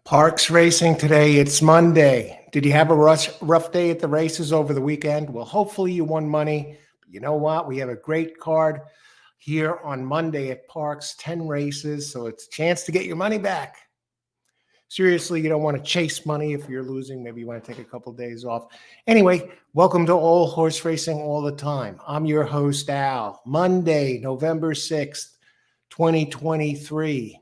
Parx racing today. It's Monday. Did you have a rough day at the races over the weekend? Well, hopefully you won money. But you know what? We have a great card here on Monday at Parx, 10 races. So it's a chance to get your money back. Seriously, you don't want to chase money if you're losing. Maybe you want to take a couple of days off. Anyway, welcome to All Horse Racing All the Time. I'm your host, Al. Monday, November 6th, 2023.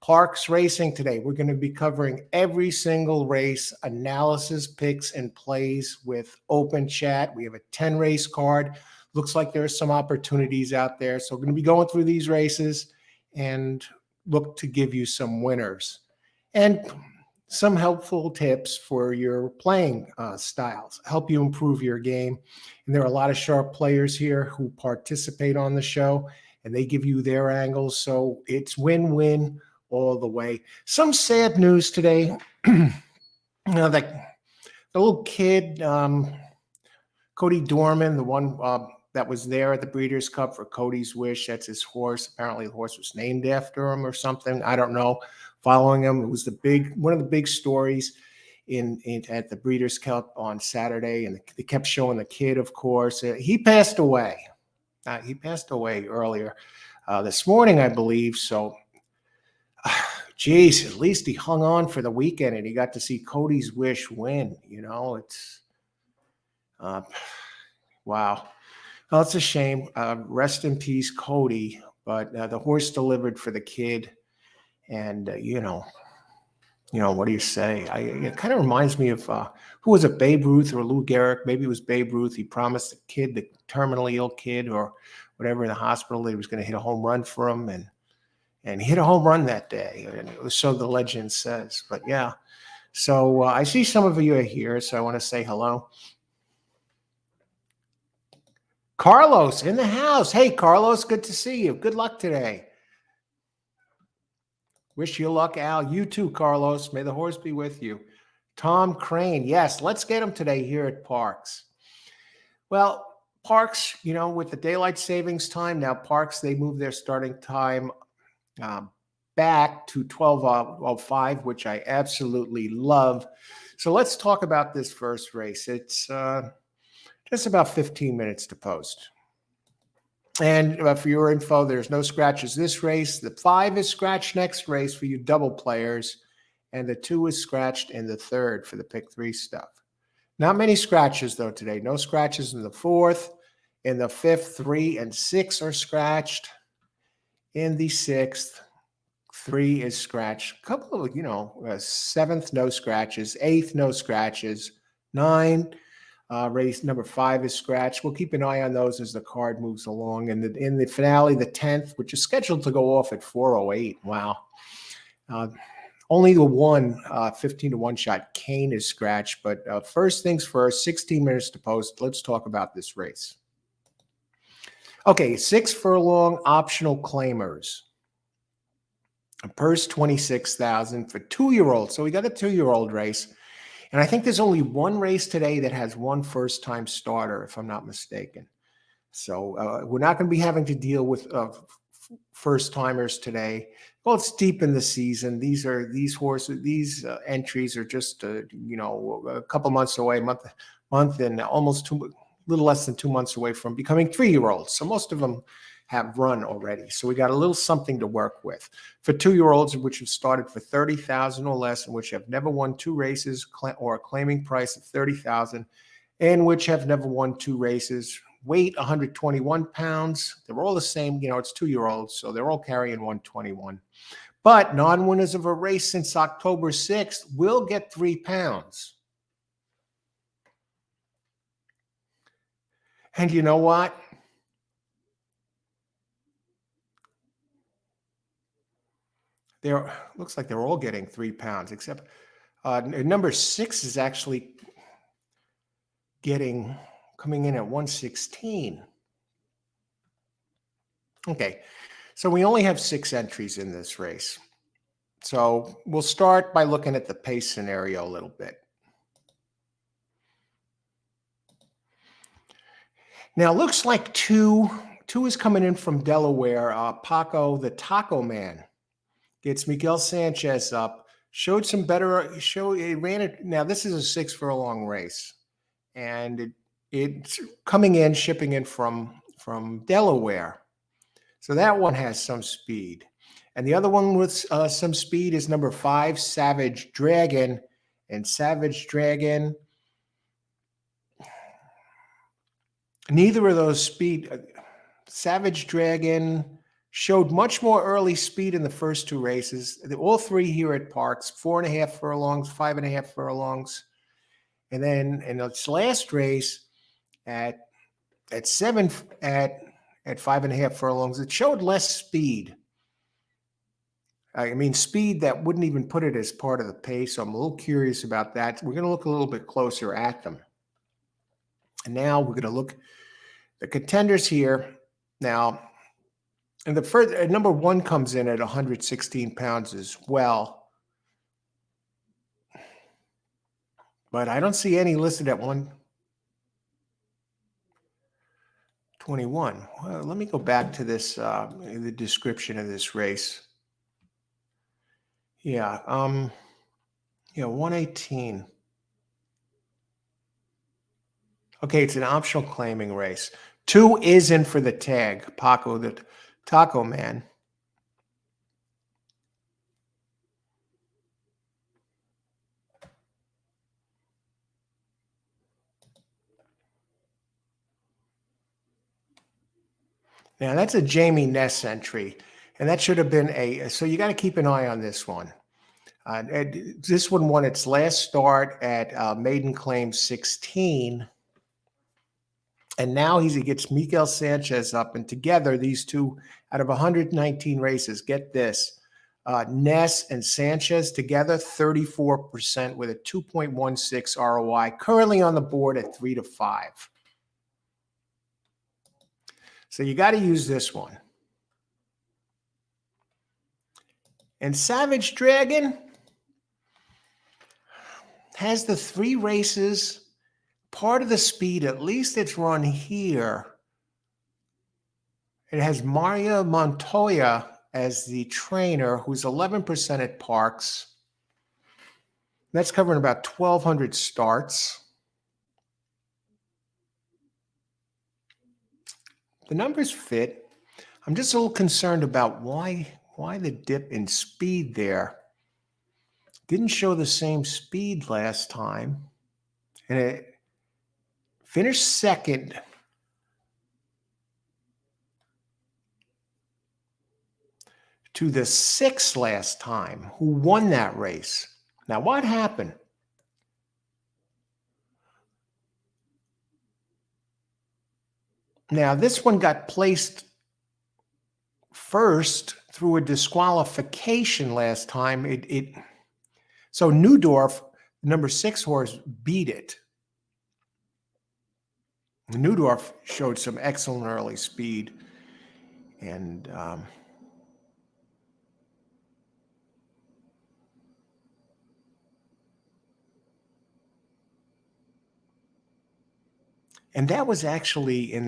Parx racing today. We're going to be covering every single race, analysis, picks, and plays with open chat. We have a 10 race card. Looks like there's some opportunities out there. So we're going to be going through these races and look to give you some winners and some helpful tips for your playing styles, help you improve your game. And there are a lot of sharp players here who participate on the show, and they give you their angles. So it's win-win all the way. Some sad news today. Like the little kid, Cody Dorman, the one that was there at the Breeders' Cup for Cody's Wish. That's his horse. Apparently, the horse was named after him or something. I don't know. Following him, it was one of the big stories at the Breeders' Cup on Saturday, and they kept showing the kid. Of course, he passed away. He passed away earlier this morning, I believe. So. Geez, at least he hung on for the weekend and he got to see Cody's Wish win. You know, it's wow. Well, it's a shame. Rest in peace, Cody. But the horse delivered for the kid, and what do you say? It kind of reminds me of who was it, Babe Ruth or Lou Gehrig? Maybe it was Babe Ruth. He promised the kid, the terminally ill kid or whatever in the hospital, that he was going to hit a home run for him, and he hit a home run that day, and so the legend says. But yeah, so I see some of you are here, so I want to say hello. Carlos in the house. Hey, Carlos, good to see you. Good luck today. Wish you luck, Al. You too, Carlos. May the horse be with you. Tom Crane. Yes, let's get him today here at Parx. Well, Parx, with the daylight savings time, now Parx, they moved their starting time back to 12:05, which I absolutely love. So let's talk about this first race. It's just about 15 minutes to post. And for your info, there's no scratches this race. The 5 is scratched next race for you double players, and the 2 is scratched in the third for the pick 3 stuff. Not many scratches, though, today. No scratches in the 4th. In the 5th, 3 and 6 are scratched. In the 6th, 3 is scratched. A couple of, 7th, no scratches. 8th, no scratches. 9, race number 5 is scratched. We'll keep an eye on those as the card moves along. And in the finale, the 10th, which is scheduled to go off at 4:08. Wow. Only the one 15-1 shot, Kane, is scratched. But first things first, 16 minutes to post. Let's talk about this race. Okay, 6 furlong optional claimers. A purse $26,000 for 2-year-olds. So we got a 2-year-old race. And I think there's only one race today that has one first-time starter, if I'm not mistaken. So we're not going to be having to deal with first-timers today. Well, it's deep in the season. These entries are just a couple months away, month and almost little less than 2 months away from becoming 3-year-olds. So most of them have run already. So we got a little something to work with. For 2-year-olds, which have started for $30,000 or less, and which have never won 2 races or a claiming price of $30,000, and which have never won 2 races, weight 121 pounds. They're all the same. It's 2-year-olds, so they're all carrying 121. But non-winners of a race since October 6th will get 3 pounds. And you know what? Looks like they're all getting 3 pounds, except number 6 is actually coming in at 116. Okay, so we only have 6 entries in this race. So we'll start by looking at the pace scenario a little bit. Now, it looks like two is coming in from Delaware. Paco, the Taco Man, gets Miguel Sanchez up, Showed some better. It ran it. Now this is a 6 furlong race, and it's coming in, shipping in from Delaware. So that one has some speed. And the other one with some speed is number 5, Savage Dragon. And Savage Dragon, neither of those speed. Savage Dragon showed much more early speed in the first 2 races. All 3 here at Parx, 4.5 furlongs, 5.5 furlongs. And then in its last race at 5.5 furlongs, it showed less speed. I mean, speed that wouldn't even put it as part of the pace. So I'm a little curious about that. We're going to look a little bit closer at them. And now we're going to look the contenders here. Now, and the first number 1 comes in at 116 pounds as well. But I don't see any listed at 121. Well, let me go back to this, the description of this race. Yeah, 118. Okay, it's an optional claiming race. 2 is in for the tag, Paco the Taco Man. Now that's a Jamie Ness entry, and that should have been so you got to keep an eye on this one. This one won its last start at Maiden Claim 16. And now he gets Miguel Sanchez up, and together these two, out of 119 races, get this, Ness and Sanchez together 34% with a 2.16 ROI, currently on the board at 3-5. So you got to use this one. And Savage Dragon has the 3 races. Part of the speed, at least it's run here. It has Maria Montoya as the trainer, who's 11% at Parx. That's covering about 1,200 starts. The numbers fit. I'm just a little concerned about why the dip in speed there. Didn't show the same speed last time. And it finished second to the 6 last time, who won that race. Now, what happened? Now, this one got placed first through a disqualification last time. So Neudorf, number 6 horse, beat it. Neudorf showed some excellent early speed, and that was actually in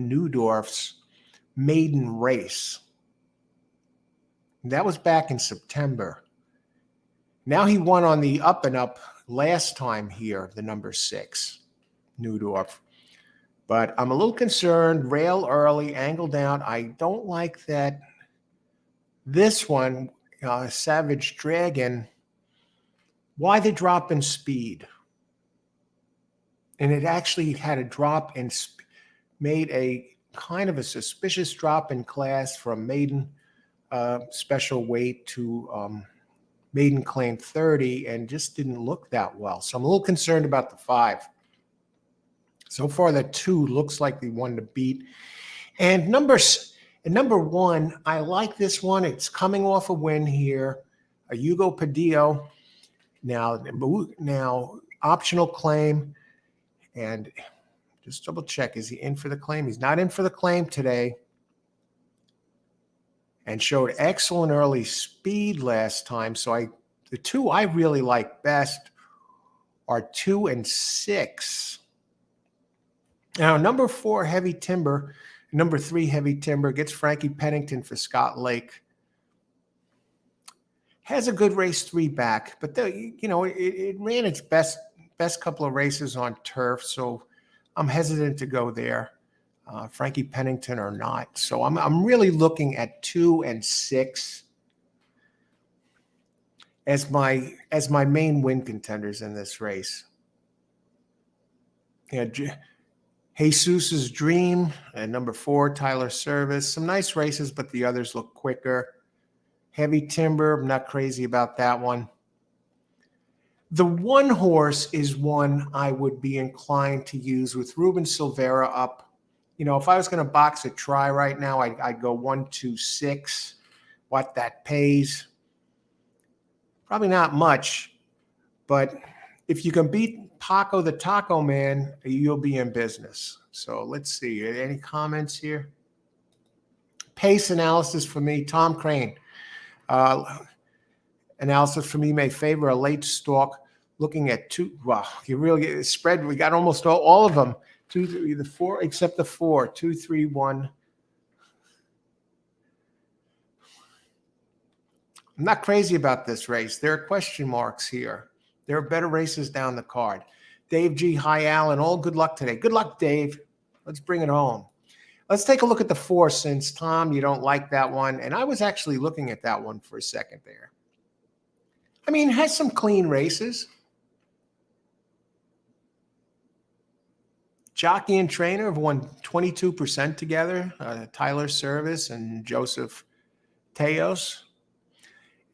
Neudorf's maiden race. That was back in September. Now he won on the up and up last time here, the number 6, Neudorf. But I'm a little concerned, rail early, angle down. I don't like that. This one, Savage Dragon, why the drop in speed? And it actually had a drop in, made a kind of a suspicious drop in class from maiden special weight to Maiden Claim 30, and just didn't look that well. So I'm a little concerned about the 5. So far, the 2 looks like the one to beat. And number 1, I like this one. It's coming off a win here. A Hugo Padillo. Now optional claim. And just double check, is he in for the claim? He's not in for the claim today. And showed excellent early speed last time. So the 2 I really like best are 2 and 6. Now, number 4, Heavy Timber, number 3, Heavy Timber, gets Frankie Pennington for Scott Lake. Has a good race 3 back, but it ran its best couple of races on turf, so I'm hesitant to go there. Frankie Pennington or not, so I'm really looking at 2 and 6 as my main win contenders in this race. Jesus's Dream and number 4, Tyler Service. Some nice races, but the others look quicker. Heavy Timber, I'm not crazy about that one. The one horse is one I would be inclined to use with Ruben Silvera up. If I was going to box a try right now, I'd go 1, 2, 6. What that pays. Probably not much, but if you can beat Paco the Taco Man, you'll be in business. So let's see. Any comments here? Pace analysis for me, Tom Crane. Analysis for me may favor a late stalk. Looking at 2. Wow, you really get it spread. We got almost all of them. 2, 3, the 4, except the 4. 2, 3, 1. I'm not crazy about this race. There are question marks here. There are better races down the card. Dave G. Hi, Alan. All good luck today. Good luck, Dave. Let's bring it home. Let's take a look at the 4, since, Tom, you don't like that one. And I was actually looking at that one for a second there. I mean, it has some clean races. Jockey and trainer have won 22% together. Tyler Service and Joseph Teos.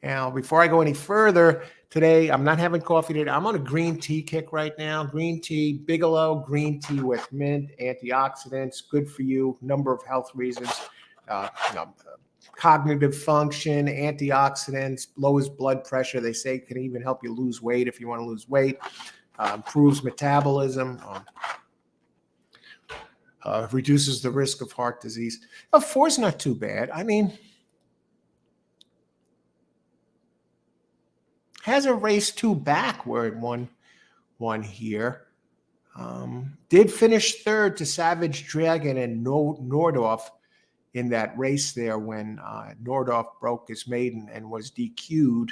Now, before I go any further, today, I'm not having coffee today. I'm on a green tea kick right now. Green tea, Bigelow, green tea with mint, antioxidants, good for you, number of health reasons. Cognitive function, antioxidants, lowers blood pressure. They say can even help you lose weight if you want to lose weight. Improves metabolism. Reduces the risk of heart disease. 4 is not too bad. I mean, has a race 2 back where it won here. Did finish 3rd to Savage Dragon and Nordorf in that race there when Nordorf broke his maiden and was DQ'd.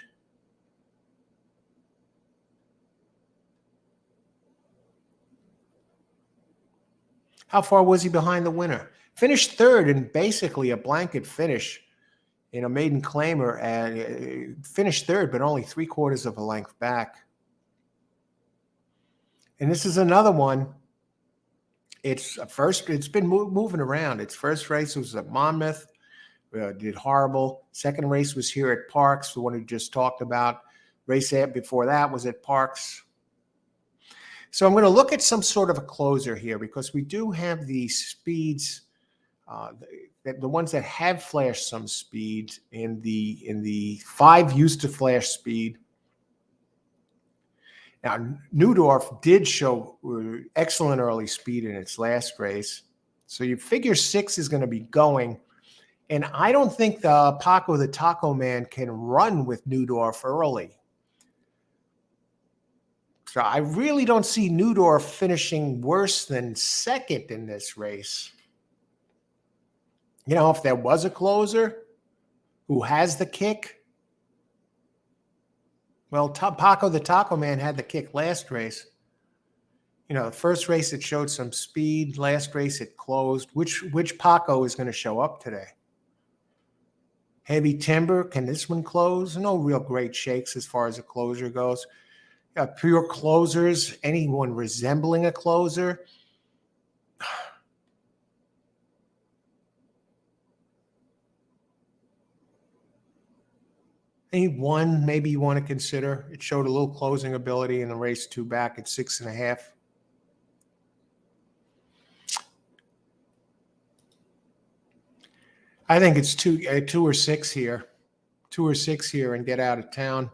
How far was he behind the winner? Finished 3rd in basically a blanket finish in a maiden claimer, and finished 3rd, but only 3/4 of a length back. And this is another one. It's been moving around. Its first race was at Monmouth, did horrible. Second race was here at Parx, the one we just talked about. Race before that was at Parx. So I'm going to look at some sort of a closer here because we do have the speeds, the ones that have flashed some speed in the 5 used to flash speed. Now, Newdorf did show excellent early speed in its last race. So you figure 6 is going to be going. And I don't think the Paco the Taco Man can run with Newdorf early. So I really don't see Newdorf finishing worse than 2nd in this race. If there was a closer who has the kick, well, Paco the Taco Man had the kick last race. The first race it showed some speed. Last race it closed. Which Paco is going to show up today? Heavy Timber, can this one close? No real great shakes as far as a closer goes. Pure closers, anyone resembling a closer. Any one maybe you want to consider. It showed a little closing ability in the race 2 back at 6.5. I think it's 2 or 6 here. 2 or 6 here and get out of town.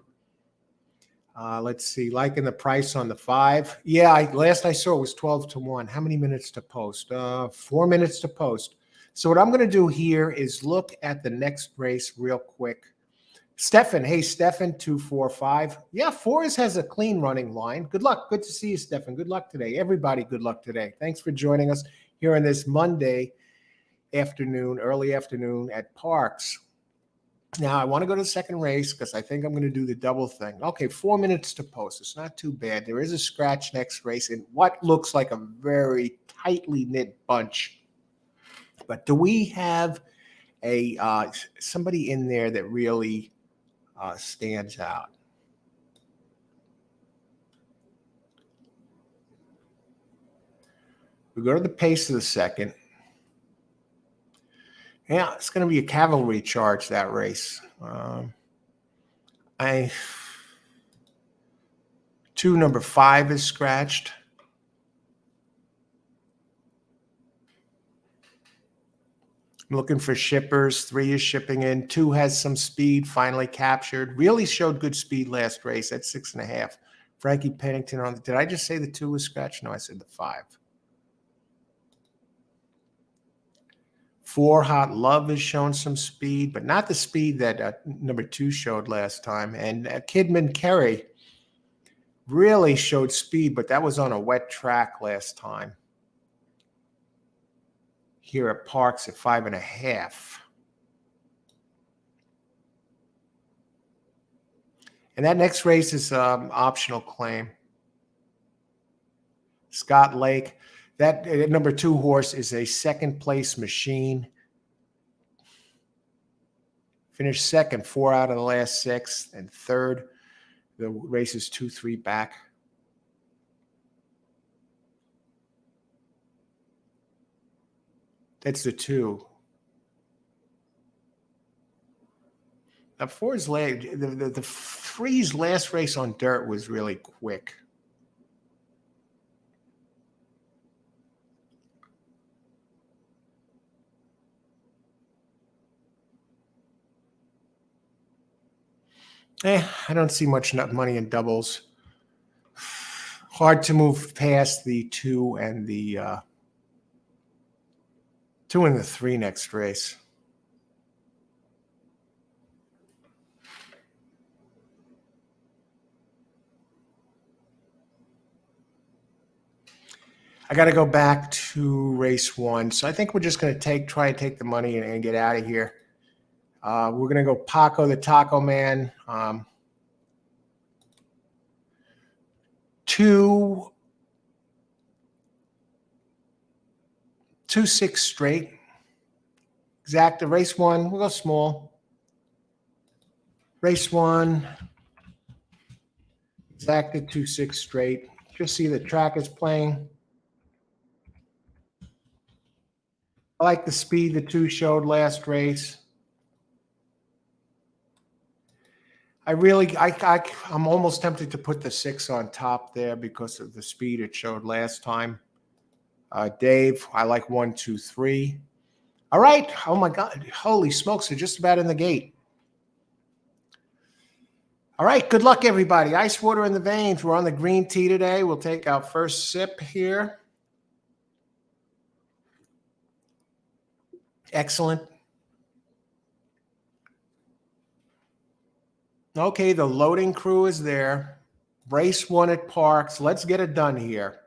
Let's see, liking the price on the 5. Yeah, last I saw it was 12-1. How many minutes to post? 4 minutes to post. So what I'm going to do here is look at the next race real quick. Stefan, hey, Stefan, 245. Yeah, 4 has a clean running line. Good luck. Good to see you, Stefan. Good luck today. Everybody, good luck today. Thanks for joining us here on this Monday afternoon, early afternoon at Parx. Now, I want to go to the second race because I think I'm going to do the double thing. Okay, 4 minutes to post. It's not too bad. There is a scratch next race in what looks like a very tightly knit bunch. But do we have a somebody in there that really stands out? We go to the pace of the second. Yeah, it's going to be a cavalry charge, that race. Number 5 is scratched. I'm looking for shippers. 3 is shipping in. 2 has some speed, finally captured. Really showed good speed last race at 6.5. Frankie Pennington on the. Did I just say the 2 was scratched? No, I said the 5. 4 Hot Love has shown some speed, but not the speed that number 2 showed last time. And Kidman Kerry really showed speed, but that was on a wet track last time. Here at Parx at 5.5. And that next race is optional claim. Scott Lake. That number 2 horse is a second place machine. Finished second 4 out of the last 6, and third. The race is 2-3 back. That's the 2. Now, 4's the 3's last race on dirt was really quick. I don't see much money in doubles. Hard to move past the 2 and the 2 and the 3 next race. I got to go back to race 1. So I think we're just going to try and take the money and get out of here. We're going to go Paco the Taco Man. 2, 6 straight. Exacta. Race 1. We'll go small. Race 1. Exacta 2, 6 straight. Just see the track is playing. I like the speed the 2 showed last race. I'm almost tempted to put the 6 on top there because of the speed it showed last time. Dave, I like 1, 2, 3. All right. Oh my God. Holy smokes. They're just about in the gate. All right. Good luck, everybody. Ice water in the veins. We're on the green tea today. We'll take our first sip here. Excellent. Okay, the loading crew is there. Race 1 at Parx. Let's get it done here.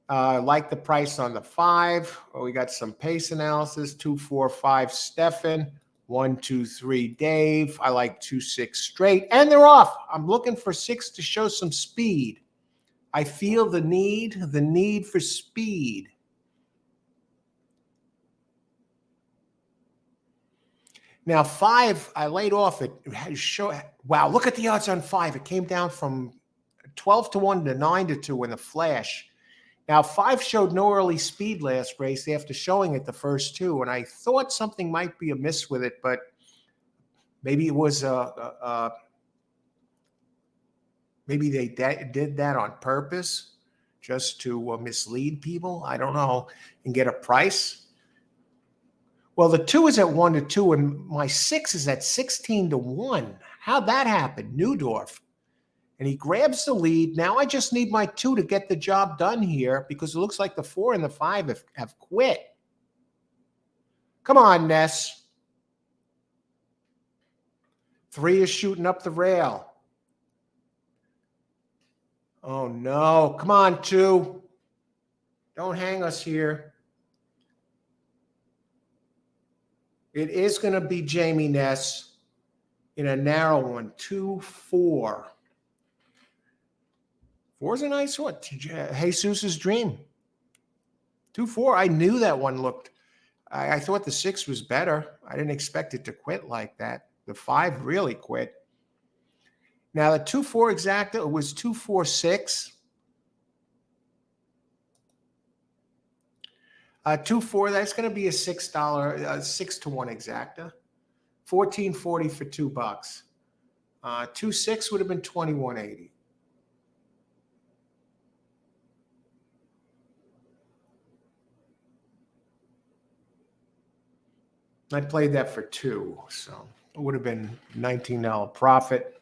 Like the price on the 5. We got some pace analysis. 2, 4, 5. Stefan. 1, 2, 3. Dave. I like 2, 6 straight. And they're off. I'm looking for 6 to show some speed. I feel the need for speed. Now, 5, I laid off it. Wow, look at the odds on 5. It came down from 12-1 to 9-2 in the flash. Now, 5 showed no early speed last race after showing it the first 2, and I thought something might be amiss with it, but maybe it was maybe they did that on purpose just to mislead people. I don't know, and get a price. Well, the 2 is at 1-2, and my 6 is at 16-1. How'd that happen? Newdorf. And he grabs the lead. Now I just need my 2 to get the job done here because it looks like the 4 and the 5 have quit. Come on, Ness. 3 is shooting up the rail. Oh, no. Come on, 2. Don't hang us here. It is going to be Jamie Ness. in a narrow one, 2-4. 4 is a nice one. Jesus's Dream. 2-4. I knew that one looked. I thought the 6 was better. I didn't expect it to quit like that. The 5 really quit. Now the 2-4 exacta was 2-4-6. 2-4. That's going to be a $6, 6-to-1 exacta. $14.40 for $2. 2-6 would have been $21.80. I played that for 2, so it would have been $19 profit,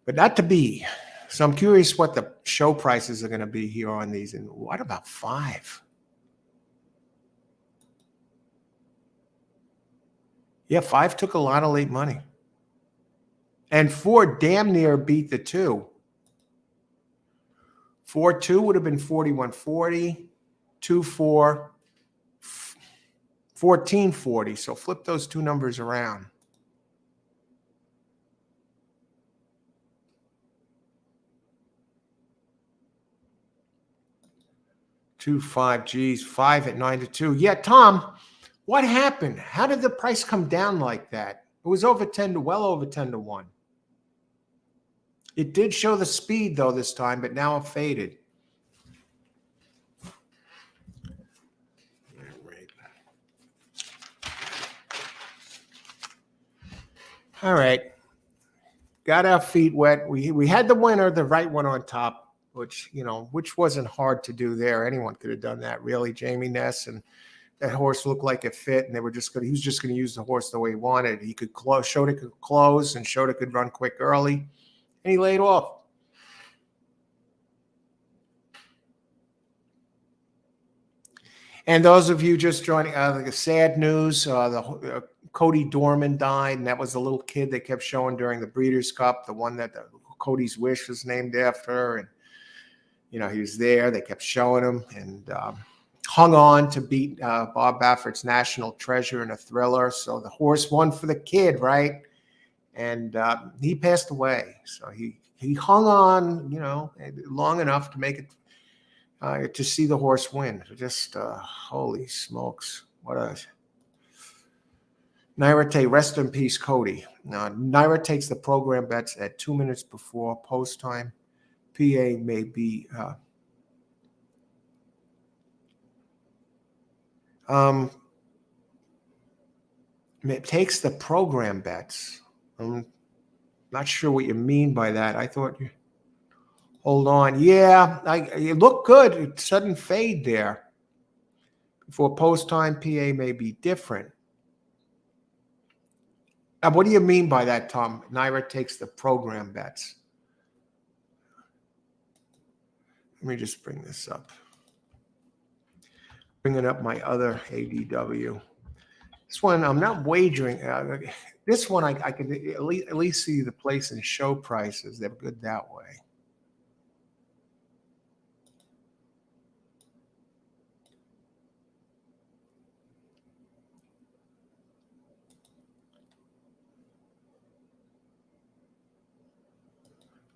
but not to be. So I'm curious what the show prices are going to be here on these. And what about 5? Yeah, 5 took a lot of late money. And 4 damn near beat the 2. 4-2 would have been $41.40. 2-4. $14.40. So flip those two numbers around. Two 5Gs, 5 at 9-2. Yeah, Tom, what happened? How did the price come down like that? It was over 10 to well over 10-1. It did show the speed though this time, but now it faded. All right. Got our feet wet. We had the winner, the right one on top, which wasn't hard to do there. Anyone could have done that, really. Jamie Ness, and that horse looked like it fit, and he was just going to use the horse the way he wanted. He could close, showed it could close, and showed it could run quick early, and he laid off. And those of you just joining, the sad news, Cody Dorman died, and that was the little kid they kept showing during the Breeders' Cup, the one that Cody's Wish was named after. And, he was there. They kept showing him and hung on to beat Bob Baffert's National Treasure in a thriller. So the horse won for the kid, right? And he passed away. So he hung on, long enough to make it. To see the horse win. Just holy smokes. What a Naira, rest in peace, Cody. Naira takes the program bets at 2 minutes before post time. PA may be it takes the program bets. I'm not sure what you mean by that. I thought you hold on. Yeah, it looked good. It sudden fade there. Before post time, PA may be different. Now, what do you mean by that, Tom? Naira takes the program bets. Let me just bring this up. Bringing up my other ADW. This one, I'm not wagering. This one, I could at least see the place in show prices. They're good that way.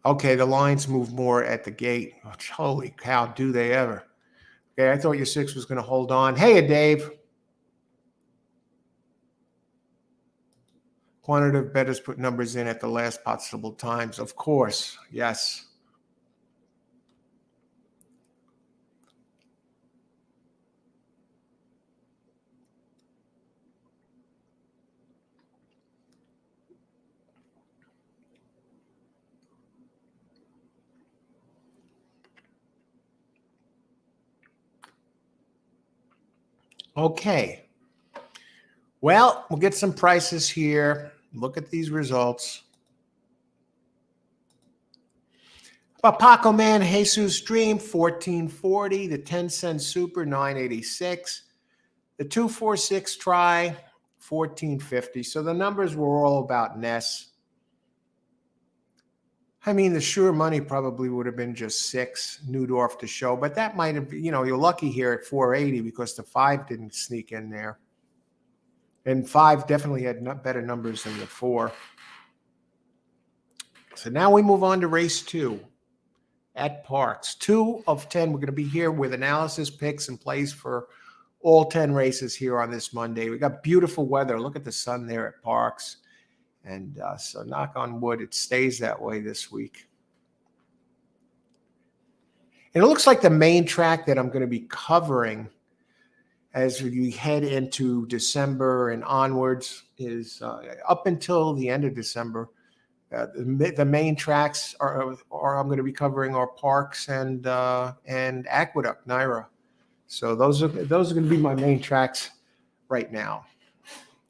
Okay, the lines move more at the gate. Oh, holy cow, do they ever. Okay, I thought your 6 was going to hold on. Hey, Dave. Quantitative bettors put numbers in at the last possible times. Of course, yes. Okay. Well, we'll get some prices here. Look at these results. Paco Man, Jesus Dream, $14.40. The 10-cent Super, $9.86. The 246 try, $14.50. So the numbers were all about Ness. I mean, the sure money probably would have been just 6, Newdorf to show, but that might have, you're lucky here at 480 because the 5 didn't sneak in there. And 5 definitely had better numbers than the 4. So now we move on to race 2 at Parx. 2 of 10. We're going to be here with analysis, picks, and plays for all 10 races here on this Monday. We got beautiful weather. Look at the sun there at Parx. And so knock on wood, it stays that way this week. And it looks like the main track that I'm going to be covering as we head into December and onwards is up until the end of December. The main tracks are I'm going to be covering are Parx and Aqueduct, Naira. So those are going to be my main tracks right now.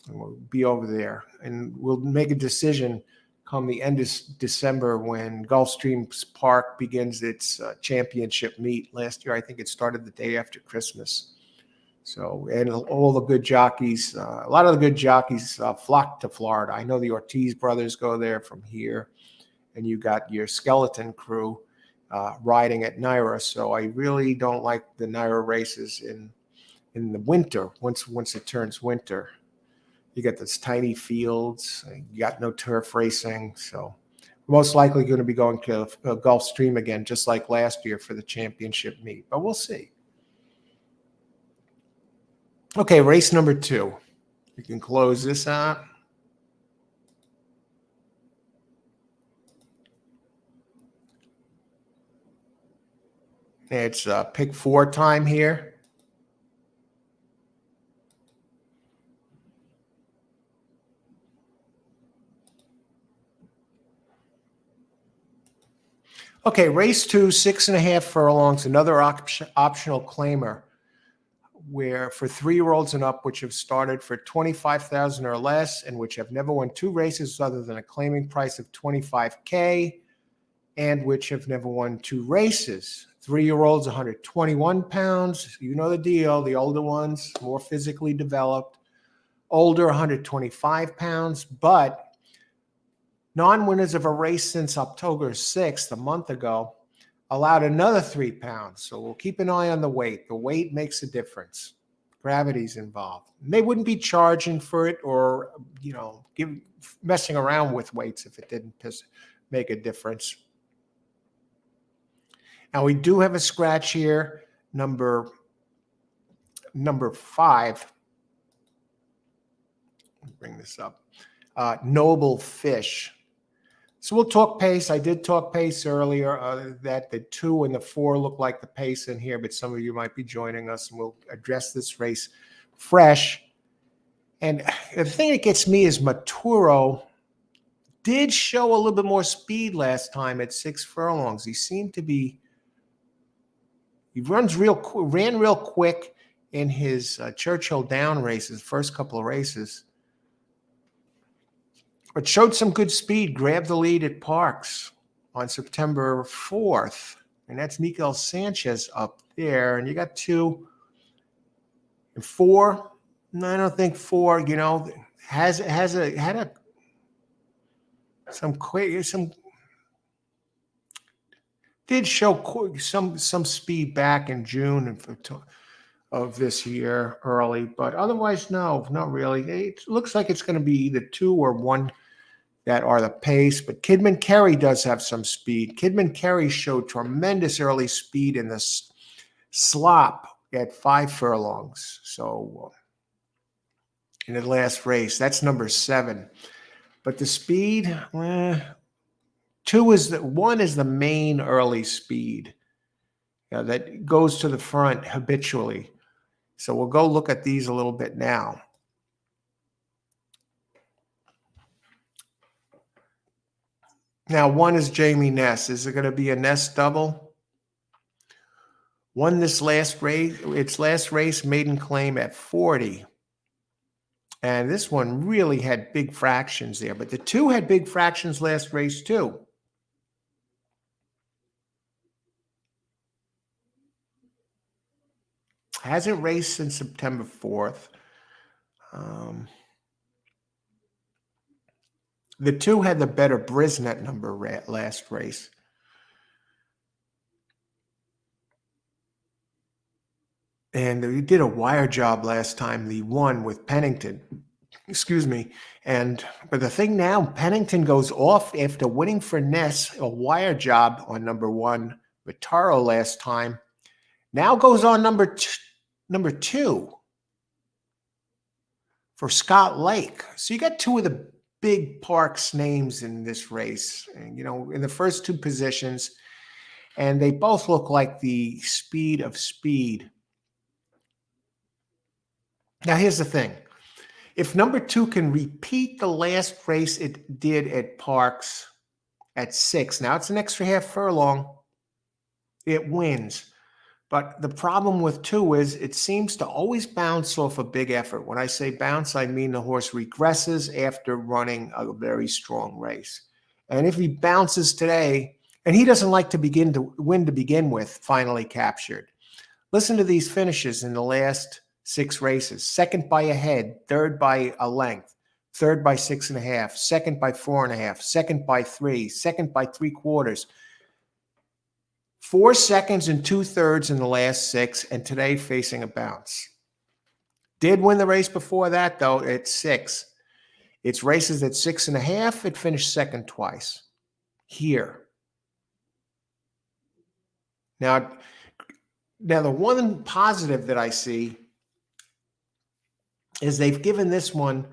And we'll be over there, and we'll make a decision come the end of December when Gulfstream Park begins its championship meet. Last year, I think it started the day after Christmas. So, and all the good jockeys, a lot of the good jockeys flock to Florida. I know the Ortiz brothers go there from here, and you got your skeleton crew riding at Naira. So I really don't like the Naira races in the winter. Once it turns winter, you got those tiny fields. You got no turf racing, so most likely going to be going to Gulfstream again, just like last year for the championship meet. But we'll see. Okay, race number 2. We can close this out. It's pick 4 time here. Okay, race 2, 6.5 furlongs, another optional claimer, where for 3-year-olds and up, which have started for $25,000 or less, and which have never won 2 races other than a claiming price of $25K, and which have never won 2 races. 3-year-olds, 121 pounds. You know the deal. The older ones, more physically developed. Older, 125 pounds. But non-winners of a race since October 6th, a month ago, allowed another 3 pounds. So we'll keep an eye on the weight. The weight makes a difference. Gravity's involved. And they wouldn't be charging for it or, messing around with weights if it didn't make a difference. Now we do have a scratch here, number 5. Let me bring this up. Noble Fish. So we'll talk pace. I did talk pace earlier, that the 2 and the 4 look like the pace in here, but some of you might be joining us, and we'll address this race fresh. And the thing that gets me is Maturo did show a little bit more speed last time at 6 furlongs. He ran real quick in his Churchill Down races, first couple of races. But showed some good speed, grabbed the lead at Parx on September 4th. And that's Miguel Sanchez up there. And you got 2 and 4. No, I don't think 4, did show some speed back in June of this year early, but otherwise, no, not really. It looks like it's going to be either 2 or 1 that are the pace, but Kidman Kerry does have some speed. Kidman Kerry showed tremendous early speed in the slop at 5 furlongs. So in the last race, that's number 7. But the speed, 1 is the main early speed that goes to the front habitually. So we'll go look at these a little bit now. Now, 1 is Jamie Ness. Is it going to be a Ness double? Won its last race, maiden claim at 40. And this one really had big fractions there. But the 2 had big fractions last race too. Hasn't raced since September 4th. The 2 had the better Brisnet number last race. And he did a wire job last time, the 1 with Pennington. Excuse me. But the thing now, Pennington goes off after winning for Ness a wire job on number 1, Vitaro last time. Now goes on number 2 for Scott Lake. So you got two of the big Parx names in this race, and, in the first two positions, and they both look like the speed of speed. Now, here's the thing. If number 2 can repeat the last race it did at Parx at 6, now it's an extra half furlong, it wins. But the problem with 2 is it seems to always bounce off a big effort. When I say bounce, I mean the horse regresses after running a very strong race. And if he bounces today, and he doesn't like to win to begin with, finally captured. Listen to these finishes in the last 6 races. Second by a head, third by a length, third by 6.5, second by 4.5, second by 3, second by 3/4. 4 seconds and 2/3 in the last 6, and today facing a bounce. Did win the race before that, though, at 6. Its races at 6.5, it finished second twice. Here. Now, the one positive that I see is they've given this one,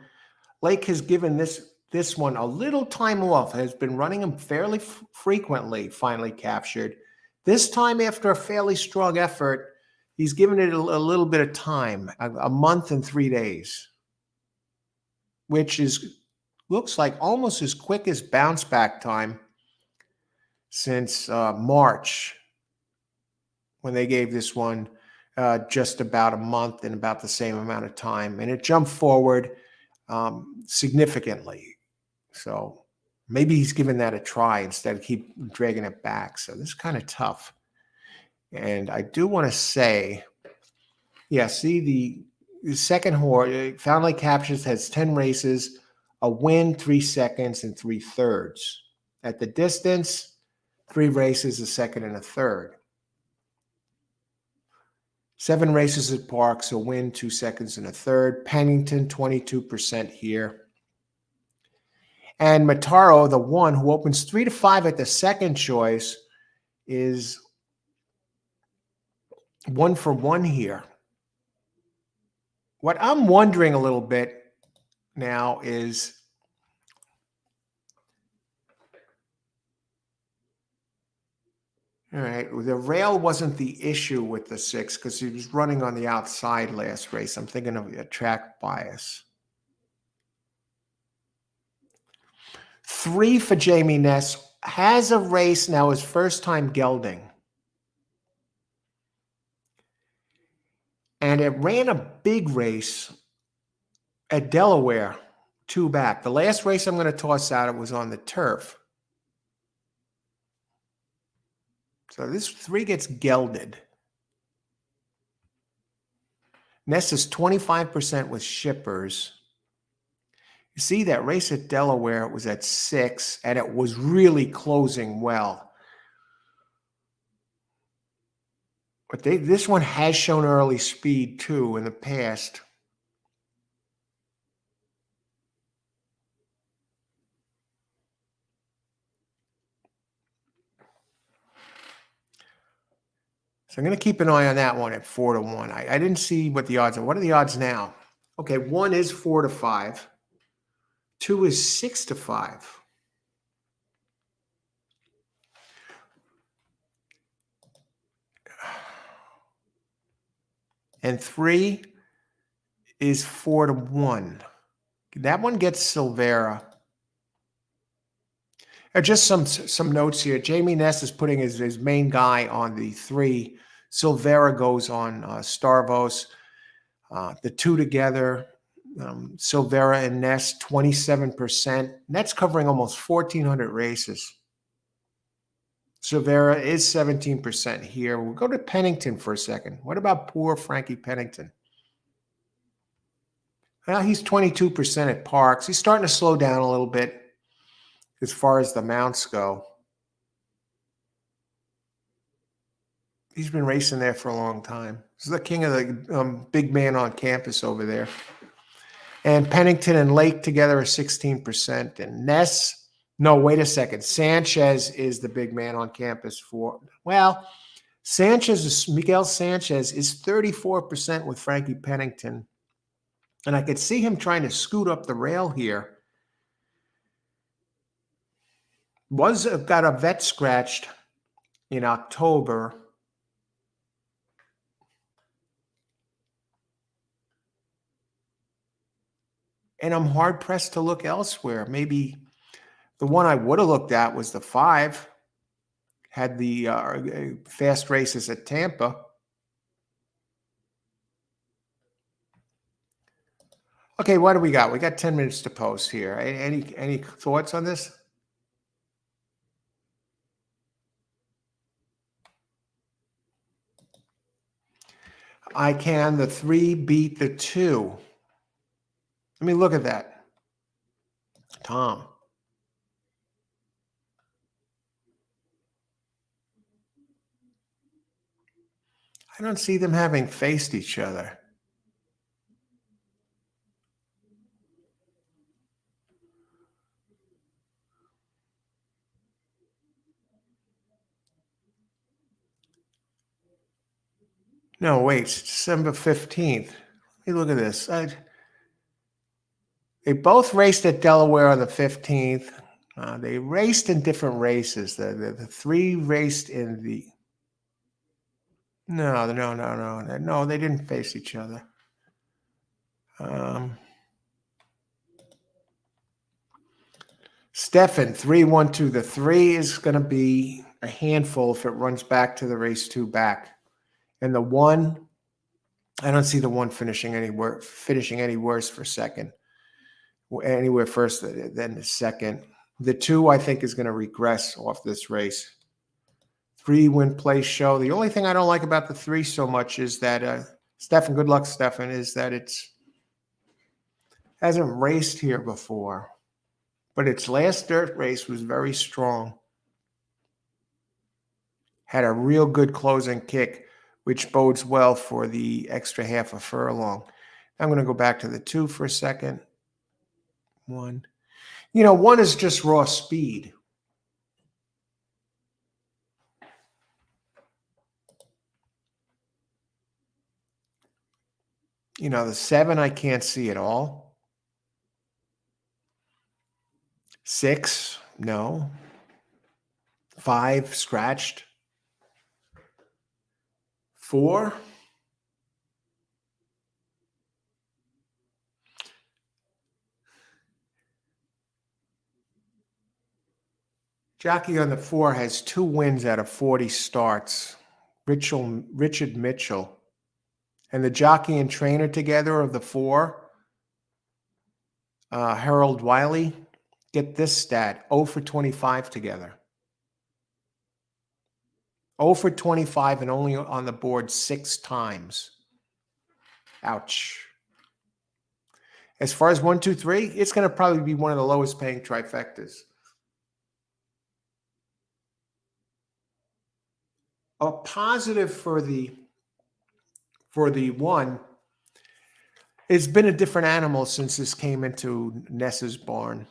Lake has given this one a little time off, has been running him fairly frequently, finally captured. This time, after a fairly strong effort, he's given it a little bit of time, a month and 3 days, which looks like almost as quick as bounce back time since March, when they gave this one just about a month and about the same amount of time. And it jumped forward significantly. So maybe he's given that a try instead of keep dragging it back. So this is kind of tough. And I do want to say, yeah, see the second horse, Found Lake Captures, has 10 races, a win, 3 seconds, and 3/3. At the distance, 3 races, a second and a third. 7 races at Parx, a win, 2 seconds and a third. Pennington, 22% here. And Mataro, the one who opens 3-5 at the second choice, is 1 for 1 here. What I'm wondering a little bit now is, all right, the rail wasn't the issue with the 6 because he was running on the outside last race. I'm thinking of a track bias. 3 for Jamie Ness, has a race now, his first time gelding. And it ran a big race at Delaware, 2 back. The last race I'm going to toss out, it was on the turf. So this 3 gets gelded. Ness is 25% with shippers. You see that race at Delaware, it was at 6, and it was really closing well. But this one has shown early speed, too, in the past. So I'm going to keep an eye on that one at 4 to 1. I didn't see what the odds are. What are the odds now? Okay, 1 is 4 to 5. 2 is 6 to 5. And 3 is 4 to 1. That one gets Silvera. Just some notes here. Jamie Ness is putting his main guy on the 3. Silvera goes on Starvos. The 2 together, Silvera and Ness, 27%. That's covering almost 1,400 races. Silvera is 17% here. We'll go to Pennington for a second. What about poor Frankie Pennington? Well, he's 22% at Parx. He's starting to slow down a little bit as far as the mounts go. He's been racing there for a long time. He's the king of the big man on campus over there. And Pennington and Lake together are 16%. And Ness, no, wait a second. Sanchez is the big man on campus for, well, Miguel Sanchez is 34% with Frankie Pennington. And I could see him trying to scoot up the rail here. Got a vet scratched in October. And I'm hard pressed to look elsewhere. Maybe the one I would have looked at was the 5. Had the fast races at Tampa. Okay, what do we got? We got 10 minutes to post here. Any thoughts on this? The 3 beat the 2. Let me look at that. Tom. I don't see them having faced each other. No, wait, it's December 15th. Let me look at this. They both raced at Delaware on the 15th. They raced in different races. The 3 raced in the... No, they didn't face each other. Stefan, 3-1-2. The 3 is going to be a handful if it runs back to the race 2 back. And the 1, I don't see the 1 finishing any worse for second. Anywhere first than the second. The 2, I think, is going to regress off this race. 3 win place show. The only thing I don't like about the 3 so much is that Stefan, good luck, Stefan, is that hasn't raced here before. But its last dirt race was very strong. Had a real good closing kick, which bodes well for the extra half a furlong. I'm going to go back to the 2 for a second. 1. 1 is just raw speed. The 7 I can't see at all. 6, no. 5 scratched. 4. Jockey on the 4 has 2 wins out of 40 starts. Richard Mitchell. And the jockey and trainer together of the 4, Harold Wiley, get this stat, 0 for 25 together. 0 for 25 and only on the board 6 times. Ouch. As far as 1, 2, 3, it's going to probably be one of the lowest paying trifectas. A positive for the 1, it's been a different animal since this came into Ness's barn.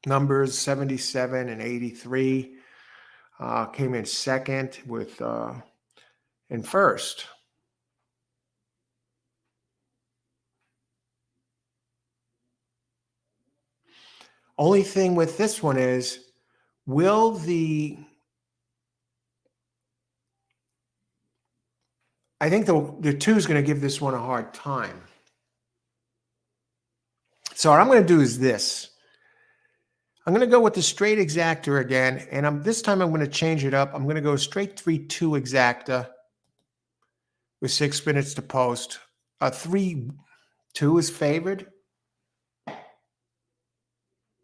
Numbers 77 and 83 came in second with in first. Only thing with this one is, I think the 2 is going to give this one a hard time. So what I'm going to do is this. I'm going to go with the straight exacta again, and this time I'm going to change it up. I'm going to go straight 3-2 exacta with 6 minutes to post. 3-2 is favored.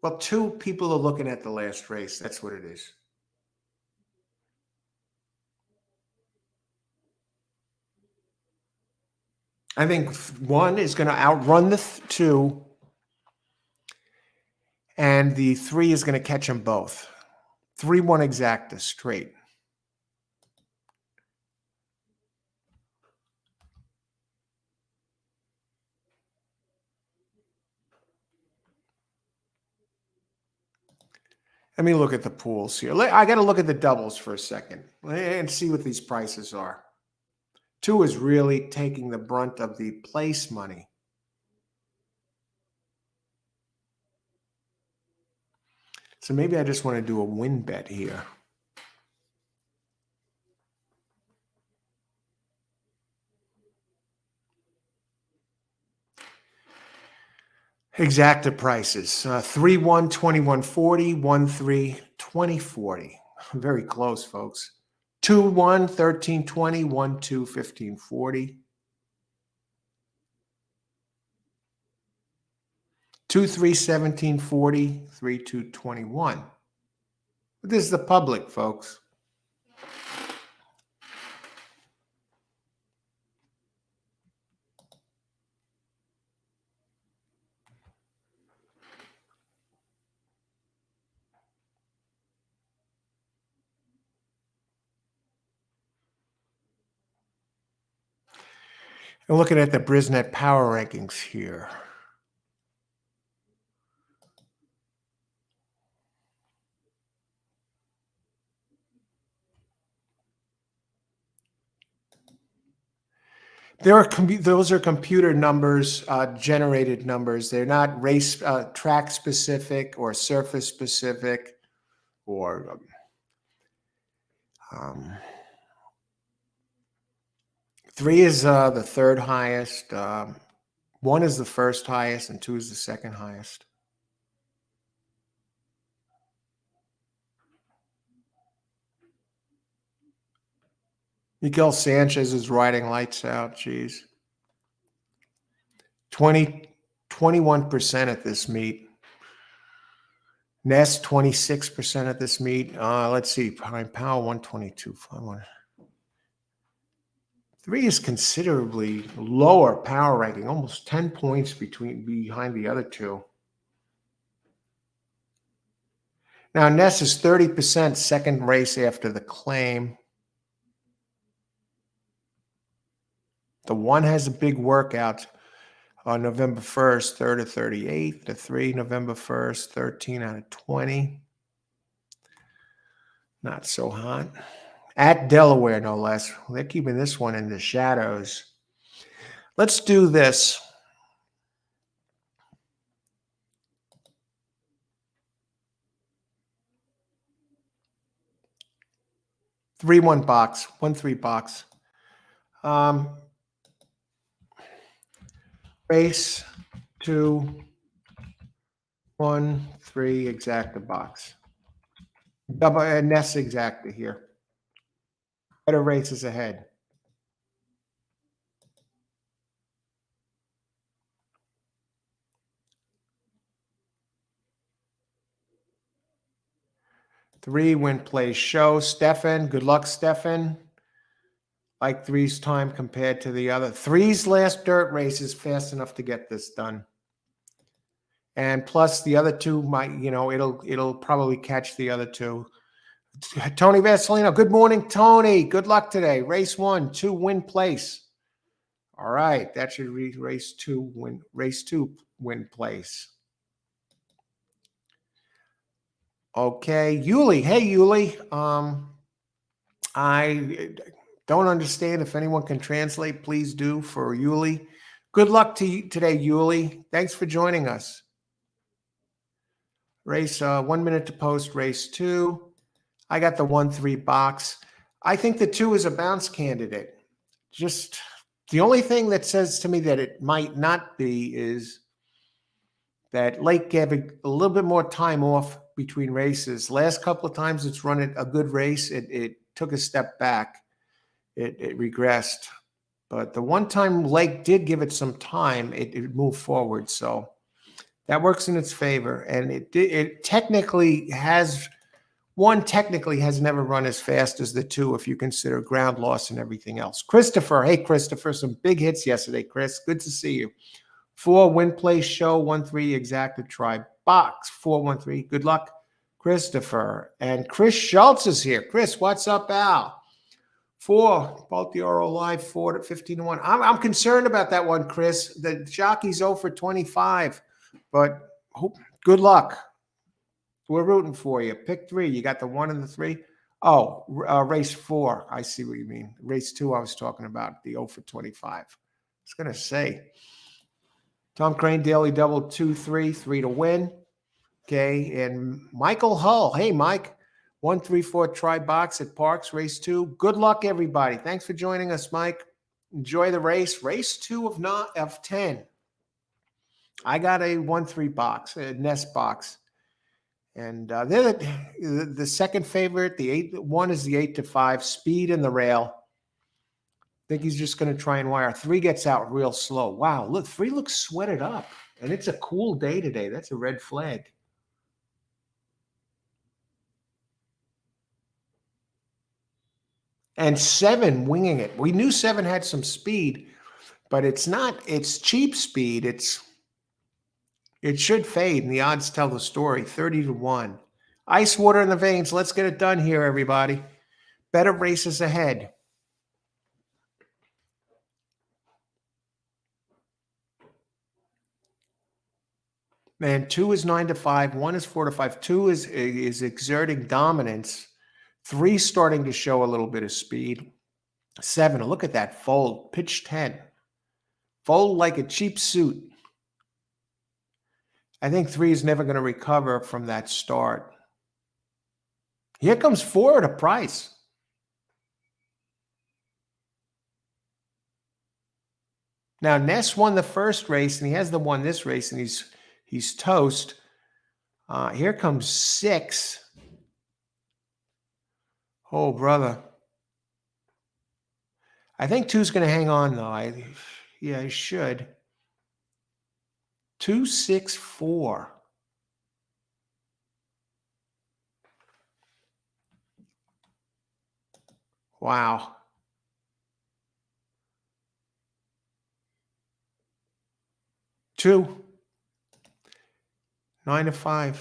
Well, 2 people are looking at the last race. That's what it is. I think 1 is going to outrun the 2. And the 3 is going to catch them both. 3-1 exacta straight. Let me look at the pools here. I got to look at the doubles for a second and see what these prices are. 2 is really taking the brunt of the place money. So maybe I just want to do a win bet here. Exacta prices, 3-1, 21.40, 1-3, 20.40. Very close, folks. 2-1, 13.20, 1-2, 15.40. 2-3, 17.40, 3-2, 21. This is the public, folks. And looking at the Brisnet power rankings here. Those are computer numbers, generated numbers. They're not race track specific or surface specific or 3 is the third highest. 1 is the first highest, and 2 is the second highest. Miguel Sanchez is riding lights out. Geez. 21% at this meet. Ness, 26% at this meet. Let's see. Prime Powell, 122. 3 is considerably lower power ranking, almost 10 points behind the other 2. Now, Ness is 30% second race after the claim. The 1 has a big workout on November 1st, 3rd to 38. The 3, November 1st, 13 out of 20. Not so hot. At Delaware, no less. They're keeping this one in the shadows. Let's do this. Three-one box, 1-3 box. Race 2, 1, 3 exacta box. Double Ness exacta here. Better races ahead. Three win plays show. Stefan, good luck, Stefan. Like 3's time compared to the other. 3's last dirt race is fast enough to get this done. And plus the other 2 might, it'll probably catch the other 2. Tony Vasilino, good morning, Tony. Good luck today. Race 1, 2 win place. All right, that should read race 2 win place. Okay, Yuli. Hey, Yuli. I don't understand. If anyone can translate, please do for Yuli. Good luck to you today, Yuli. Thanks for joining us. Race 1 minute to post. Race 2. I got the 1-3 box. I think the 2 is a bounce candidate. Just the only thing that says to me that it might not be is that Lake gave a little bit more time off between races. Last couple of times it's run a good race. It took a step back. It regressed. But the one time Lake did give it some time, it moved forward. So that works in its favor. And it technically has never run as fast as the 2 if you consider ground loss and everything else. Christopher, hey, Christopher, some big hits yesterday, Chris. Good to see you. 4, Win Place Show. 1-3, Exacted Try Box. 413. Good luck, Christopher. And Chris Schultz is here. Chris, what's up, Al? 4, both the RO Live, 4 at 15-1. I'm concerned about that one, Chris. The jockey's 0 for 25, but good luck. We're rooting for you. Pick 3. You got the 1 and the 3. Oh, race 4. I see what you mean. Race 2, I was talking about, the 0 for 25. I was going to say. Tom Crane, Daily Double, 2-3, 3 to win. Okay, and Michael Hull. Hey, Mike. 134 try box at Parx, race 2. Good luck, everybody. Thanks for joining us, Mike. Enjoy the race. Race 2 of 10. I got a 1-3 box, a nest box. And they're the second favorite. The 1 is the 8-5, speed in the rail. I think he's just going to try and wire. 3 gets out real slow. Wow, look, 3 looks sweated up. And it's a cool day today. That's a red flag. And 7 winging it. We knew 7 had some speed, but it's cheap speed. It should fade, and the odds tell the story. 30-1. Ice water in the veins. Let's get it done here, everybody. Better races ahead. Man, 2 is 9-5. 1 is 4-5. 2 is exerting dominance. 3 starting to show a little bit of speed. 7, look at that fold. Pitch 10. Fold like a cheap suit. I think 3 is never going to recover from that start. Here comes 4 at a price. Now, Ness won the first race, and he has the one this race, and he's toast. Here comes 6. Oh, brother. I think 2's going to hang on, though. He should. 2, 6, 4. Wow. Two. 9-5.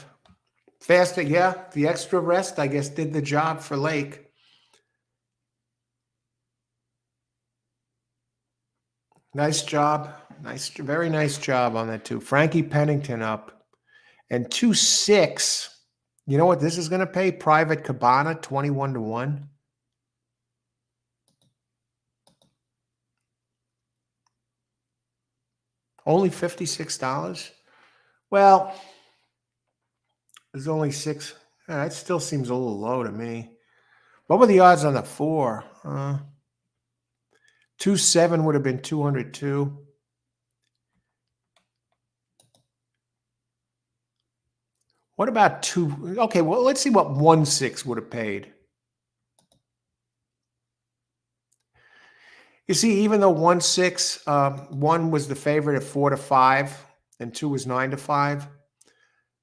Faster, yeah. The extra rest, I guess, did the job for Lake. Nice job. Very nice job on that 2. Frankie Pennington up. And 2-6. You know what this is going to pay? Private Cabana, 21-1. Only $56? Well, there's only 6. That still seems a little low to me. What were the odds on the 4? 2-7 would have been 202. What about 2? Okay, well, let's see what 1-6 would have paid. You see, even though 1-6, 1 was the favorite at 4-5, and 2 was 9-5,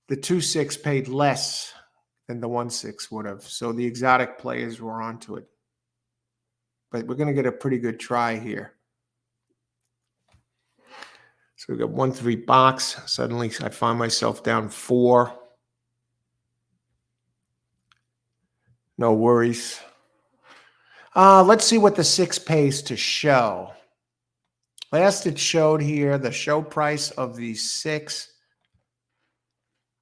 the 2-6 paid less than the 1-6 would have. So the exotic players were onto it. But we're going to get a pretty good try here. So we got 1-3 box. Suddenly I find myself down 4. No worries. Let's see what the 6 pays to show. Last it showed here, the show price of the 6.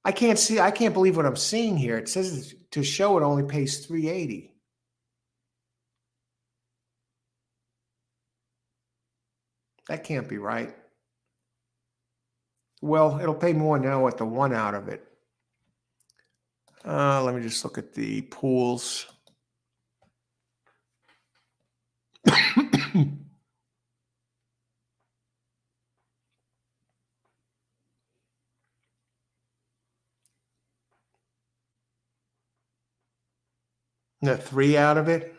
I can't believe what I'm seeing here. It says to show it only pays $380. That can't be right. Well, it'll pay more now with the 1 out of it. Let me just look at the pools. The 3 out of it.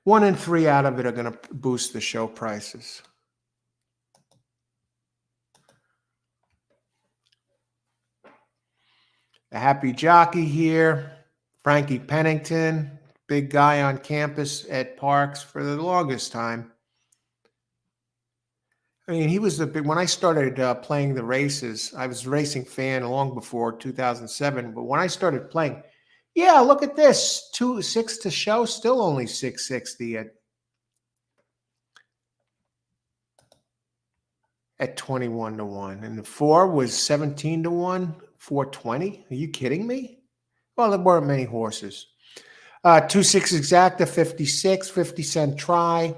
One and 3 out of it are going to boost the show prices. A happy jockey here. Frankie Pennington. big guy on campus at Parx for the longest time. I mean, he was the big, when I started playing the races, I was a racing fan long before 2007. But when I started playing, yeah, look at this, 2.6 to show, still only 660 at 21 to 1. And the 4 was 17 to 1, 420. Are you kidding me? Well, there weren't many horses. 2.6 exacta, 56, 50-cent try.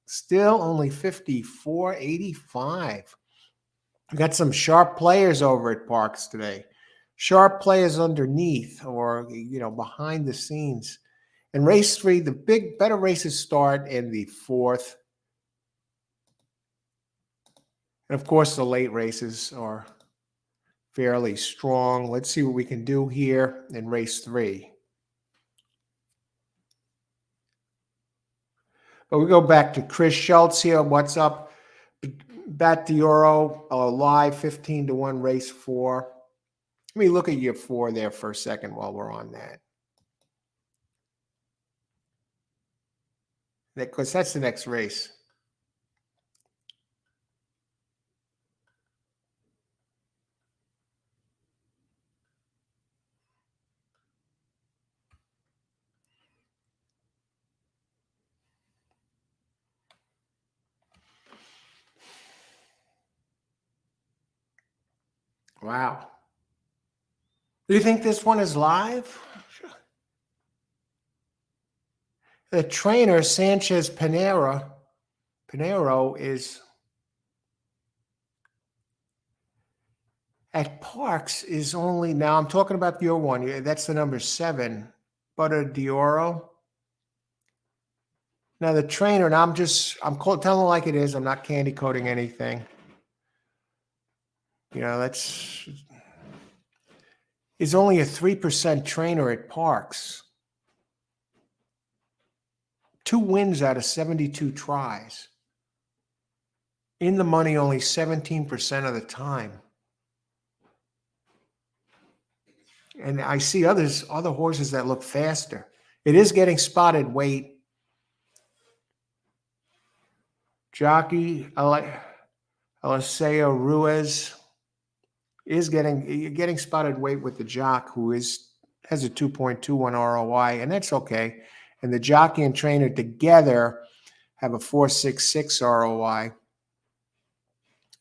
Still only 54.85. We got some sharp players over at Parx today. Sharp players underneath or, behind the scenes. In race 3, the better races start in the 4th. And of course, the late races are fairly strong. Let's see what we can do here in race 3. But we go back to Chris Schultz here. What's up? Bat Dioro, live 15 to 1, race 4. Let me look at your 4 there for a second while we're on that. Because that's the next race. Wow. Do you think this one is live? The trainer, Sanchez Pinero, is at Parx is only, now I'm talking about your one. That's the number 7, Butter Dioro. Now the trainer, and I'm telling it like it is. I'm not candy coating anything. Is only a 3% trainer at Parx. 2 wins out of 72 tries. In the money only 17% of the time. And I see other horses that look faster. It is getting spotted weight. Jockey Eliseo Ruiz is getting spotted weight with the jock who has a 2.21 ROI, and that's okay. And the jockey and trainer together have a 4.66 ROI.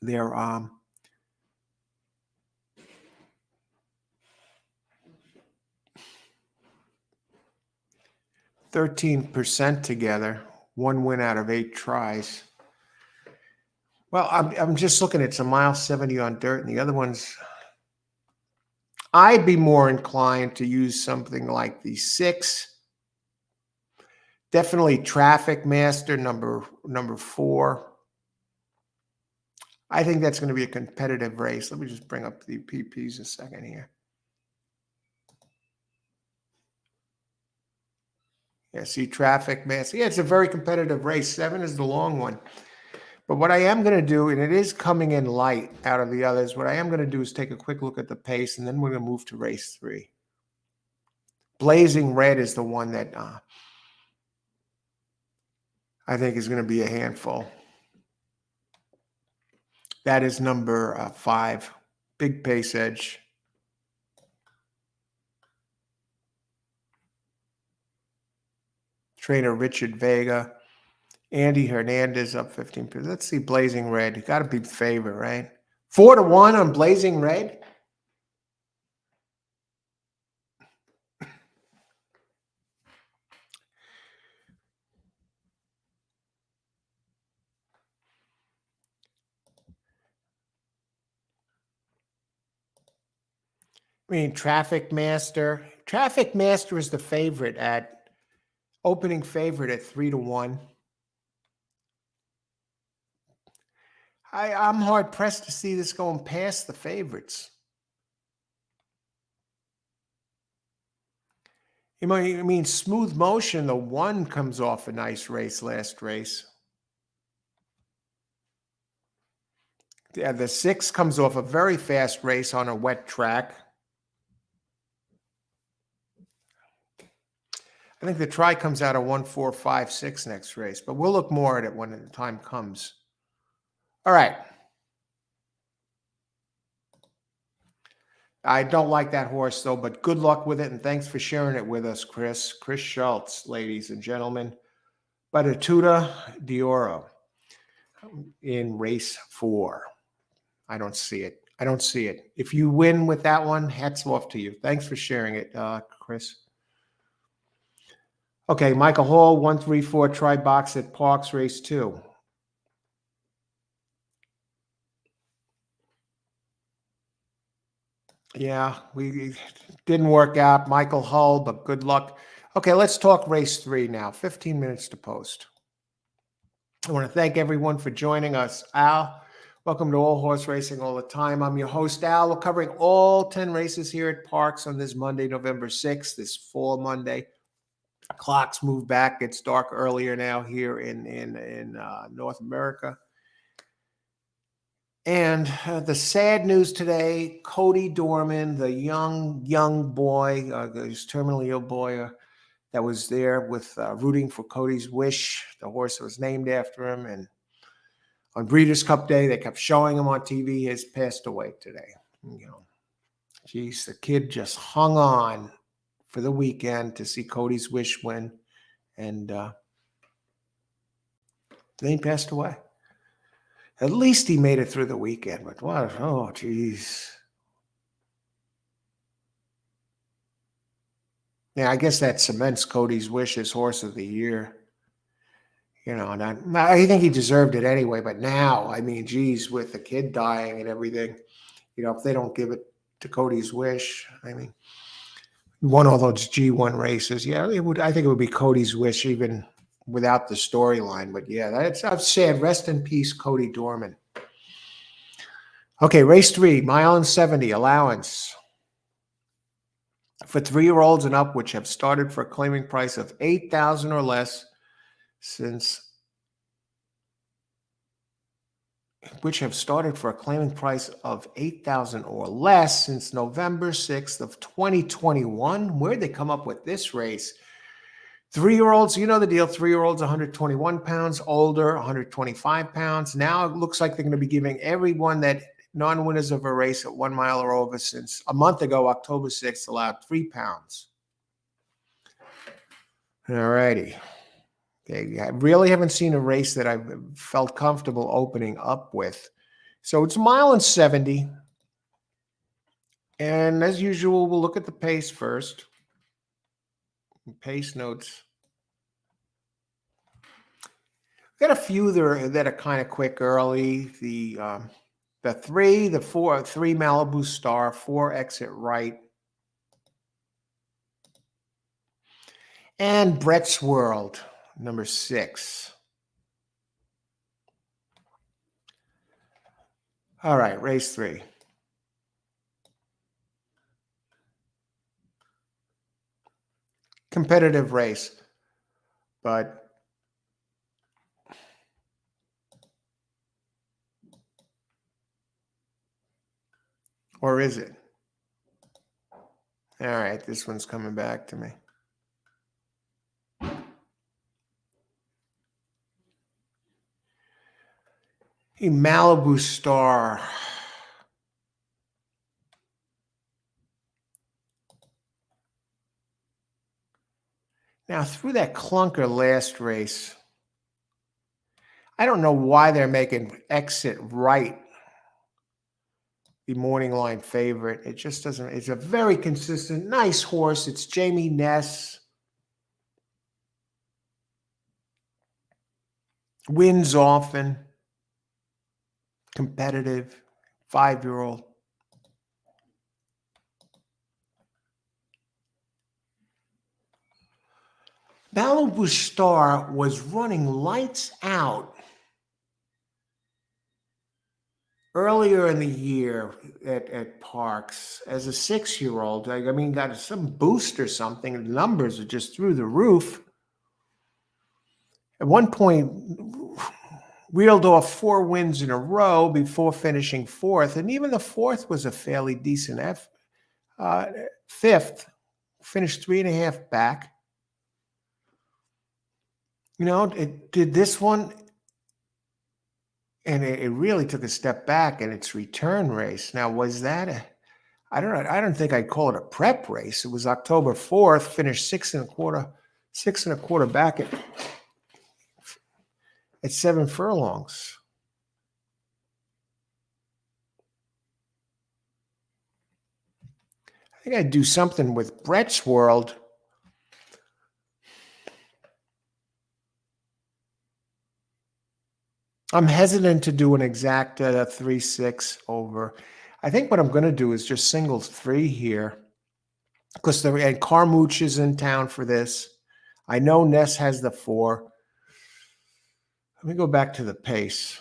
They're 13% together, 1 win out of 8 tries. Well, I'm just looking at some mile 70 on dirt, and the other ones, I'd be more inclined to use something like the 6. Definitely Traffic Master, number 4. I think that's going to be a competitive race. Let me just bring up the PPs a second here. Yeah, see Traffic Master. Yeah, it's a very competitive race. 7 is the long one. But what I am going to do, and it is coming in light out of the others, what I am going to do is take a quick look at the pace, and then we're going to move to race 3. Blazing Red is the one that I think is going to be a handful. That is number 5, Big Pace Edge. Trainer Richard Vega. Andy Hernandez up 15%. Let's see Blazing Red. You got to be the favorite, right? 4 to 1 on Blazing Red. I mean, Traffic Master. Traffic Master is the favorite opening favorite at 3 to 1. I'm hard pressed to see this going past the favorites. I mean, Smooth Motion, the 1 comes off a nice race last race. Yeah, the 6 comes off a very fast race on a wet track. I think the try comes out of 1-4-5-6 next race, but we'll look more at it when the time comes. All right. I don't like that horse, though, but good luck with it, and thanks for sharing it with us, Chris. Chris Schultz, ladies and gentlemen. Batituda d'Oro in race 4. I don't see it. I don't see it. If you win with that one, hats off to you. Thanks for sharing it, Chris. Okay, Michael Hall, 134, try box at Parx, race 2. Yeah, we didn't work out. Michael Hull, but good luck. Okay, let's talk race 3 now. 15 minutes to post. I want to thank everyone for joining us. Al, welcome to All Horse Racing All the Time. I'm your host, Al. We're covering all 10 races here at Parx on this Monday, November 6th, this fall Monday. Clocks move back. It's dark earlier now here in North America. And the sad news today, Cody Dorman, the young boy, this terminally ill boy that was there with rooting for Cody's Wish, the horse that was named after him. And on Breeders' Cup Day, they kept showing him on TV. He has passed away today. You know, geez, the kid just hung on for the weekend to see Cody's Wish win. And then he passed away. At least he made it through the weekend, but what? Oh, geez. Yeah, I guess that cements Cody's Wish as horse of the year. You know, and I think he deserved it anyway, but now, I mean, geez, with the kid dying and everything, you know, if they don't give it to Cody's Wish, I mean, won all those G1 races. Yeah, it would. I think it would be Cody's Wish even without the storyline. But yeah, that's sad. Rest in peace, Cody Dorman. Okay, race 3, mile and 70 allowance for 3-year-olds and up, which have started for a claiming price of $8,000 or less since November 6th of 2021. Where'd they come up with this race? 3-year-olds, you know the deal. 3-year-olds, 121 pounds, older, 125 pounds. Now it looks like they're going to be giving everyone that non-winners of a race at 1 mile or over since a month ago, October 6th, allowed 3 pounds. All righty. Okay, I really haven't seen a race that I've felt comfortable opening up with. So it's a mile and 70. And as usual, we'll look at the pace first. Pace notes. Got a few there that are kind of quick early. The 3, the 4, 3 Malibu Star, 4 exit right. And Brett's World, number 6. All right, race 3. Competitive race, but or is it? All right, this one's coming back to me. A Malibu Star. Now, through that clunker last race, I don't know why they're making exit right the morning line favorite. It just doesn't. It's a very consistent, nice horse. It's Jamie Ness. Wins often. Competitive. 5-year-old. Malibu Star was running lights out earlier in the year at Parx as a 6-year-old. I mean, got some boost or something. The numbers are just through the roof. At one point, reeled off 4 wins in a row before finishing 4th. And even the 4th was a fairly decent 5th. Finished 3.5 back. It did this one, and it really took a step back in its return race. Now, was that I don't know. I don't think I'd call it a prep race. It was October 4th, finished six and a quarter back at 7 furlongs. I think I'd do something with Brett's World. I'm hesitant to do an exact 3-6 over. I think what I'm going to do is just single 3 here, because and Carmouche is in town for this. I know Ness has the 4. Let me go back to the pace.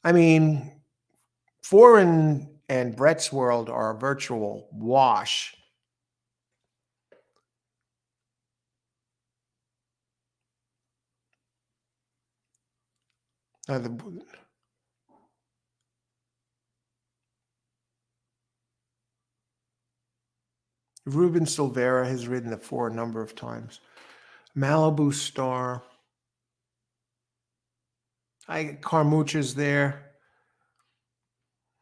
I mean, 4 and Brett's World are a virtual wash. Ruben Silvera has ridden the 4 a number of times. Malibu Star. Carmouche is there.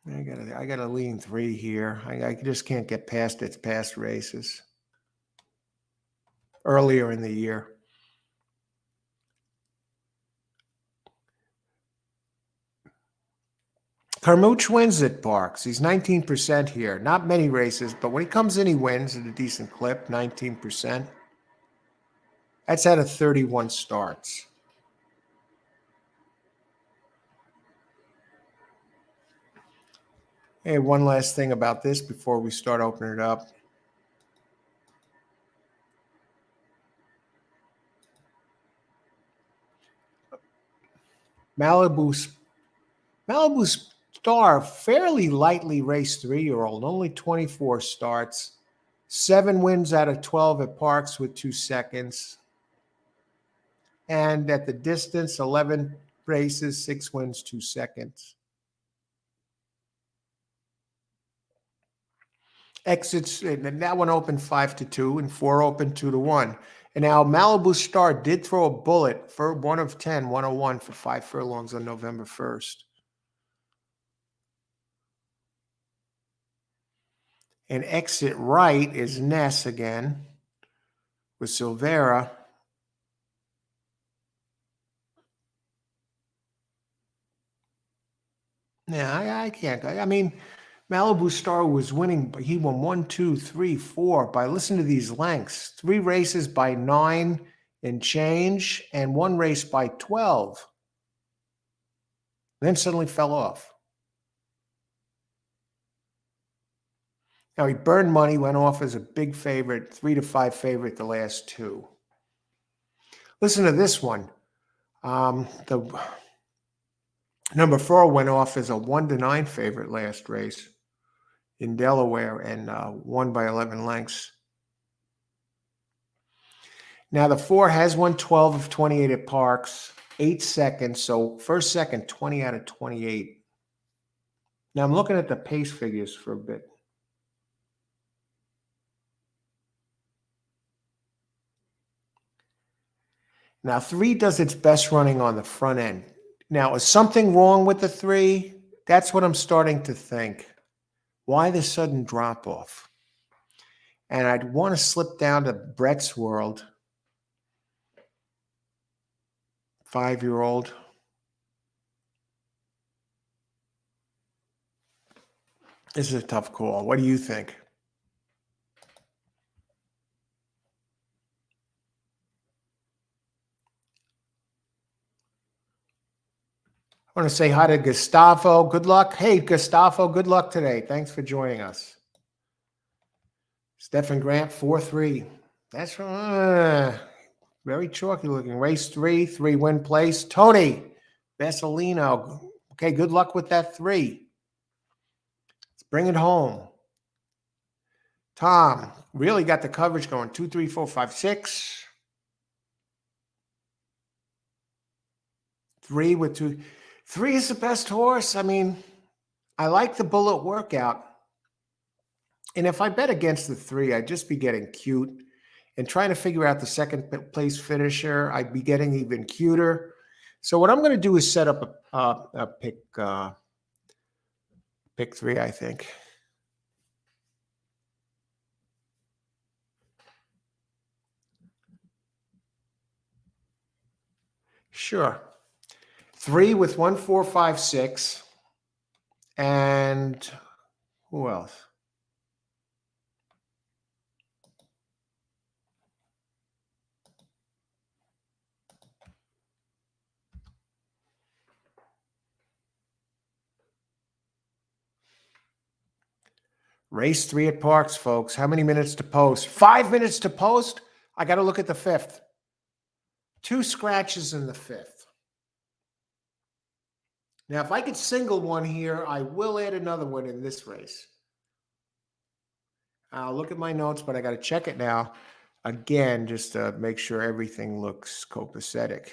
I gotta lean 3 here. I just can't get past its past races earlier in the year. Carmouche wins at Parx. He's 19% here. Not many races, but when he comes in, he wins at a decent clip, 19%. That's out of 31 starts. Hey, one last thing about this before we start opening it up. Malibu Star, fairly lightly raced 3-year-old, only 24 starts, 7 wins out of 12 at Parx with 2 seconds. And at the distance, 11 races, 6 wins, 2 seconds. Exits, and that one opened 5-2, and 4 opened 2-1. And now Malibu Star did throw a bullet for 1 of 10, 101 for 5 furlongs on November 1st. And exit right is Ness again with Silvera. Yeah, I can't. I mean, Malibu Star was winning, but he won 1, 2, 3, 4 by, listen to these lengths, 3 races by 9 and change, and 1 race by 12. Then suddenly fell off. Now he burned money, went off as a big favorite, 3-5 favorite the last 2. Listen to this one. The number 4 went off as a 1-9 favorite last race in Delaware and won by 11 lengths. Now the 4 has won 12 of 28 at Parx, 8 seconds. So first, second, 20 out of 28. Now I'm looking at the pace figures for a bit. Now 3 does its best running on the front end. Now, is something wrong with the 3? That's what I'm starting to think. Why the sudden drop off? And I'd want to slip down to Brett's World, 5-year-old. This is a tough call. What do you think? I want to say hi to Gustavo. Good luck. Hey, Gustavo, good luck today. Thanks for joining us. Stephen Grant, 4-3. That's very chalky looking. Race 3, 3-win place. Tony Vasilino. Okay, good luck with that 3. Let's bring it home. Tom really got the coverage going. 2, 3, 4, 5, 6. 3 with 2. 3 is the best horse. I mean, I like the bullet workout. And if I bet against the 3, I'd just be getting cute. and trying to figure out the second place finisher, I'd be getting even cuter. So what I'm going to do is set up a pick 3, I think. Sure. 3 with 1, 4, 5, 6. And who else? Race 3 at Parx, folks. How many minutes to post? 5 minutes to post? I got to look at the 5th. 2 scratches in the 5th. Now, if I could single one here, I will add another one in this race. I'll look at my notes, but I got to check it now. Again, just to make sure everything looks copacetic.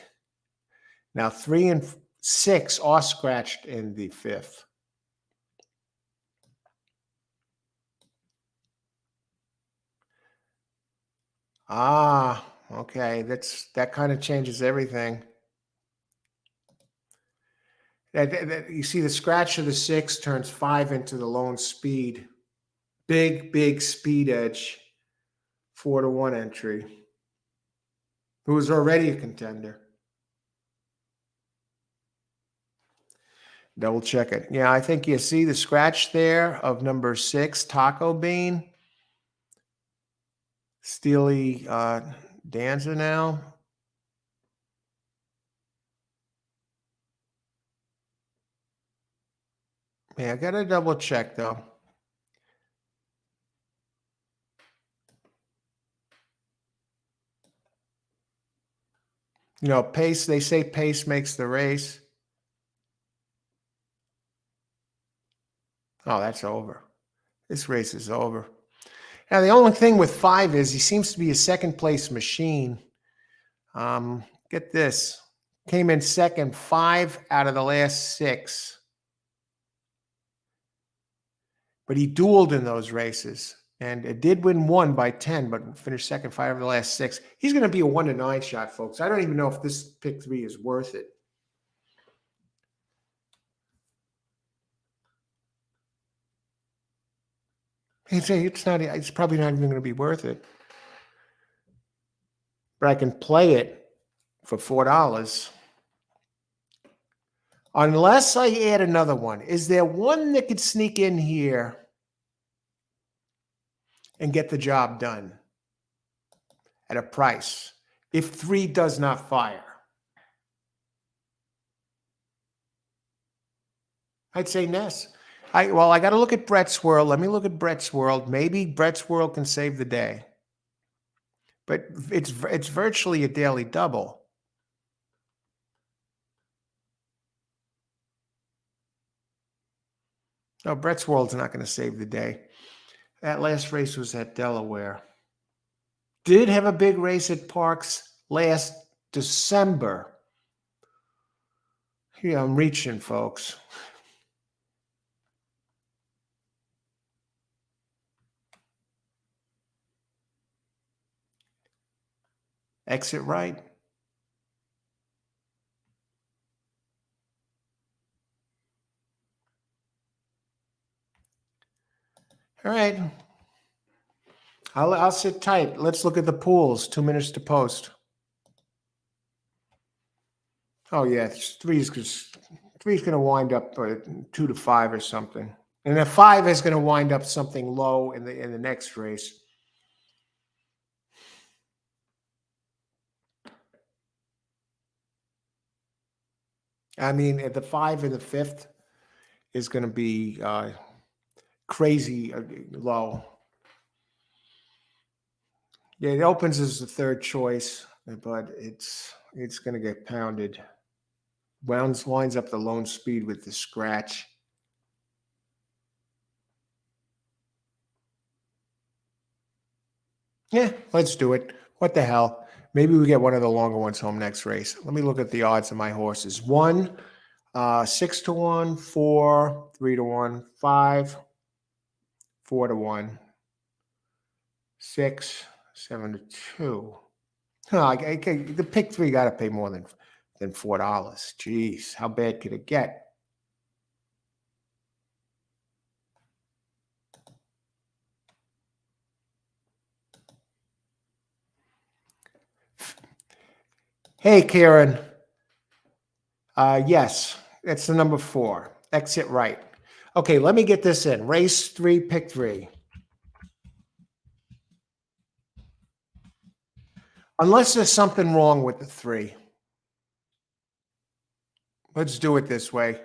Now, 3 and 6 are scratched in the 5th. Ah, okay. That kind of changes everything. You see the scratch of the 6 turns 5 into the lone speed. Big speed edge. 4-1 entry. Who was already a contender. Double check it. Yeah, I think you see the scratch there of number 6, Taco Bean. Steely Danza now. Yeah, I got to double check though. You know, pace, they say pace makes the race. Oh, that's over. This race is over. Now, the only thing with 5 is he seems to be a second place machine. Get this. Came in second 5 out of the last 6. But he dueled in those races. And it did win 1 by 10, but finished second 5 of the last 6. He's going to be a 1-9 shot, folks. I don't even know if this pick 3 is worth it. It's probably not even going to be worth it. But I can play it for $4. Unless I add another one. Is there one that could sneak in here and get the job done at a price if 3 does not fire? I'd say Ness. I got to look at Brett's World. Let me look at Brett's World. Maybe Brett's World can save the day. But it's virtually a daily double. No, Brett's World's not going to save the day. That last race was at Delaware. Did have a big race at Parx last December. Here, I'm reaching, folks. Exit right. All right. I'll sit tight. Let's look at the pools. 2 minutes to post. Oh yeah, 3's going to wind up 2 to 5 or something, and the 5 is going to wind up something low in the next race. I mean, at the 5 in the 5th is going to be crazy low. Yeah, it opens as the 3rd choice, but it's going to get pounded. Winds up the lone speed with the scratch. Yeah, let's do it. What the hell? Maybe we get one of the longer ones home next race. Let me look at the odds of my horses. 1, 6-1, 4, 3-1, 5, 4-1, 6, 7-2. Huh, the pick three got to pay more than $4. Jeez, how bad could it get? Hey, Karen. Yes, it's the number 4. Exit right. Okay, let me get this in. Race 3, pick 3. Unless there's something wrong with the 3. Let's do it this way.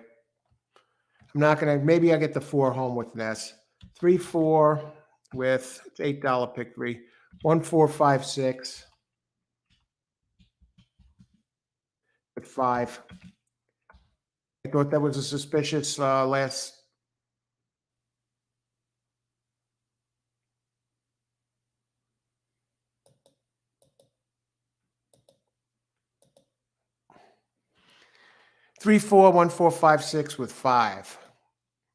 I'm not going to, maybe I get the 4 home with Ness. 3-4 with $8 pick 3. 1-4-5-6 with 5. I thought that was a suspicious last. Three, 4, 1, 4, 5, 6 with 5.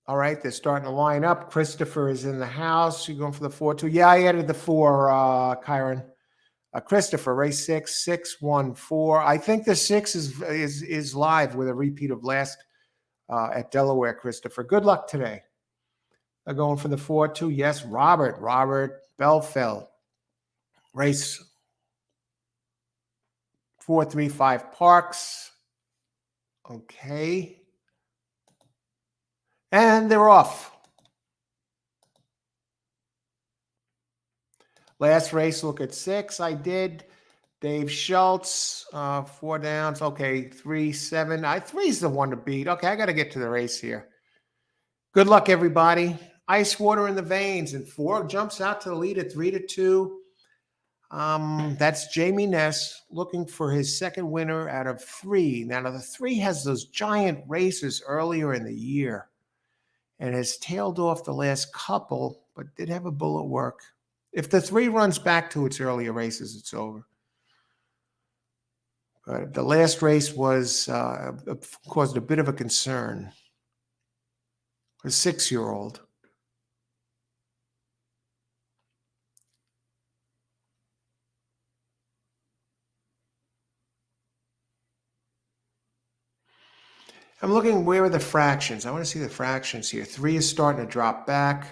All right, they're starting to line up. Christopher is in the house. You going for the 4-2? Yeah, I added the 4, Kyron. Christopher, race 6, 6, 1, 4. I think the 6 is live with a repeat of last at Delaware, Christopher. Good luck today. Going for the 4-2. Yes, Robert Belfeld. Race 4-3-5 Parx. Okay. And they're off. Last race, look at 6. I did. Dave Schultz, 4 downs. Okay, 3-7. 3's the one to beat. Okay, I got to get to the race here. Good luck, everybody. Ice water in the veins. And 4 jumps out to the lead at 3-2. That's Jamie Ness looking for his second winner out of 3. Now, the 3 has those giant races earlier in the year and has tailed off the last couple, but did have a bullet work. If the 3 runs back to its earlier races, it's over. But the last race was caused a bit of a concern. A 6-year-old. I'm looking, where are the fractions? I want to see the fractions here. 3 is starting to drop back.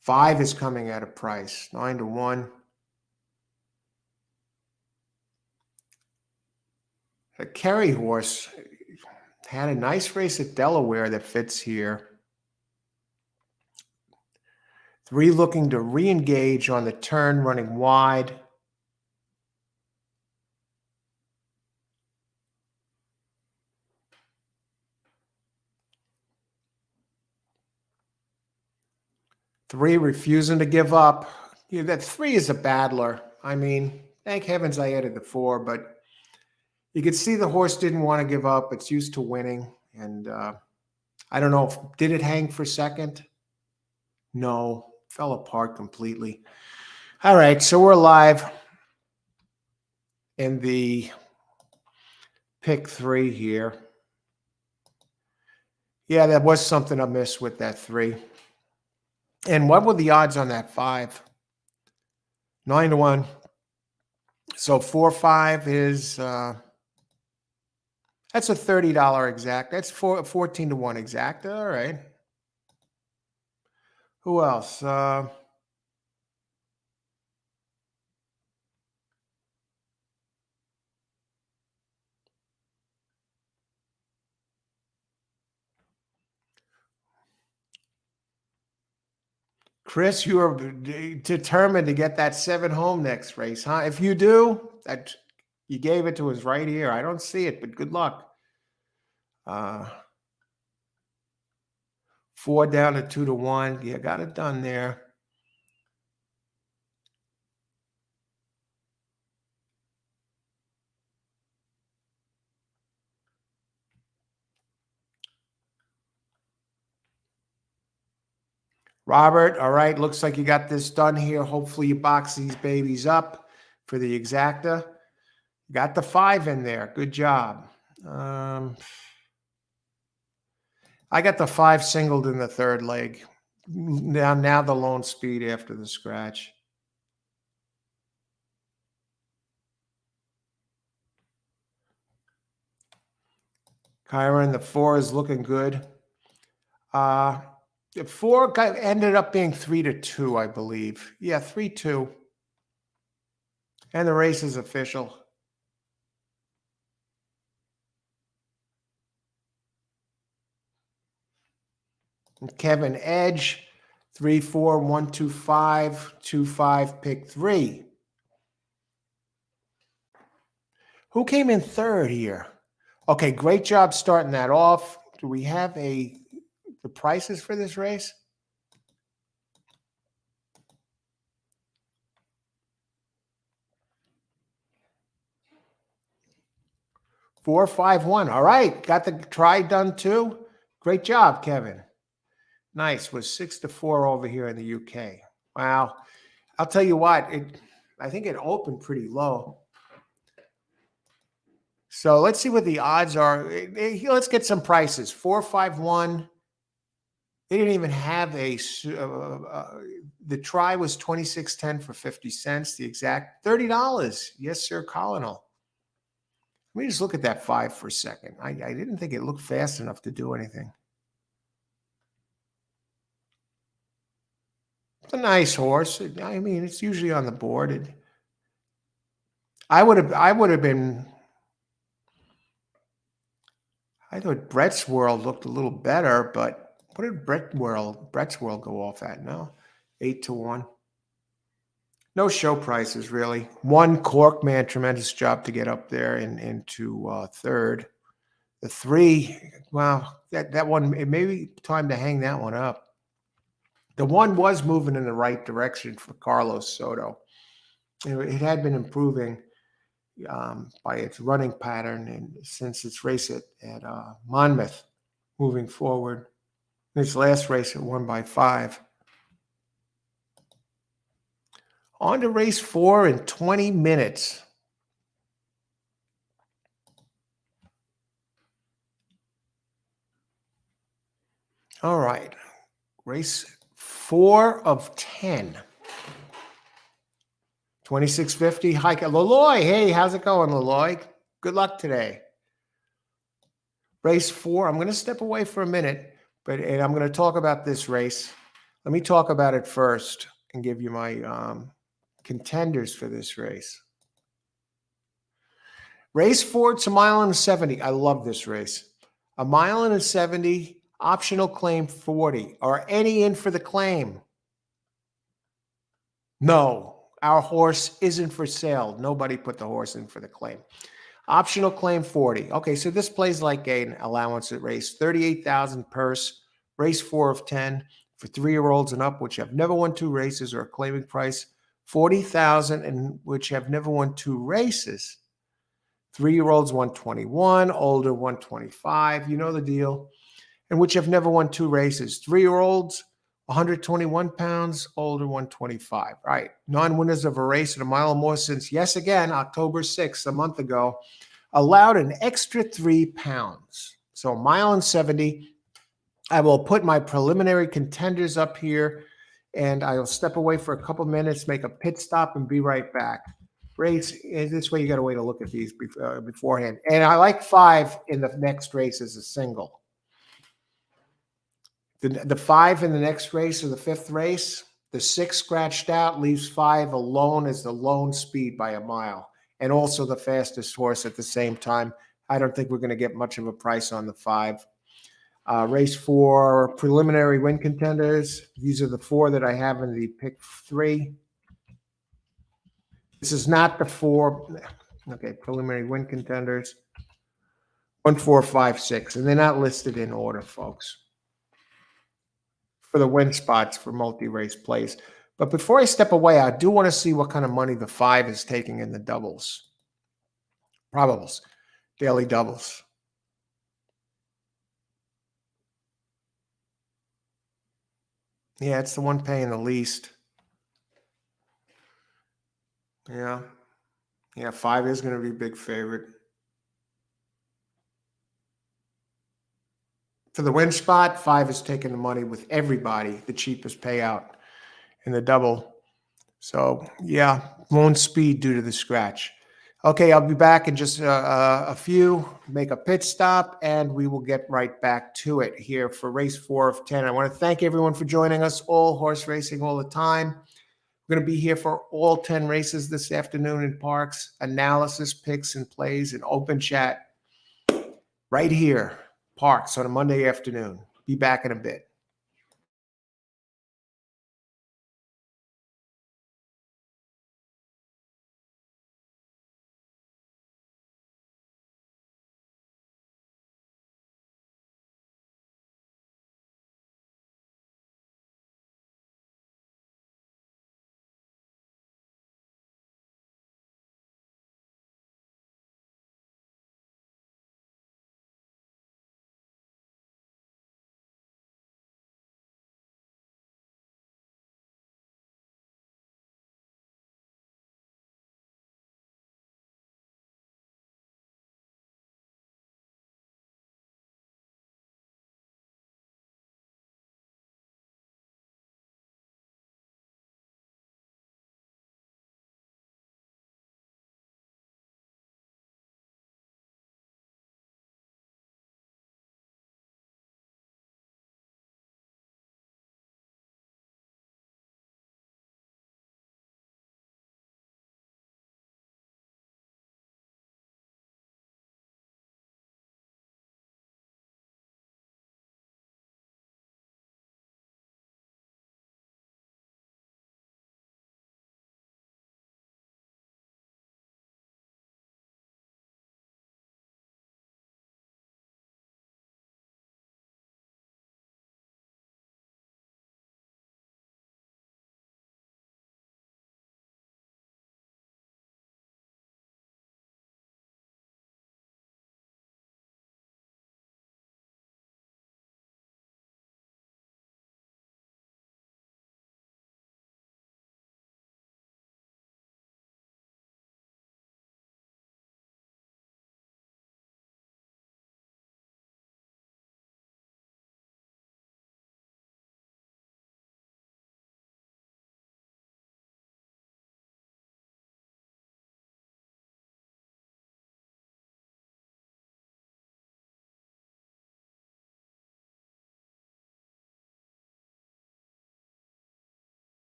5 is coming at a price, 9-1. The Kerry horse had a nice race at Delaware that fits here. 3 looking to re-engage on the turn, running wide. Three refusing to give up. Yeah, that 3 is a battler. I mean, thank heavens I added the 4, but you could see the horse didn't want to give up. It's used to winning. And I don't know, did it hang for second? No, fell apart completely. All right, so we're live in the pick 3 here. Yeah, there was something amiss with that 3. And what were the odds on that 5? 9-1. So 4-5 is that's a $30 exact. That's 14-1 exact. All right. Who else? Chris, you are determined to get that 7 home next race, huh? If you do, that you gave it to us right here. I don't see it, but good luck. 4 down to 2-1. You got it done there. Robert, all right, looks like you got this done here. Hopefully you box these babies up for the exacta. Got the 5 in there. Good job. I got the 5 singled in the 3rd leg. Now the lone speed after the scratch. Kyron, the 4 is looking good. The 4 ended up being 3-2, I believe. Yeah, 3-2. And the race is official. And Kevin Edge, 3-4, 1-2-5, 2-5, pick 3. Who came in third here? Okay, great job starting that off. Do we have the prices for this race? Four, 5, 1. All right, got the try done too. Great job, Kevin. Nice. Was 6-4 over here in the UK. Wow. I'll tell you what, I think it opened pretty low. So let's see what the odds are. Let's get some prices. 4, 5, 1. They didn't even have the try was 26.10 for 50 cents. The exact $30. Yes, sir, Colonel. Let me just look at that 5 for a second. I didn't think it looked fast enough to do anything. It's a nice horse. I mean, it's usually on the board. I would have been. I thought Brett's World looked a little better, but what did Brett's World go off at? No, 8-1. No show prices really. One Cork man, tremendous job to get up there and into third. The 3, wow, that one, it may be time to hang that one up. The 1 was moving in the right direction for Carlos Soto. It had been improving by its running pattern and since its race at Monmouth moving forward. Its last race it won by 5. On to race 4 in 20 minutes. All right. Race 4 of 10. 2650. Hi, Laloy. Hey, how's it going, Laloy? Good luck today. Race 4. I'm going to step away for a minute, and I'm going to talk about this race. Let me talk about it first and give you my contenders for this race. Race 4, it's a mile and 70. I love this race. A mile and 70, optional claim 40. Are any in for the claim? No, our horse isn't for sale. Nobody put the horse in for the claim. Optional claim 40. Okay, so this plays like an allowance at race. 38,000 purse, race 4 of 10 for 3-year-olds and up, which have never won 2 races, or a claiming price 40,000 and which have never won 2 races. 3-year-olds 121, older 125. You know the deal. And which have never won 2 races. 3-year-olds 121 pounds, older 125. All right, non-winners of a race at a mile or more since, yes, again, October 6th, a month ago, allowed an extra 3 pounds. So a mile and 70. I will put my preliminary contenders up here, and I will step away for a couple minutes, make a pit stop, and be right back. Race, this way you got to wait to look at these beforehand. And I like 5 in the next race as a single. The 5 in the next race or the 5th race, the 6 scratched out leaves 5 alone as the lone speed by a mile, and also the fastest horse at the same time. I don't think we're going to get much of a price on the 5. Race 4, preliminary win contenders. These are the 4 that I have in the pick 3. This is not the 4. Okay, preliminary win contenders. 1, 4, 5, 6. And they're not listed in order, folks, for the win spots for multi-race plays. But before I step away, I do want to see what kind of money the 5 is taking in the doubles. Probables. Daily doubles. Yeah, it's the one paying the least. Yeah. Yeah, 5 is going to be a big favorite. For the win spot, 5 is taking the money with everybody, the cheapest payout in the double. So, yeah, lone speed due to the scratch. Okay, I'll be back in just a few, make a pit stop, and we will get right back to it here for race 4 of 10. I want to thank everyone for joining us, all horse racing all the time. We're going to be here for all 10 races this afternoon in Parx, analysis, picks, and plays, and open chat right here, Parx, on a Monday afternoon. Be back in a bit.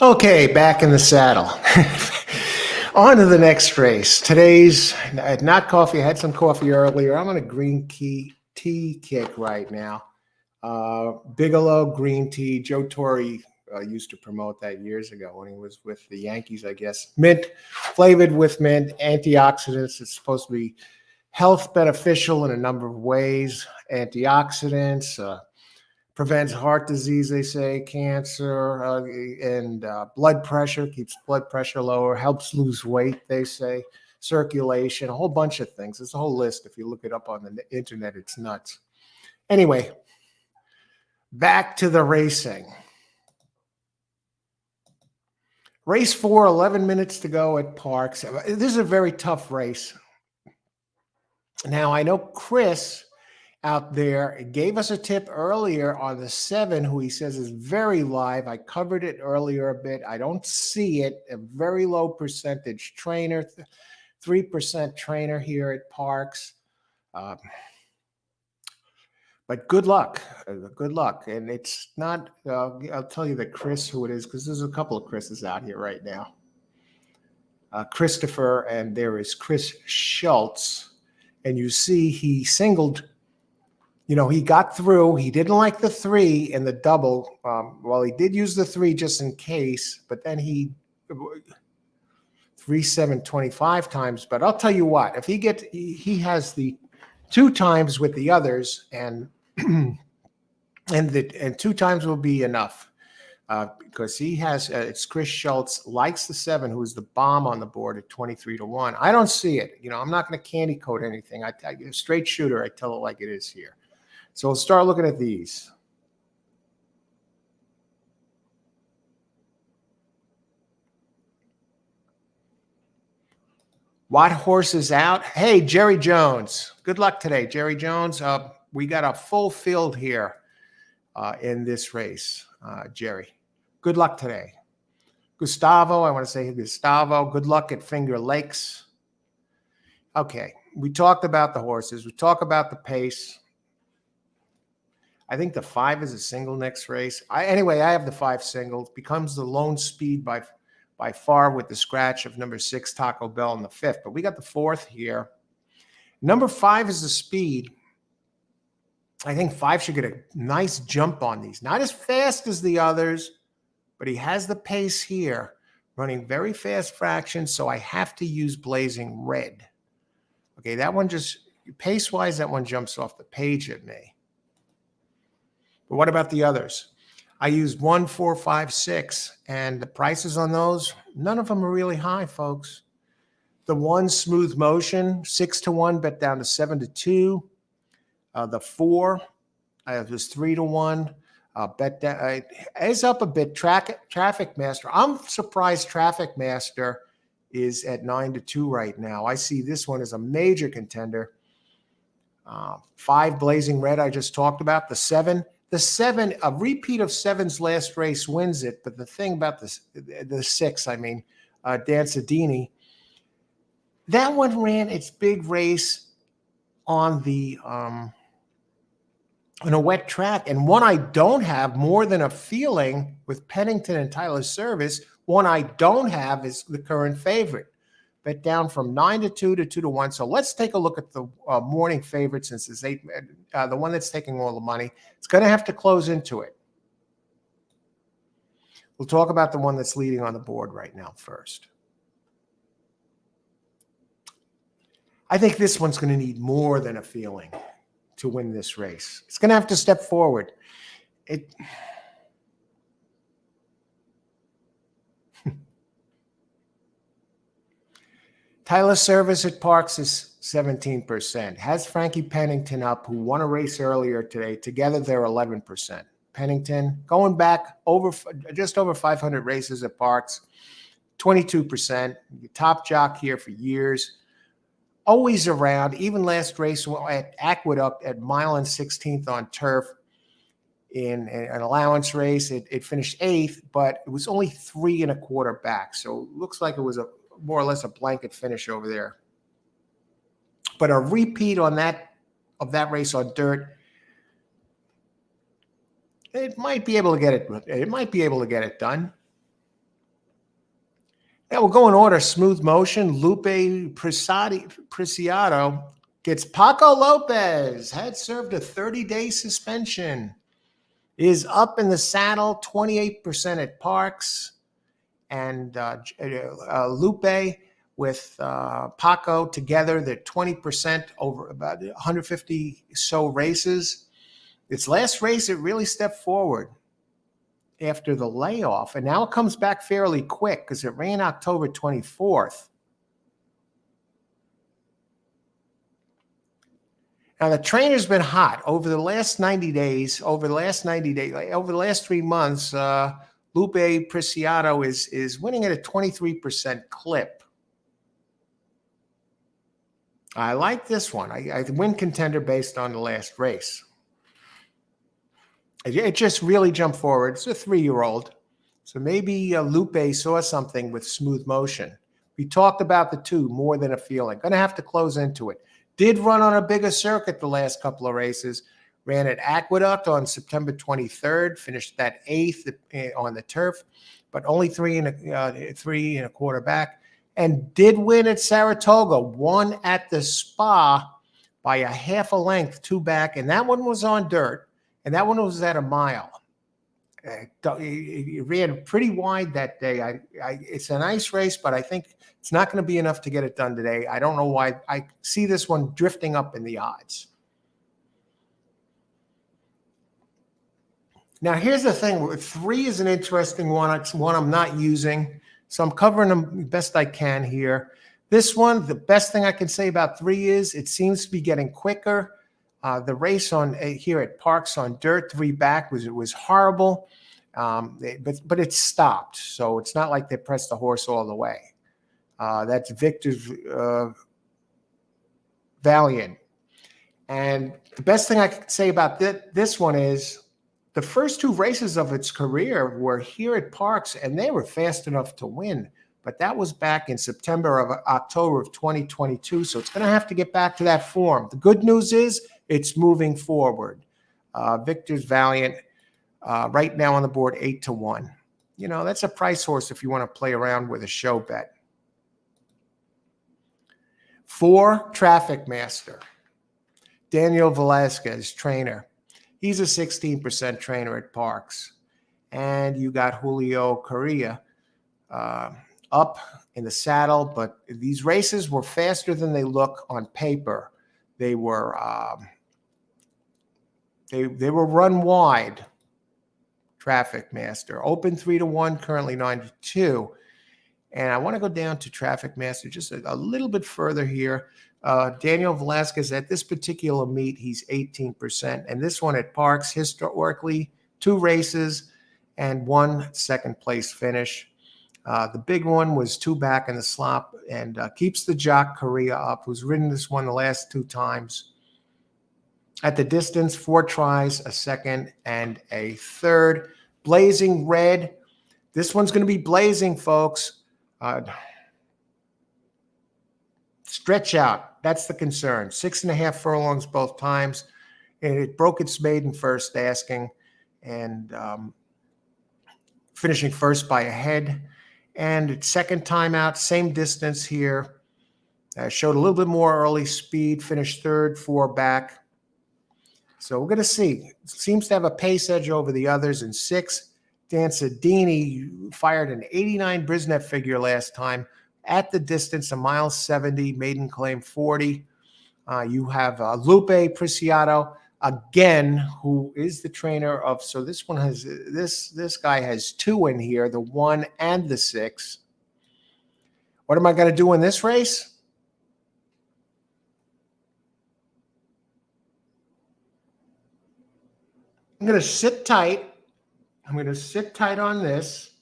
Okay, back in the saddle. On to the next race. Today's not coffee. I had some coffee earlier. I'm on a green tea kick right now. Bigelow green tea. Joe Torre used to promote that years ago when he was with the Yankees, I guess. Mint, flavored with mint, antioxidants. It's supposed to be health beneficial in a number of ways. Antioxidants, prevents heart disease, they say, cancer, and blood pressure, keeps blood pressure lower, helps lose weight, they say, circulation, a whole bunch of things. It's a whole list. If you look it up on the internet, it's nuts. Anyway, back to the racing. Race 4, 11 minutes to go at Parx. This is a very tough race. Now, I know Chris out there gave us a tip earlier on the 7, who he says is very live. I covered it earlier a bit. I don't see it. A very low percentage trainer, 3% trainer here at Parx. But good luck. Good luck. And it's not, I'll tell you the Chris who it is, because there's a couple of Chris's out here right now. Christopher, and there is Chris Schultz. And you see he singled. You know, he got through. He didn't like the 3 in the double. Well, he did use the 3 just in case, but then he 3, 7, 25 times. But I'll tell you what, if he has the 2 times with the others, and and 2 times will be enough, because he has. It's Chris Schultz likes the 7, who is the bomb on the board at 23-1. I don't see it. You know, I'm not going to candy coat anything. I straight shooter. I tell it like it is here. So we'll start looking at these. What horse is out? Hey, Jerry Jones. Good luck today, Jerry Jones. We got a full field here in this race, Jerry. Good luck today. Gustavo, I want to say Gustavo. Good luck at Finger Lakes. Okay, we talked about the horses. We talked about the pace. I think the 5 is a single next race. Anyway, I have the 5 singles. Becomes the lone speed by far, with the scratch of number 6, Taco Bell, in the 5th. But we got the 4th here. Number 5 is the speed. I think 5 should get a nice jump on these. Not as fast as the others, but he has the pace here, running very fast fractions, so I have to use Blazing Red. Okay, that one just, pace-wise, that one jumps off the page at me. But what about the others? I used 1, 4, 5, 6, and the prices on those, none of them are really high, folks. The 1, Smooth Motion, 6-1, bet down to 7-2. The 4, it was 3-1. Bet down, it's up a bit. Traffic Master. I'm surprised Traffic Master is at 9-2 right now. I see this one as a major contender. 5, Blazing Red, I just talked about. The 7. The 7, a repeat of 7's last race wins it. But the thing about the 6, I mean, Danzadini, that one ran its big race on the on a wet track. And one I don't have more than a feeling with Pennington and Tyler Service. One I don't have is the current favorite. Bet down from 9-2 to 2-1. So let's take a look at the morning favorite, since it's the one that's taking all the money. It's going to have to close into it. We'll talk about the one that's leading on the board right now first. I think this one's going to need more than a feeling to win this race. It's going to have to step forward. Tyler Service at Parx is 17%. Has Frankie Pennington up, who won a race earlier today. Together, they're 11%. Pennington, going back just over 500 races at Parx, 22%. Top jock here for years. Always around. Even last race at Aqueduct at mile and 16th on turf in an allowance race. It finished 8th, but it was only 3 1/4 back. So it looks like it was more or less a blanket finish over there. But a repeat of that race on dirt, it might be able to get it. It might be able to get it done. Yeah, we'll go in order. Smooth Motion, Lupe Preciado gets Paco Lopez, had served a 30-day suspension, is up in the saddle, 28% at Parx, and Lupe with Paco together, they're 20% over about 150 so races. Its last race, it really stepped forward after the layoff, and now it comes back fairly quick because it ran October 24th. Now the trainer's been hot over the last 90 days. Over the last 3 months, Lupe Preciado is winning at a 23% clip. I like this one. I win contender based on the last race. It just really jumped forward. It's a 3-year-old. So maybe Lupe saw something with Smooth Motion. We talked about the two, More Than a Feeling. Going to have to close into it. Did run on a bigger circuit the last couple of races. Ran at Aqueduct on September 23rd. Finished that 8th on the turf, but only 3 1/4 back. And did win at Saratoga. Won at the Spa by a half a length, 2 back. And that one was on dirt. And that one was at a mile. It ran pretty wide that day. It's a nice race, but I think it's not going to be enough to get it done today. I don't know why. I see this one drifting up in the odds. Now, here's the thing. 3 is an interesting one. It's one I'm not using, so I'm covering them best I can here. This one, the best thing I can say about 3 is it seems to be getting quicker. The race on here at Parx on dirt, 3 back was horrible, but it stopped. So it's not like they pressed the horse all the way. That's Victor's Valiant. And the best thing I can say about this one is the first 2 races of its career were here at Parx, and they were fast enough to win. But that was back in October of 2022. So it's going to have to get back to that form. The good news is it's moving forward. Victor's Valiant right now on the board 8-1. You know, that's a price horse if you want to play around with a show bet. 4, Traffic Master. Daniel Velasquez, trainer. He's a 16% trainer at Parx. And you got Julio Correa up in the saddle, but these races were faster than they look on paper. They were they were run wide. Traffic Master open 3-1, currently 9-2. And I want to go down to Traffic Master just a little bit further here. Daniel Velasquez at this particular meet, he's 18%, and this one at Parx historically 2 races and 1 second place finish. The big one was 2 back in the slop and keeps the jock Correa up, who's ridden this one the last 2 times. At the distance, 4 tries, a second and a third. Blazing Red. This one's going to be blazing, folks. Stretch out. That's the concern. 6.5 furlongs both times. And it broke its maiden first asking and finishing first by a head. And its second time out, same distance here. Showed a little bit more early speed, finished third, 4 back. So we're going to see. It seems to have a pace edge over the others. In 6, Danzadini fired an 89 Brisnet figure last time. At the distance, 1.70 mile, maiden claim 40. You have Lupe Preciado again, who is the trainer of. So this one has this guy has 2 in here, the 1 and the 6. What am I going to do in this race? I'm going to sit tight. I'm going to sit tight on this.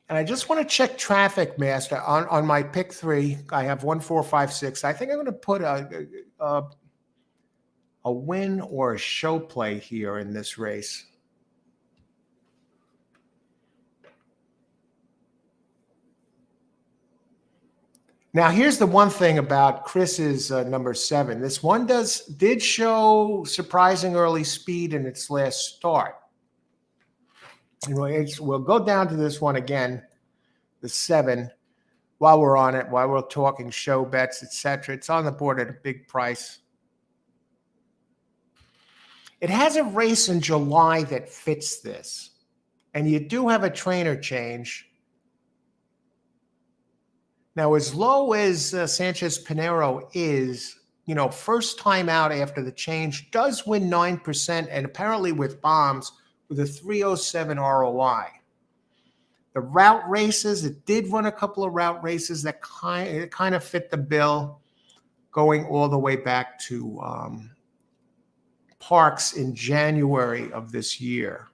And I just want to check Traffic Master on my pick 3. I have 1, 4, 5, 6. I think I'm going to put a win or a show play here in this race. Now, here's the one thing about Chris's number 7. This one did show surprising early speed in its last start. Anyway, we'll go down to this one again, the 7, while we're on it, while we're talking show bets, etc. It's on the board at a big price. It has a race in July that fits this. And you do have a trainer change. Now, as low as Sanchez Pinero is, first time out after the change, does win 9%, and apparently with bombs with a 307 ROI. The route races, it did run a couple of route races that kind of fit the bill, going all the way back to Parx in January of this year.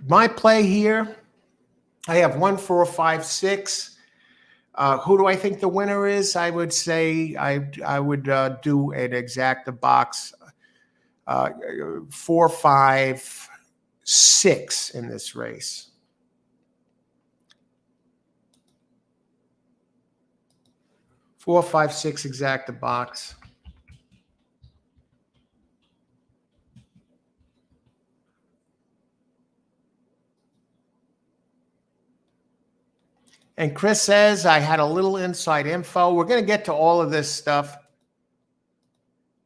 My play here, I have 1, 4, 5, 6. Who do I think the winner is? I would say I would do an exacta box 4, 5, 6 in this race. Four, 5, 6 exacta box. And Chris says, I had a little inside info. We're going to get to all of this stuff.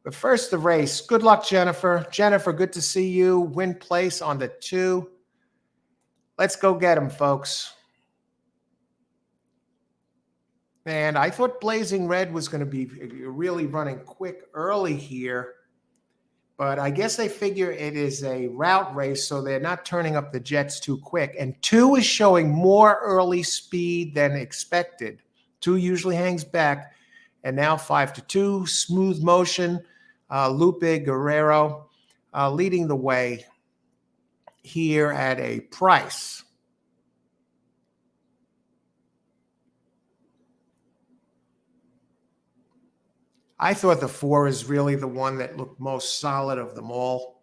But first, the race. Good luck, Jennifer. Jennifer, good to see you. Win place on the 2. Let's go get them, folks. And I thought Blazing Red was going to be really running quick early here. But I guess they figure it is a route race, so they're not turning up the jets too quick. And 2 is showing more early speed than expected. 2 usually hangs back. And now 5-2, smooth motion. Lupe Guerrero leading the way here at a price. I thought the 4 is really the one that looked most solid of them all.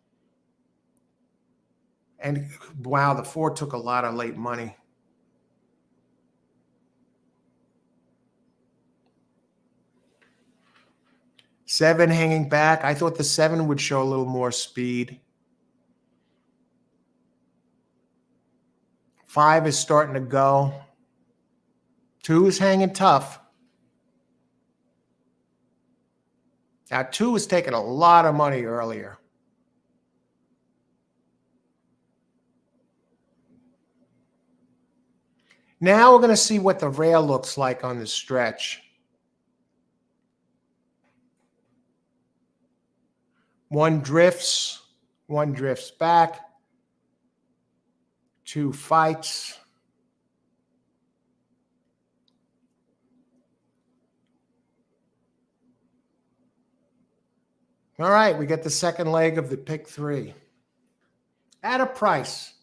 And wow, the 4 took a lot of late money. Seven hanging back. I thought the 7 would show a little more speed. 5 is starting to go. 2 is hanging tough. Now, 2 was taking a lot of money earlier. Now we're going to see what the rail looks like on the stretch. 1 drifts, 1 drifts back, 2 fights. All right, we get the second leg of the pick 3 at a price.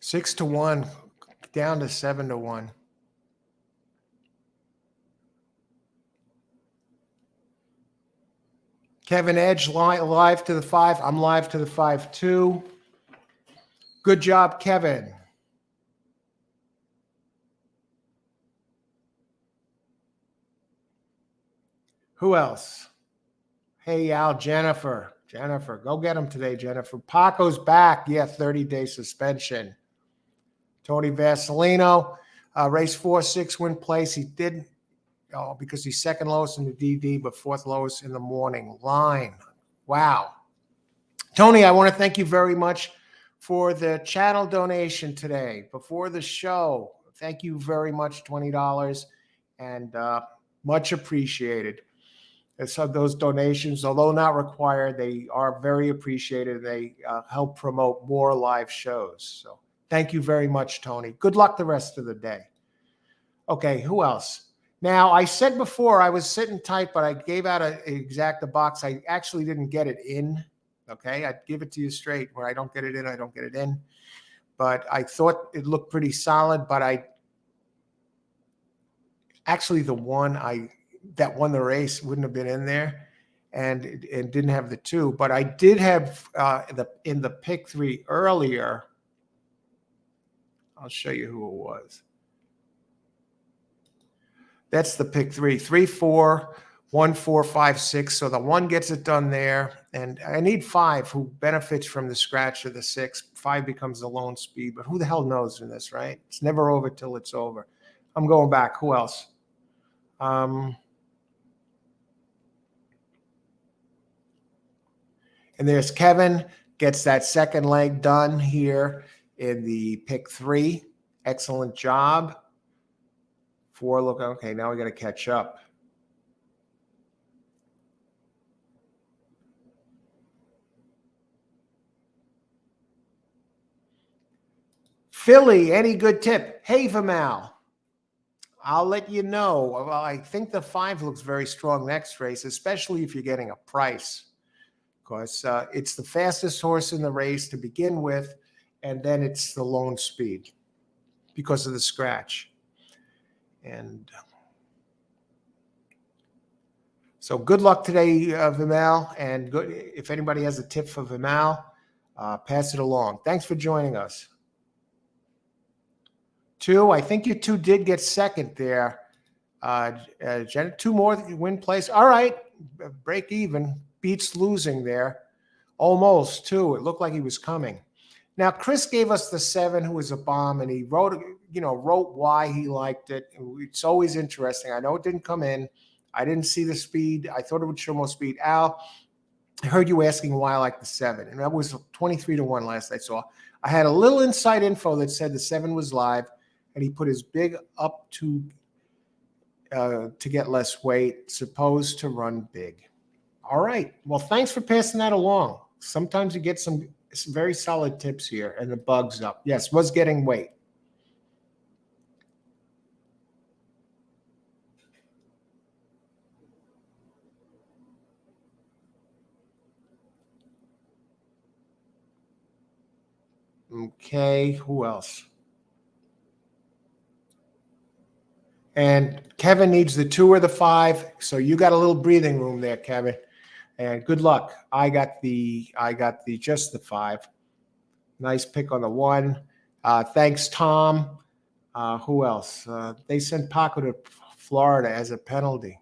$6-1 down to $7-1. Kevin Edge live to the 5. I'm live to the 5 too. Good job, Kevin. Who else? Hey, Al, Jennifer. Jennifer, go get him today, Jennifer. Paco's back. Yeah, 30-day suspension. Tony Vasilino, race 4-6 win place. He did, because he's second lowest in the DD, but fourth lowest in the morning line. Wow. Tony, I want to thank you very much for the channel donation today before the show. Thank you very much, $20, and much appreciated. And so those donations, although not required, they are very appreciated. They help promote more live shows. So thank you very much, Tony. Good luck the rest of the day. Okay, who else? Now, I said before I was sitting tight, but I gave out an exacta box. I actually didn't get it in. Okay, I'd give it to you straight. Where I don't get it in, I don't get it in. But I thought it looked pretty solid, but Actually, the one that won the race wouldn't have been in there, and didn't have the 2. But I did have in the pick 3 earlier. I'll show you who it was. That's the pick 3. 3, 4, 1, 4, 5, 6. So the 1 gets it done there. And I need 5 who benefits from the scratch of the 6. 5 becomes the lone speed. But who the hell knows in this, right? It's never over till it's over. I'm going back. Who else? And there's Kevin. Gets that second leg done here in the pick 3. Excellent job. 4, look, okay, now we got to catch up. Philly, any good tip? Hey, Vimal, I'll let you know. Well, I think the 5 looks very strong next race, especially if you're getting a price, because it's the fastest horse in the race to begin with, and then it's the lone speed because of the scratch. And so good luck today, Vimal, and good, if anybody has a tip for Vimal, pass it along. Thanks for joining us. 2, I think you 2 did get second there. Jen, 2 more win place. All right, break even, beats losing there. Almost 2. It looked like he was coming. Now, Chris gave us the 7, who was a bomb, and he wrote why he liked it. It's always interesting. I know it didn't come in. I didn't see the speed. I thought it would show more speed. Al, I heard you asking why I like the 7, and that was 23-1 last I saw. I had a little inside info that said the 7 was live, and he put his big up to get less weight, supposed to run big. All right. Well, thanks for passing that along. Sometimes you get some very solid tips here, and the bug's up. Yes, was getting weight. Okay, who else? And Kevin needs the 2 or the 5, so you got a little breathing room there, Kevin. And good luck. I got just the 5. Nice pick on the 1. Thanks, Tom. Who else? They sent Paco to Florida as a penalty.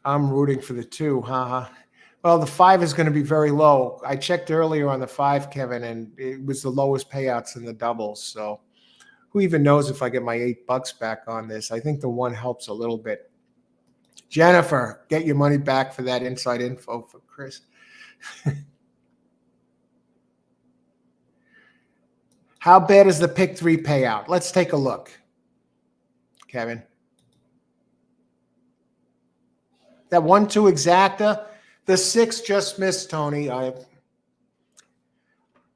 I'm rooting for the 2. Haha. Well, the 5 is going to be very low. I checked earlier on the 5, Kevin, and it was the lowest payouts in the doubles. So who even knows if I get my $8 back on this? I think the 1 helps a little bit. Jennifer, get your money back for that inside info for Chris. How bad is the pick 3 payout? Let's take a look, Kevin. That 1-2 exacta. The 6 just missed, Tony.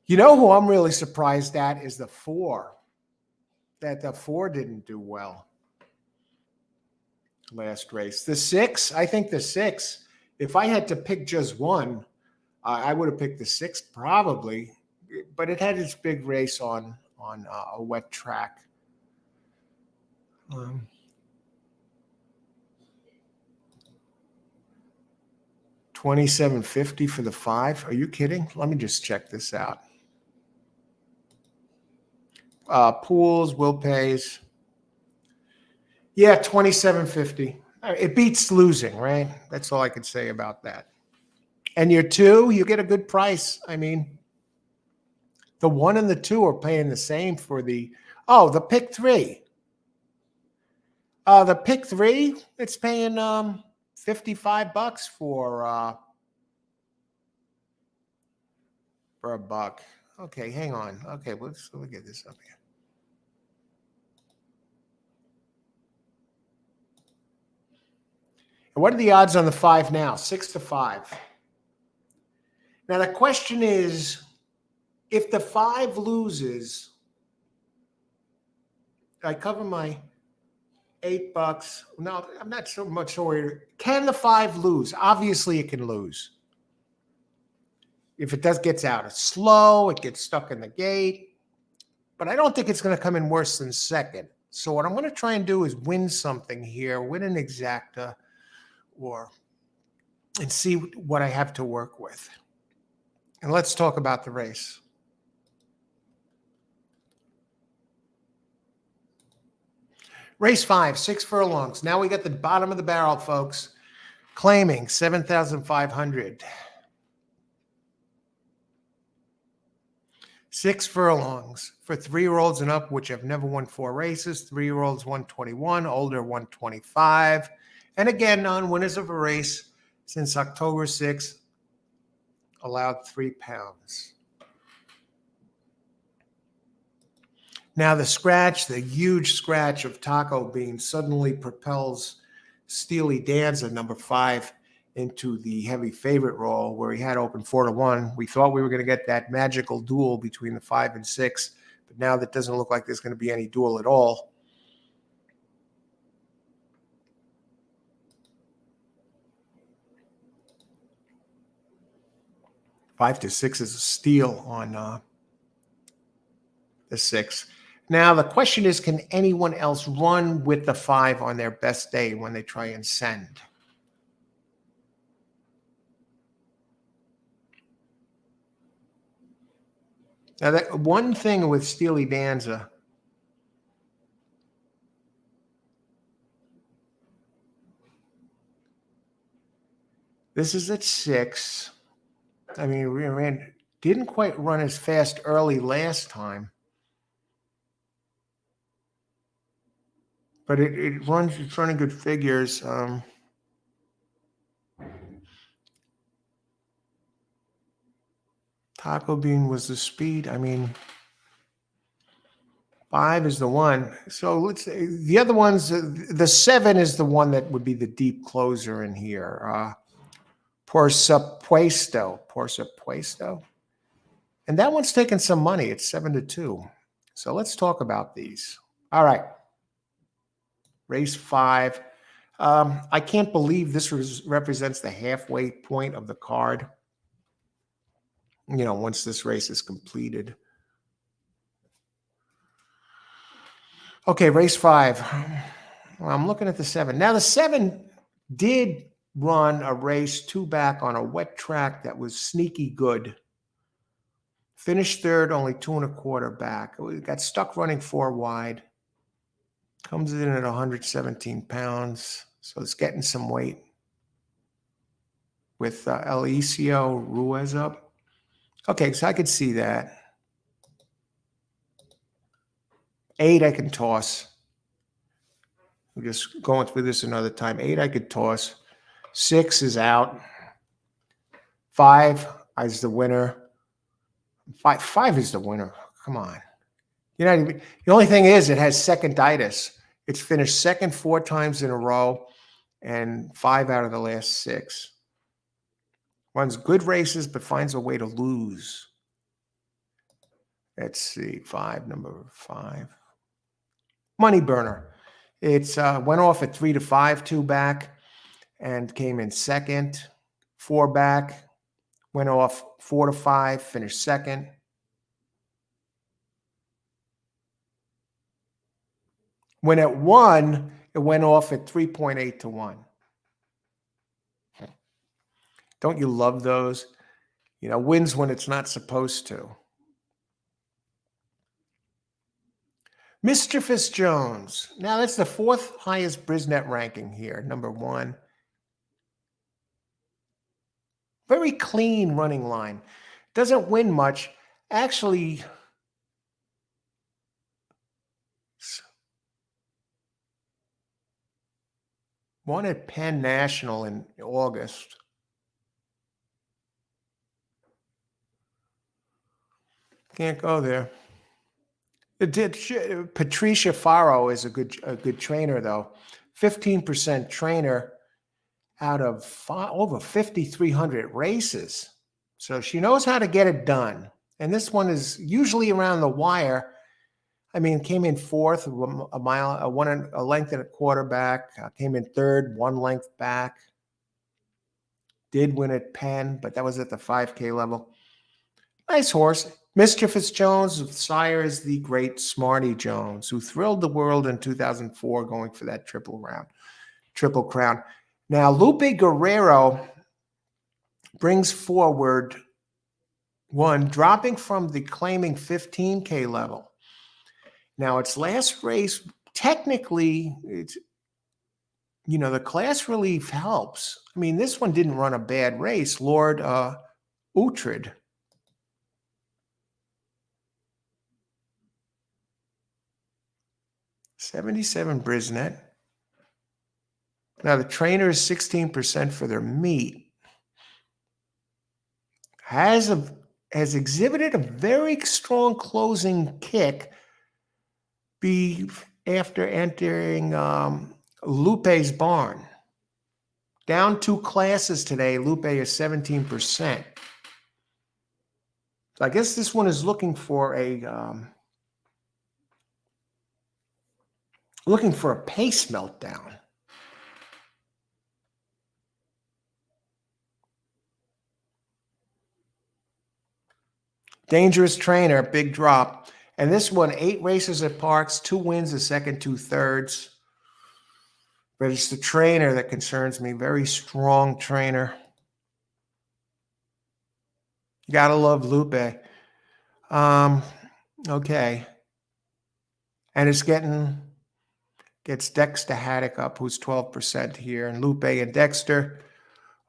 You know who I'm really surprised at is the 4. That the 4 didn't do well last race. The 6, I think the 6, if I had to pick just 1, I would have picked the 6 probably, but it had its big race on a wet track. 2750 for the 5. Are you kidding? Let me just check this out. Pools, will pays. Yeah, 2750. It beats losing, right? That's all I can say about that. And your 2, you get a good price. I mean, the 1 and the 2 are paying the same for the pick 3. The pick 3, it's paying $55 for $1. Okay, hang on. Okay, let's get this up here. And what are the odds on the 5 now? 6-5. Now the question is, if the 5 loses, I cover my $8. No, I'm not so much worried. Can the 5 lose? Obviously, it can lose. If it gets out, it's slow. It gets stuck in the gate. but I don't think it's going to come in worse than second. So what I'm going to try and do is win something here, win an exacta, or and see what I have to work with. And let's talk about the race. Race 5, 6 furlongs. Now we got the bottom of the barrel, folks. Claiming 7,500. 6 furlongs for 3-year-olds and up, which have never won 4 races. 3-year-olds 121, older 125. And again, non-winners of a race since October 6th, allowed 3 pounds. Now the scratch, the huge scratch of Taco Bean suddenly propels Steely Danza, number 5, into the heavy favorite role where he had open 4-1. We thought we were going to get that magical duel between the 5 and 6, but now that doesn't look like there's going to be any duel at all. Five to 6 is a steal on the 6. Now, the question is, can anyone else run with the 5 on their best day when they try and send? Now, that one thing with Steely Danza, this is at 6. I mean, didn't quite run as fast early last time. But it's running good figures. Taco Bean was the speed. I mean, 5 is the one. So let's say the other ones, the 7 is the one that would be the deep closer in here. Por Supuesto. And that one's taking some money. It's 7-2. So let's talk about these. All right. Race 5. I can't believe this represents the halfway point of the card. You know, once this race is completed. Okay, race 5. Well, I'm looking at the 7. Now, the 7 did run a race 2 back on a wet track that was sneaky good. Finished 3rd, only 2 1/4 back. We got stuck running 4 wide. Comes in at 117 pounds, so it's getting some weight. With Alicio Ruiz up. Okay, so I could see that. 8 I can toss. We're just going through this another time. 8 I could toss. 6 is out. 5 is the winner. 5 is the winner. Come on. The only thing is it has seconditis. It's finished second 4 times in a row and 5 out of the last 6. Runs good races, but finds a way to lose. Let's see, number 5. Money burner. It's went off at 3-5, 2 back, and came in second. 4 back, went off 4-5, finished second. When it won, it went off at 3.8-1. Don't you love those? You know, wins when it's not supposed to. Mischievous Jones. Now, that's the 4th highest Brisnet ranking here, number 1. Very clean running line. Doesn't win much. Actually, won at Penn National in August. Can't go there. Patricia Faro is a good trainer, though. 15% trainer out of over 5,300 races. So she knows how to get it done. And this one is usually around the wire. I mean, came in 4th, a length and a quarter back. Came in 3rd, 1 length back. Did win at Penn, but that was at the 5K level. Nice horse. Mischievous Jones, sire is the great Smarty Jones, who thrilled the world in 2004 going for that triple crown. Now, Lupe Guerrero brings forward one, dropping from the claiming 15K level. Now, its last race, technically, the class relief helps. I mean, this one didn't run a bad race. Lord Uhtred. $77 Brisnet. Now, the trainer is 16% for their meat. Has exhibited a very strong closing kick after entering Lupe's barn. Down 2 classes today, Lupe is 17%. So I guess this one is looking for a pace meltdown. Dangerous Trainer, big drop. And this one, 8 races at Parx, 2 wins, the second 2/3. But it's the trainer that concerns me. Very strong trainer. You gotta love Lupe. Okay. And it's gets Dexter Haddock up, who's 12% here. And Lupe and Dexter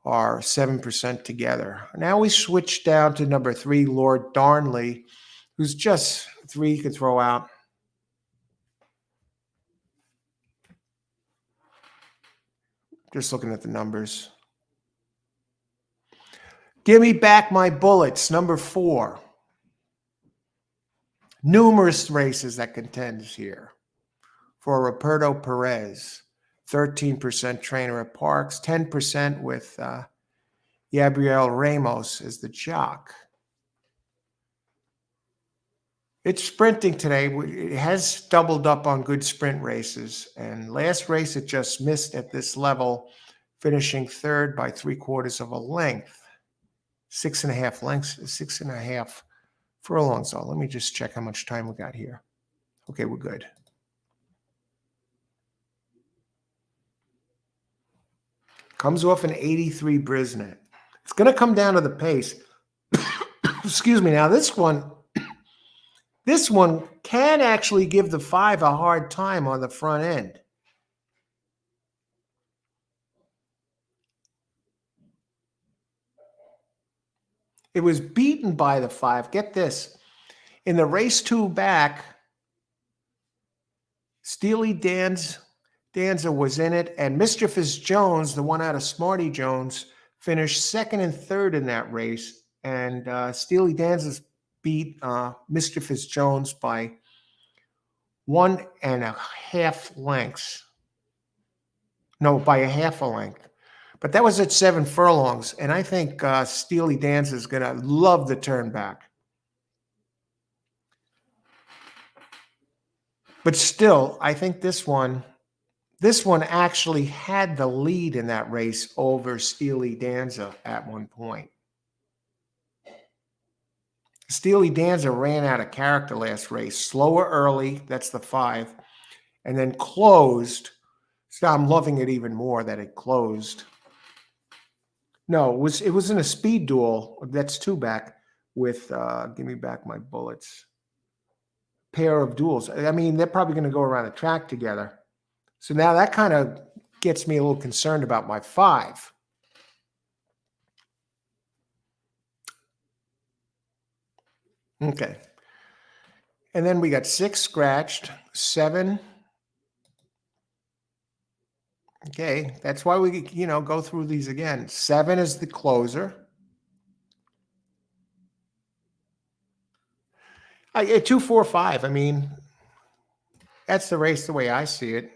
are 7% together. Now we switch down to number 3, Lord Darnley, who's just 3 you can throw out. Just looking at the numbers. Give me back my bullets, number 4. Numerous races that contends here. For Roberto Perez, 13% trainer at Parx, 10% with Gabriel Ramos as the jock. It's sprinting today. It has doubled up on good sprint races. And last race, it just missed at this level, finishing 3rd by 3/4 of a length. 6.5 lengths, 6.5 furlongs. So let me just check how much time we got here. Okay, we're good. Comes off an 83 Brisnet. It's going to come down to the pace. Excuse me. Now, this one can actually give the 5 a hard time on the front end. It was beaten by the 5. Get this. In the race 2 back, Steely Danza was in it, and Mischievous Jones, the one out of Smarty Jones, finished 2nd and 3rd in that race. And Steely Danza beat Mischievous Jones by 1.5 lengths. No, by a half a length. But that was at 7 furlongs, and I think Steely Danza is going to love the turn back. But still, I think this one actually had the lead in that race over Steely Danza at one point. Steely Danza ran out of character last race. Slower early, that's the 5, and then closed. So I'm loving it even more that it closed. No, it was in a speed duel. That's 2 back with Give Me Back My Bullets. Pair of duels. I mean, they're probably going to go around the track together. So now that kind of gets me a little concerned about my 5. Okay. And then we got 6 scratched, 7. Okay, that's why we, go through these again. 7 is the closer. 2, 4, 5. I mean, that's the race the way I see it.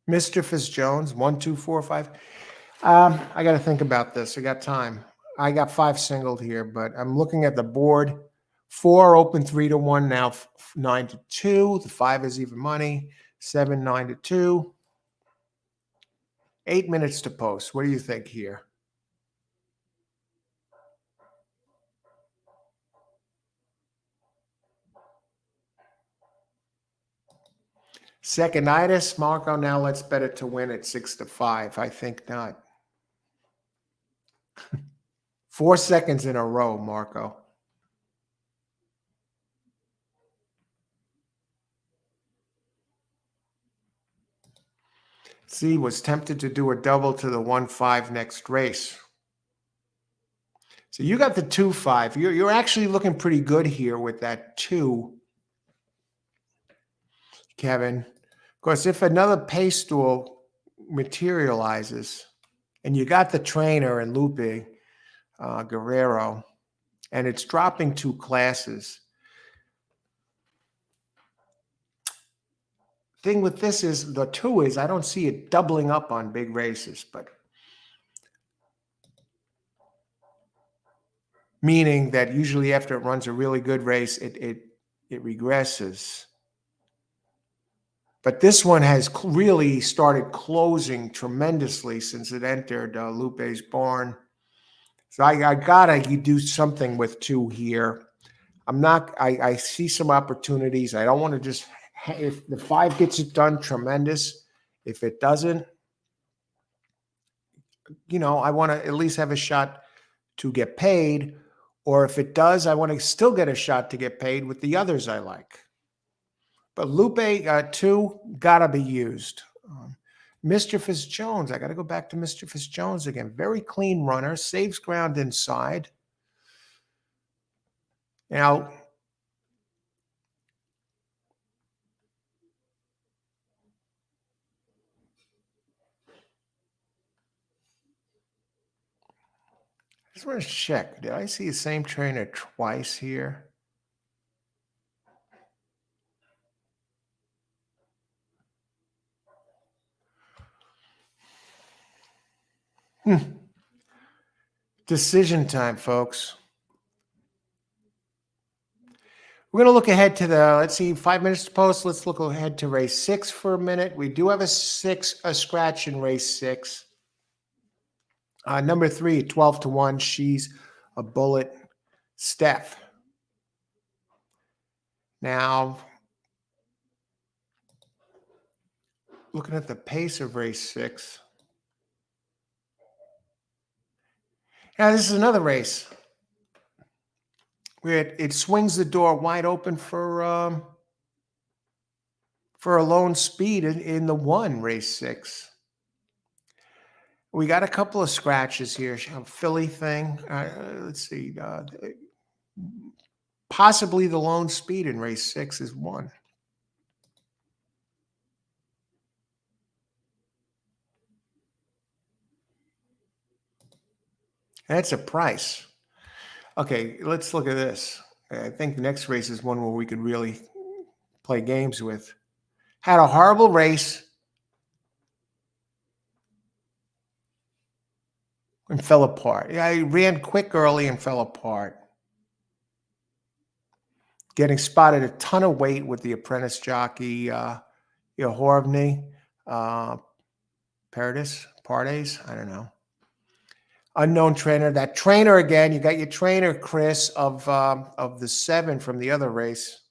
Mischievous Jones, 1, 2, 4, 5. I got to think about this. I got time. I got 5 singled here, but I'm looking at the board. 4 open 3-1 now, 9-2. The 5 is even money. 7, 9-2. 8 minutes to post. What do you think here? Second-itis, Marco. Now let's bet it to win at 6-5. I think not. 4 seconds in a row, Marco. See, was tempted to do a double to the 1-5 next race. So you got the 2-5. You're actually looking pretty good here with that 2, Kevin. Of course, if another pace stool materializes, and you got the trainer and Lupe Guerrero, and it's dropping 2 classes. Thing with this is the 2 is I don't see it doubling up on big races, but meaning that usually after it runs a really good race, it regresses. But this one has really started closing tremendously since it entered Lupe's barn. So I gotta do something with 2 here. I see some opportunities. I don't want to just, if the 5 gets it done, tremendous. If it doesn't, I want to at least have a shot to get paid. Or if it does, I want to still get a shot to get paid with the others I like. But Lupe 2 gotta be used. Mischievous Jones. I got to go back to Mischievous Jones again. Very clean runner, saves ground inside. Now, I just want to check. Did I see the same trainer twice here? Decision time, folks. We're going to look ahead to let's see, 5 minutes to post. Let's look ahead to race 6 for a minute. We do have a scratch in race 6. Number 3, 12-1. She's a bullet. Steph. Now, looking at the pace of race 6. Now, this is another race where it swings the door wide open for a lone speed in the 1, race 6. We got a couple of scratches here. Philly thing. Let's see. Possibly the lone speed in race 6 is 1. That's a price. Okay, let's look at this. I think the next race is one where we could really play games with. Had a horrible race and fell apart. Yeah, he ran quick early and fell apart. Getting spotted a ton of weight with the apprentice jockey, Horvney, Paredes, I don't know. Unknown trainer. That trainer again. You got your trainer, Chris, of the 7 from the other race.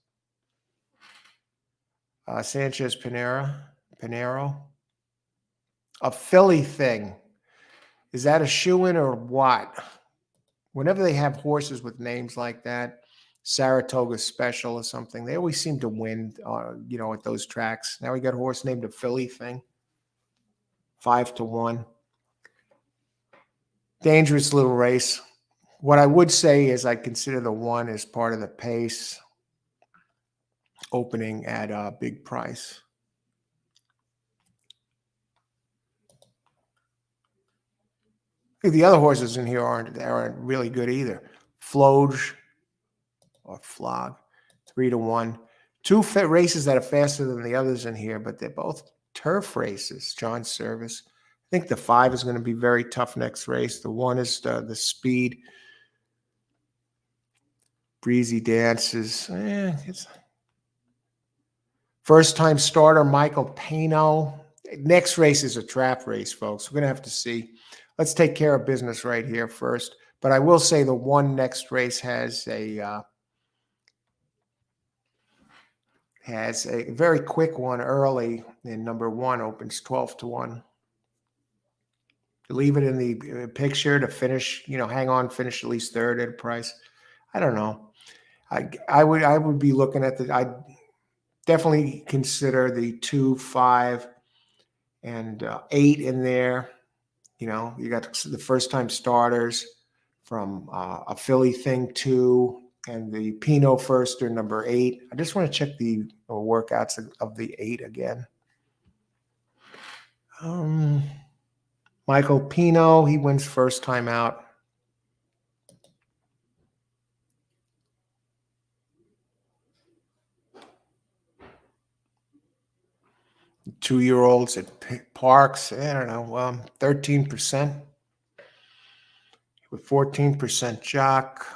Sanchez Pinero. A Philly thing. Is that a shoe-in or what? Whenever they have horses with names like that, Saratoga Special or something, they always seem to win, at those tracks. Now we got a horse named a Philly thing. 5-1. Dangerous little race. What I would say is I consider the 1 as part of the pace opening at a big price. The other horses in here aren't really good either. Floge or Flog, 3-1. 2 races that are faster than the others in here, but they're both turf races. John Service. I think the 5 is going to be very tough next race. The 1 is the speed. Breezy Dances. It's first time starter Michael Pano. Next race is a trap race, folks. We're going to have to see. Let's take care of business right here first. But I will say the 1 next race has a has a very quick one early in number 1, opens 12 to 1. Leave it in the picture to finish, hang on, finish at least third at a price. I don't know. I would be looking at I'd definitely consider the 2, 5, and 8 in there. You got the first time starters from a Philly thing 2 and the Pinot Firster number 8. I just want to check the workouts of the 8 again. Michael Pinot, he wins first time out. Two-year-olds at Parx, I don't know, 13%. With 14% Jock,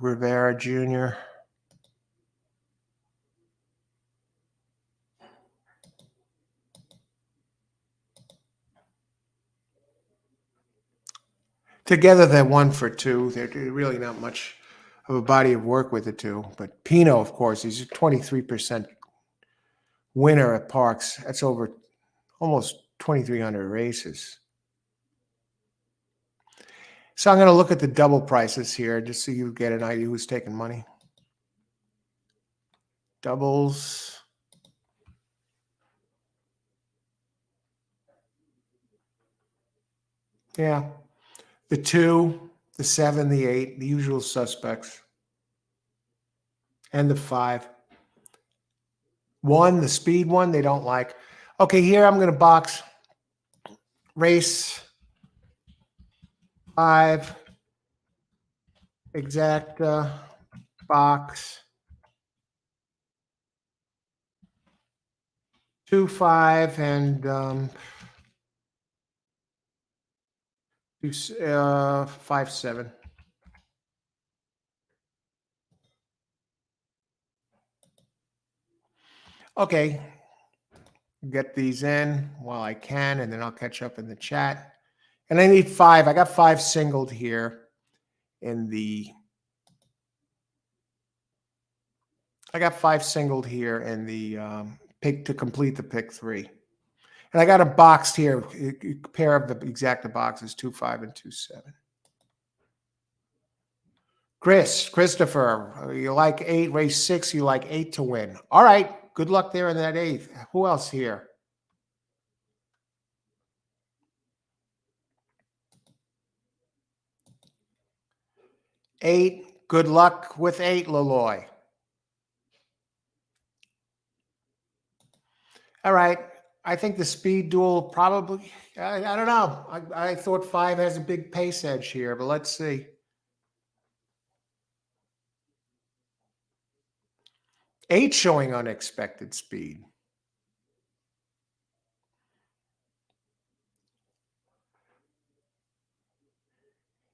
Rivera Jr. Together, they're 1 for 2. They're really not much of a body of work with the two. But Pinot, of course, he's a 23% winner at Parx. That's over almost 2,300 races. So I'm going to look at the double prices here just so you get an idea who's taking money. Doubles. Yeah. The 2, the 7, the 8, the usual suspects. And the 5. 1, the speed one, they don't like. Okay, here I'm going to box race 5, exacta, box 2, 5, and 5, 7. Okay, get these in while I can, and then I'll catch up in the chat. And I need 5. I got 5 singled here in the. I got 5 singled here in the pick to complete the pick 3. And I got a boxed here, a pair of the exacta boxes, 2, 5, and 2, 7. Christopher, you like 8, race 6, you like 8 to win. All right, good luck there in that 8th. Who else here? 8, good luck with 8, Laloy. All right, I think the speed duel probably, I don't know. I thought 5 has a big pace edge here, but let's see. 8 showing unexpected speed.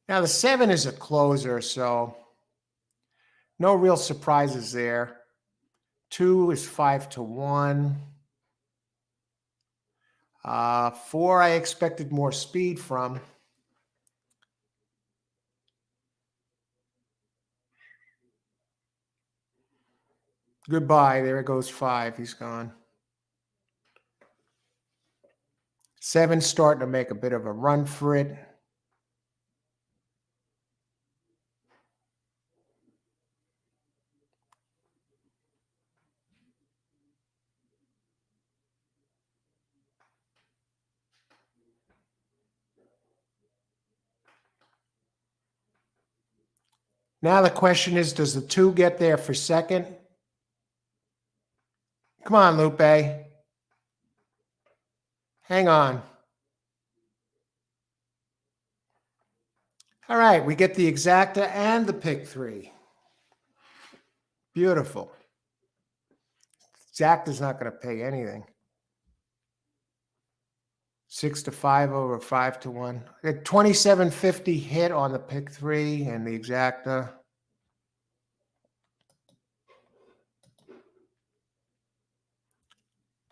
Now the 7 is a closer, so no real surprises there. 2 is 5 to 1. 4, I expected more speed from. Goodbye. There goes 5. He's gone. 7 starting to make a bit of a run for it. Now the question is, does the 2 get there for second? Come on, Lupe. Hang on. All right, we get the exacta and the pick 3. Beautiful. Exacta's not going to pay anything. 6 to 5 over 5 to 1. 27.50 hit on the pick 3 and the exacta.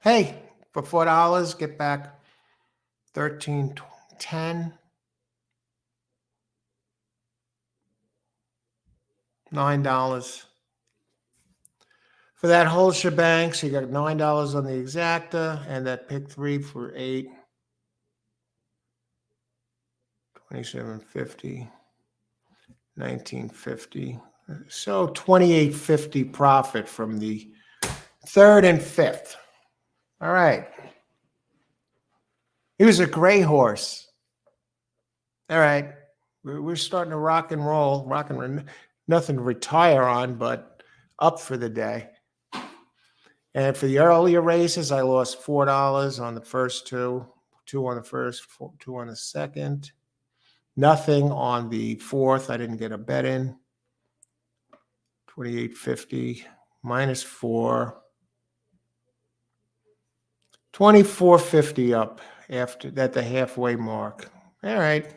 Hey, for $4, get back 13.10. $9. for that whole shebang. So you got $9 on the exacta, and that pick 3 for 8. 27.50, 19.50. So 28.50 profit from the 3rd and 5th. All right. He was a gray horse. All right. We're starting to rock and roll. Nothing to retire on, but up for the day. And for the earlier races, I lost $4 on the first two. 2 on the first, 2 on the second. Nothing on the 4th. I didn't get a bet in. 28.50 minus 4. 24.50 up after that, the halfway mark. All right.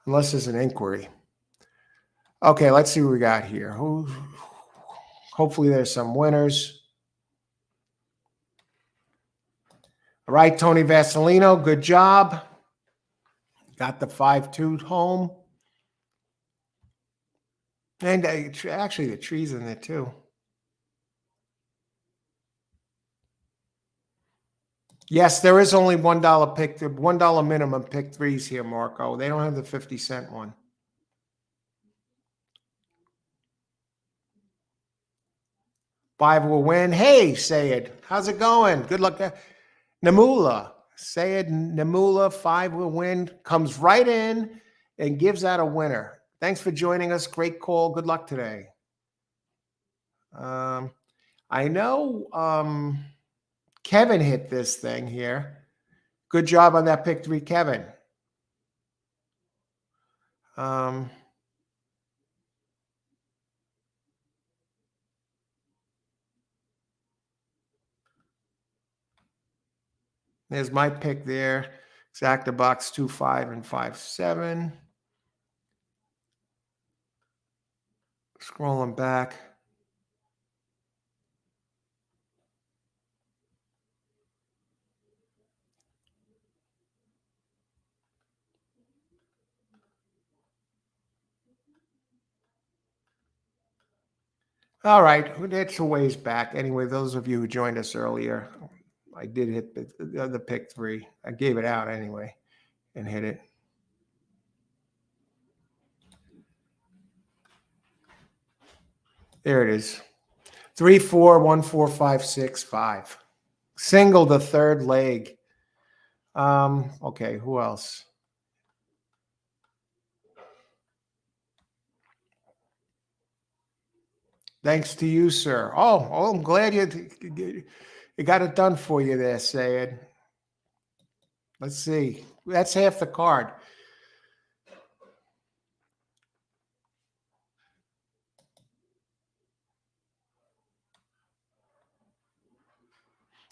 Unless there's an inquiry. Okay, let's see what we got here. Hopefully there's some winners. All right, Tony Vasilino, good job. Got the 5-2 home. And actually, the tree's in there too. Yes, there is only $1 pick, $1 minimum pick 3s here, Marco. They don't have the 50-cent one. Five will win. Hey, Sayed, how's it going? Good luck. Namula, Sayed Namula, 5 will win. Comes right in and gives out a winner. Thanks for joining us. Great call. Good luck today. I know Kevin hit this thing here. Good job on that pick 3, Kevin. There's my pick there. Exacta box 2, 5, and 5, 7. Scrolling back. All right, that's a ways back. Anyway, those of you who joined us earlier, I did hit the pick 3. I gave it out anyway and hit it. There it is. 3, 4, 1, 4, 5, 6, 5. Single the third leg. Okay, who else? Thanks to you, sir. Oh, I'm glad you got it done for you there, Sayed. Let's see. That's half the card.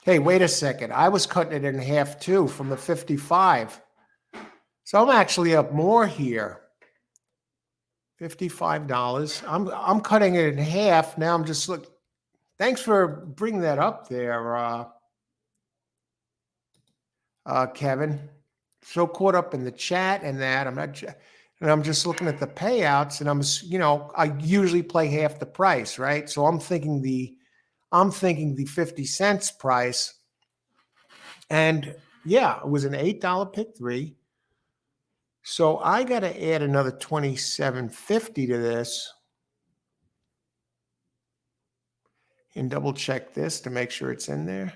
Hey, wait a second. I was cutting it in half too from the 55. So I'm actually up more here. $55. I'm cutting it in half. Now I'm just look. Thanks for bringing that up there, Kevin. So caught up in the chat and that I'm just looking at the payouts, and I usually play half the price, right? So I'm thinking the 50 cents price, and yeah, it was an $8 pick 3. So I got to add another $27.50 to this and double check this to make sure it's in there.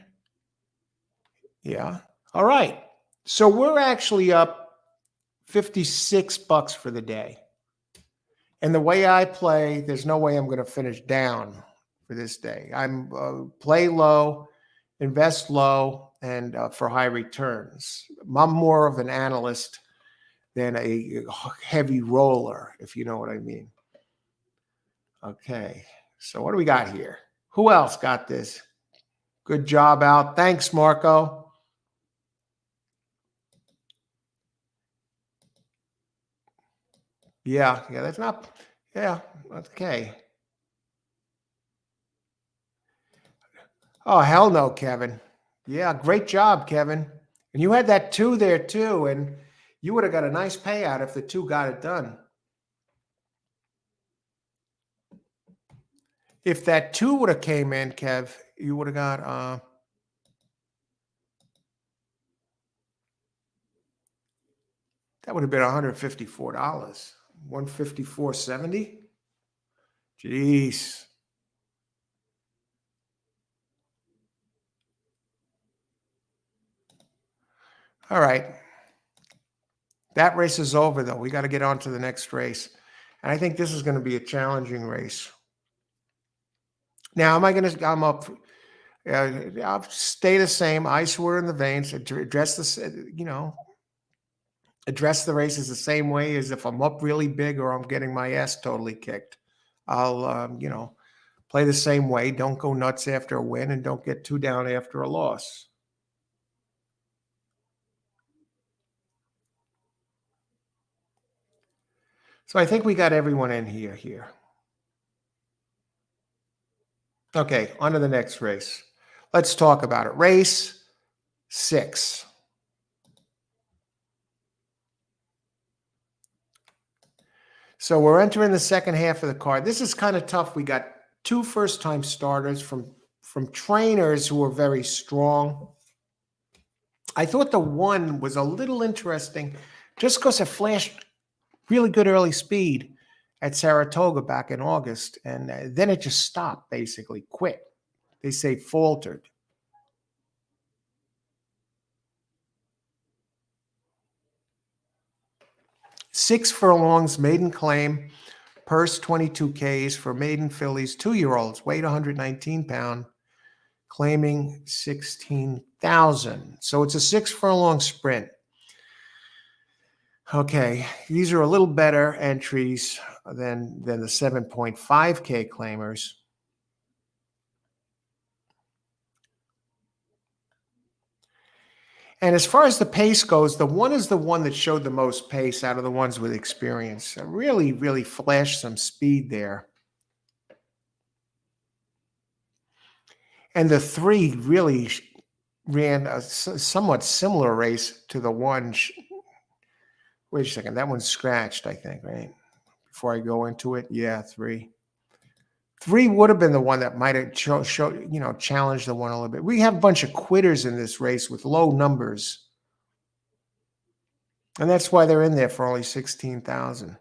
Yeah. All right. So we're actually up $56 for the day. And the way I play, there's no way I'm going to finish down for this day. I'm play low, invest low, and for high returns. I'm more of an analyst than a heavy roller, if you know what I mean. Okay, so what do we got here? Who else got this? Good job out. Thanks, Marco. Yeah, that's not, yeah, okay. Oh, hell no, Kevin. Yeah, great job, Kevin. And you had that 2 there too, and you would have got a nice payout if the 2 got it done. If that 2 would have came in, Kev, you would have got that would have been $154. 154.70. Jeez. All right. That race is over, though. We got to get on to the next race. And I think this is going to be a challenging race. Now, I'm up. I'll stay the same. Ice water in the veins. Address the races the same way as if I'm up really big or I'm getting my ass totally kicked. I'll, play the same way. Don't go nuts after a win and don't get too down after a loss. So I think we got everyone in here. Okay, on to the next race. Let's talk about it. Race 6. So we're entering the second half of the card. This is kind of tough. We got 2 first-time starters from trainers who are very strong. I thought the 1 was a little interesting just because it flashed really good early speed at Saratoga back in August, and then it just stopped, basically, quit. They say faltered. Six furlongs, maiden claim, purse 22 Ks for maiden fillies, 2-year-olds, weight 119 pound, claiming 16,000. So it's a 6 furlong sprint. Okay, these are a little better entries than the 7.5K claimers. And as far as the pace goes, the 1 is the one that showed the most pace out of the ones with experience. Really, really flashed some speed there. And the 3 really ran a somewhat similar race to the 1. Wait a second, that one's scratched, I think, right? Before I go into it, yeah, 3. 3 would have been the one that might have challenged the 1 a little bit. We have a bunch of quitters in this race with low numbers. And that's why they're in there for only 16,000.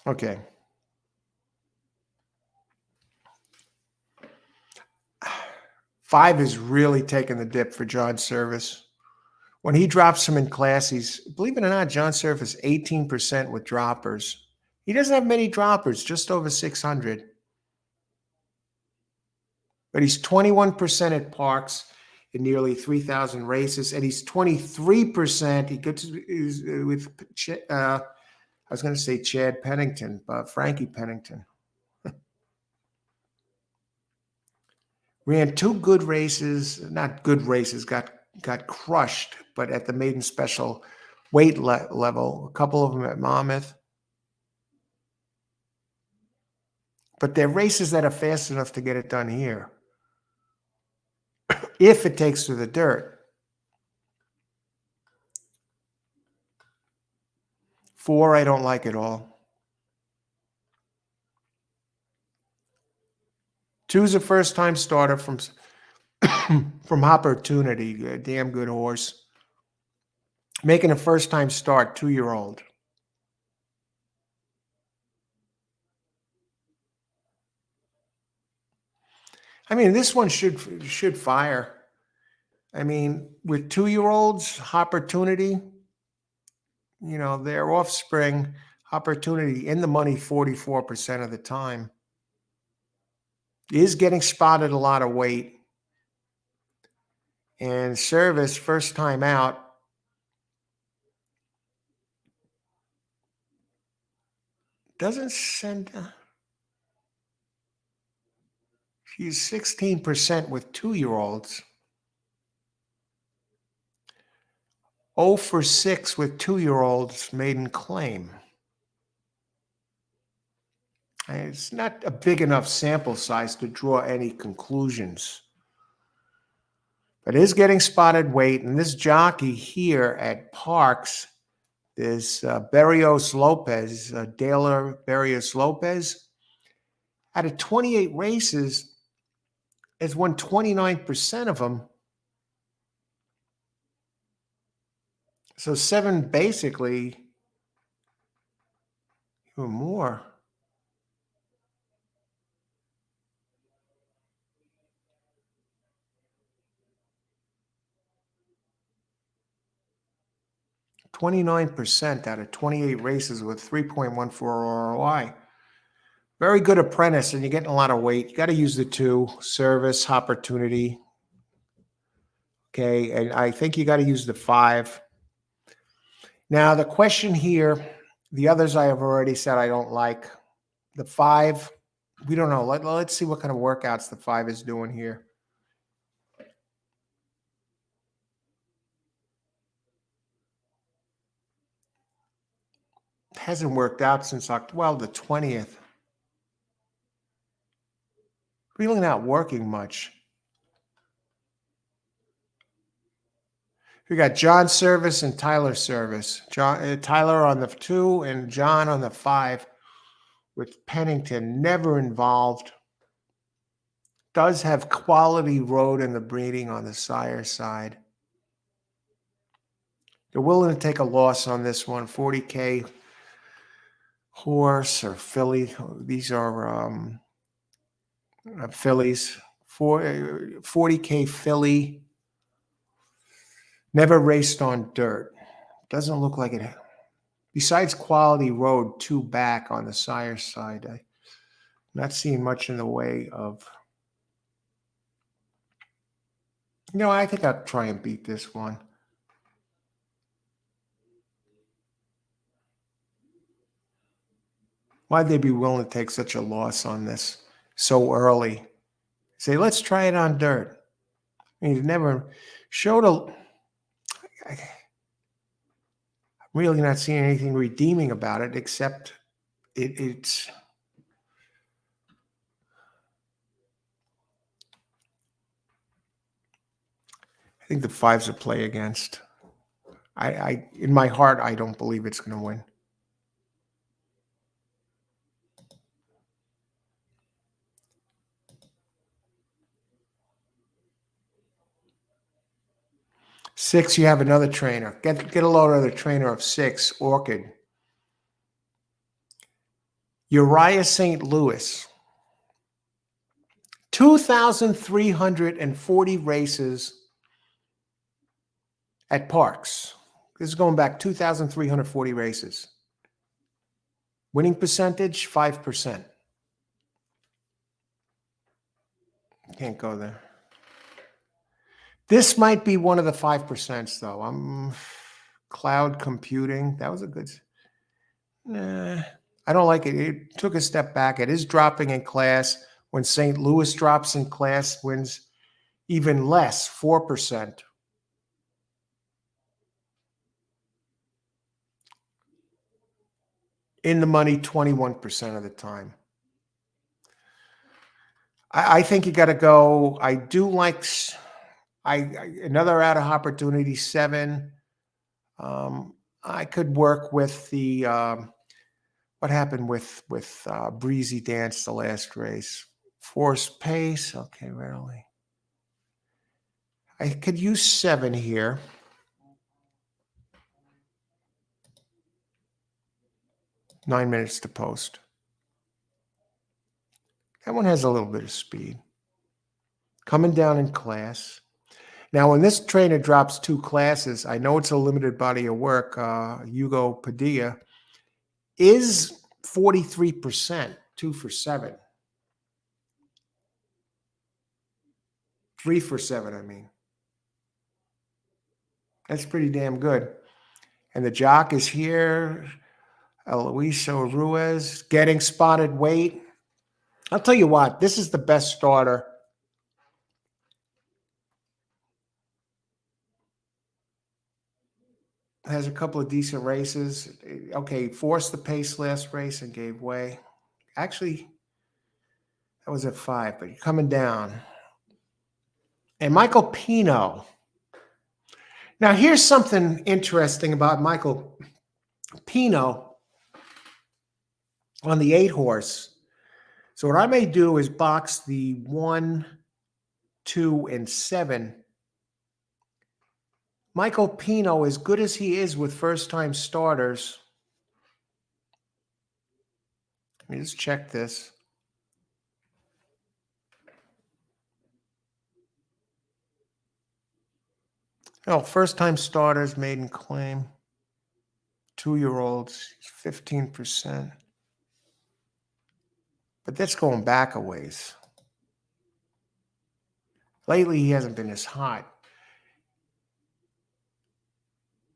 Okay. 5 is really taking the dip for John Service. When he drops him in class, believe it or not, John Service 18% with droppers. He doesn't have many droppers, just over 600. But he's 21% at Parx in nearly 3,000 races, and he's 23%. He gets with I was going to say Chad Pennington, but Frankie Pennington. Ran 2 good races, not good races, got crushed, but at the maiden special weight level, a couple of them at Monmouth. But they're races that are fast enough to get it done here. If it takes to the dirt. 4, I don't like at all. 2's a first-time starter from Opportunity, a damn good horse. Making a first-time start, 2-year-old. I mean, this one should fire. I mean, with 2-year-olds, Opportunity, their offspring, Opportunity in the money 44% of the time. Is getting spotted a lot of weight. And Service, first time out, doesn't send. She's 16% with 2-year-olds. 0 for 6 with 2-year-olds maiden claim. It's not a big enough sample size to draw any conclusions. But it is getting spotted weight. And this jockey here at Parx, this Barrios Lopez, Daler Barrios Lopez, out of 28 races, has won 29% of them. So 7 basically, or more. %29 out of 28 races with 3.14 ROI. Very good apprentice, and you're getting a lot of weight. You got to use the 2, service, opportunity. Okay, and I think you got to use the 5. Now, the question here, the others I have already said I don't like. The 5, we don't know. Let's see what kind of workouts the 5 is doing here. It hasn't worked out since October, the 20th. Really not working much. We got John Service and Tyler Service. Tyler on the 2 and John on the 5, with Pennington never involved. Does have quality road in the breeding on the sire side. They're willing to take a loss on this one. 40K horse or filly. These are fillies. 40K filly. Never raced on dirt. Doesn't look like it. Besides quality road, 2 back on the sire side. I'm not seeing much in the way of. I think I'll try and beat this one. Why'd they be willing to take such a loss on this so early? Say, let's try it on dirt. I mean, it never showed a. I'm really not seeing anything redeeming about it, except it's. I think the 5's a play against. I in my heart, I don't believe it's going to win. Six, you have another trainer. Get a load of the trainer of 6, Orchid. Uriah St. Louis. 2,340 races at Parx. This is going back 2,340 races. Winning percentage, 5%. Can't go there. This might be one of the 5%, though. Cloud computing. That was a good. Nah, I don't like it. It took a step back. It is dropping in class. When St. Louis drops in class, wins even less, 4%. In the money 21% of the time. I think you got to go. I do like another out of opportunity 7. I could work with the what happened with Breezy Dance the last race. Force pace. Okay, rarely. I could use 7 here. Nine minutes to post. That one has a little bit of speed. Coming down in class. Now, when this trainer drops 2 classes, I know it's a limited body of work. Hugo Padilla is 43%, 2 for 7. 3 for 7, I mean. That's pretty damn good. And the jock is here. Eloiso Ruiz getting spotted weight. I'll tell you what, this is the best starter. Has a couple of decent races. Okay, forced the pace last race and gave way. Actually, that was at 5, but you're coming down. and Michael Pino. Now, here's something interesting about Michael Pino on the 8 horse. So what I may do is box the 1, 2, and 7. Michael Pino, as good as he is with first-time starters, let me just check this. Oh, first-time starters, maiden claim. 2-year-olds, 15%. But that's going back a ways. Lately, he hasn't been as hot.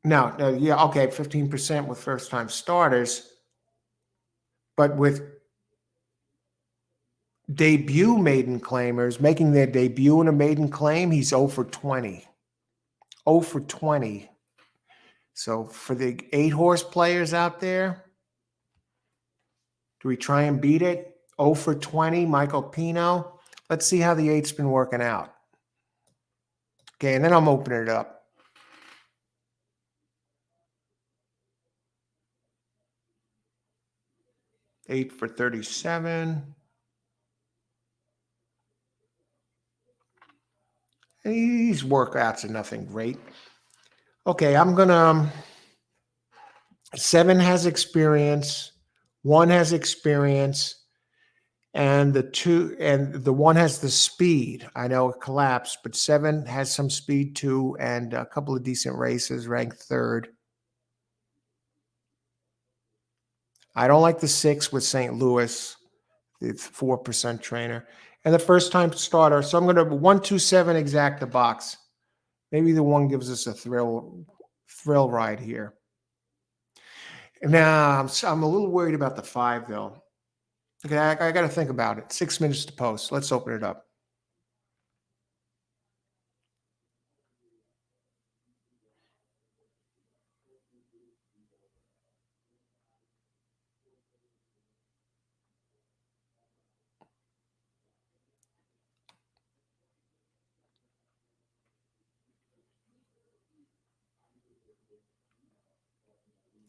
No, yeah, okay, 15% with first-time starters. But with debut maiden claimers making their debut in a maiden claim, he's 0 for 20. 0 for 20. So for the 8 horse players out there, do we try and beat it? 0 for 20, Michael Pino. Let's see how the 8's been working out. Okay, and then I'm opening it up. 8 for 37. These workouts are nothing great. Okay, I'm gonna 7 has experience, 1 has experience, and the 1 has the speed. I know it collapsed, but 7 has some speed too, and a couple of decent races, ranked 3rd. I don't like the 6 with St. Louis, the 4% trainer, and the first time starter. So I'm going to 1, 2, 7 exact the box. Maybe the 1 gives us a thrill ride here. Now I'm a little worried about the 5 though. Okay, I got to think about it. 6 minutes to post. Let's open it up.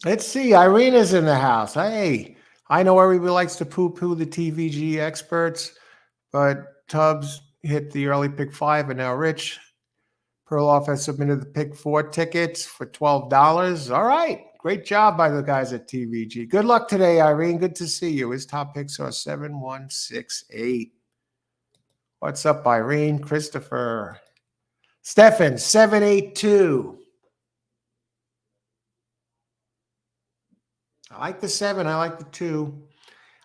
Let's see. Irina's in the house. Hey, I know everybody likes to poo-poo the TVG experts, but Tubbs hit the early pick 5, and now Rich Perloff has submitted the pick 4 tickets for $12. All right. Great job by the guys at TVG. Good luck today, Irene. Good to see you. His top picks are 7, 1, 6, 8. What's up, Irene? Christopher. Stefan, 7, 8, 2. I like the 7. I like the 2.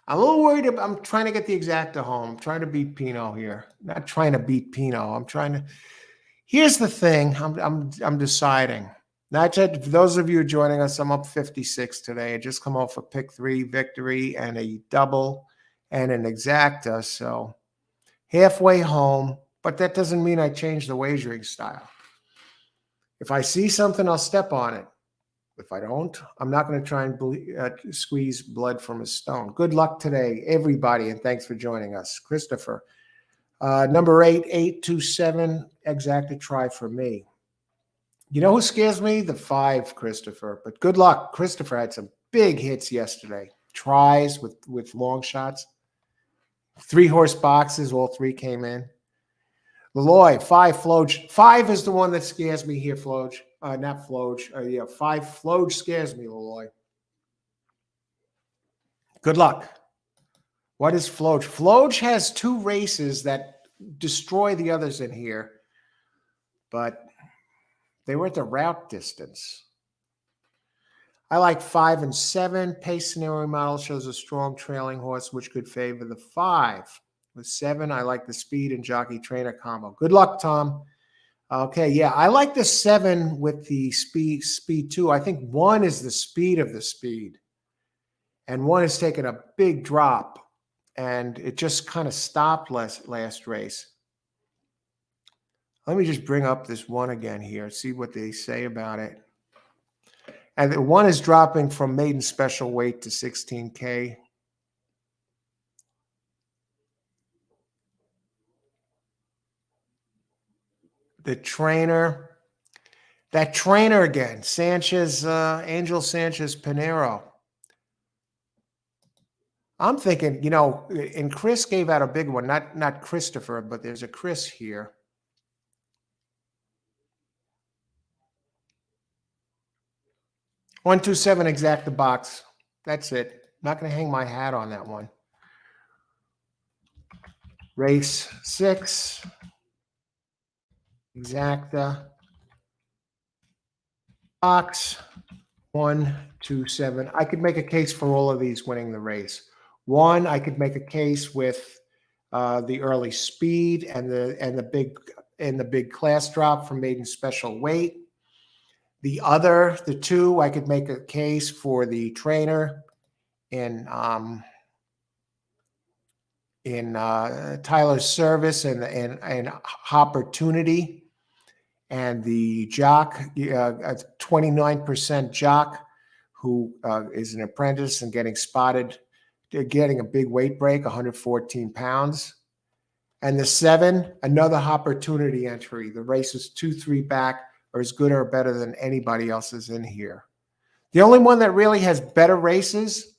I'm a little worried. I'm trying to get the exacta home. I'm trying to beat Pino here. Not trying to beat Pino. I'm trying to. Here's the thing. I'm deciding. Now, for those of you joining us, I'm up 56 today. I just come off a pick 3 victory and a double and an exacta. So halfway home. But that doesn't mean I change the wagering style. If I see something, I'll step on it. If I don't, I'm not going to try and squeeze blood from a stone. Good luck today, everybody, and thanks for joining us. Christopher, number 8, 827, exacta try for me. You know who scares me? The 5, Christopher. But good luck. Christopher had some big hits yesterday. Tries with long shots. 3 horse boxes, all 3 came in. Leloy, 5 Floge. 5 is the one that scares me here, Floge. Not Floge. 5 Floge scares me, Leloy. Good luck. What is Floge? Floge has 2 races that destroy the others in here, but they were at the route distance. I like 5 and 7. Pace scenario model shows a strong trailing horse, which could favor the 5. With 7, I like the speed and jockey trainer combo. Good luck, Tom. Okay, yeah, I like the 7 with the speed too. I think 1 is the speed of the speed, and 1 is taking a big drop, and it just kind of stopped last race. Let me just bring up this 1 again here, see what they say about it. And the 1 is dropping from maiden special weight to 16K. the trainer. That trainer again, Sanchez, Angel Sanchez Pinero. I'm thinking, and Chris gave out a big one, not Christopher, but there's a Chris here. $127 exact the box. That's it. Not going to hang my hat on that one. Race 6. Exacta. Box 127. I could make a case for all of these winning the race. One, I could make a case with the early speed and the big class drop from maiden special weight. The two, I could make a case for the trainer in Tyler's Service and Opportunity, and the jock, a 29% jock who is an apprentice and getting spotted, getting a big weight break, 114 pounds. And the 7, another Opportunity entry. The races 2, 3 back are as good or better than anybody else's in here. The only one that really has better races,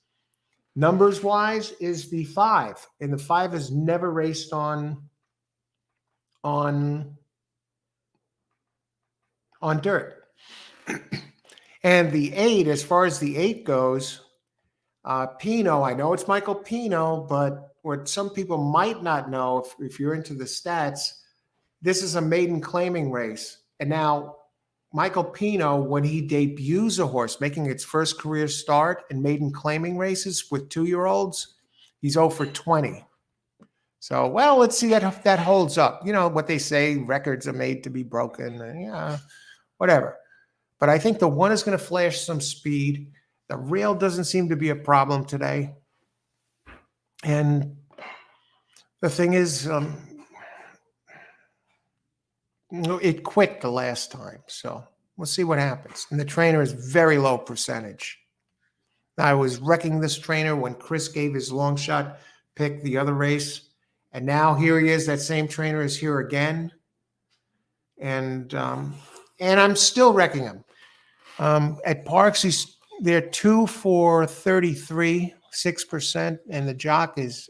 numbers-wise, is the 5. And the 5 has never raced on dirt. And the 8, as far as the 8 goes, Pino, I know it's Michael Pino, but what some people might not know, if you're into the stats, this is a maiden claiming race. And now Michael Pino, when he debuts a horse, making its first career start in maiden claiming races with 2-year-olds, he's 0 for 20. So, well, let's see if that holds up. You know what they say, records are made to be broken. And whatever. But I think the 1 is going to flash some speed. The rail doesn't seem to be a problem today. And the thing is, it quit the last time. So we'll see what happens. And the trainer is very low percentage. I was wrecking this trainer when Chris gave his long shot pick the other race. And now here he is. That same trainer is here again. And I'm still wrecking him. At Parx, they're 2 for 33, 6%, and the jock is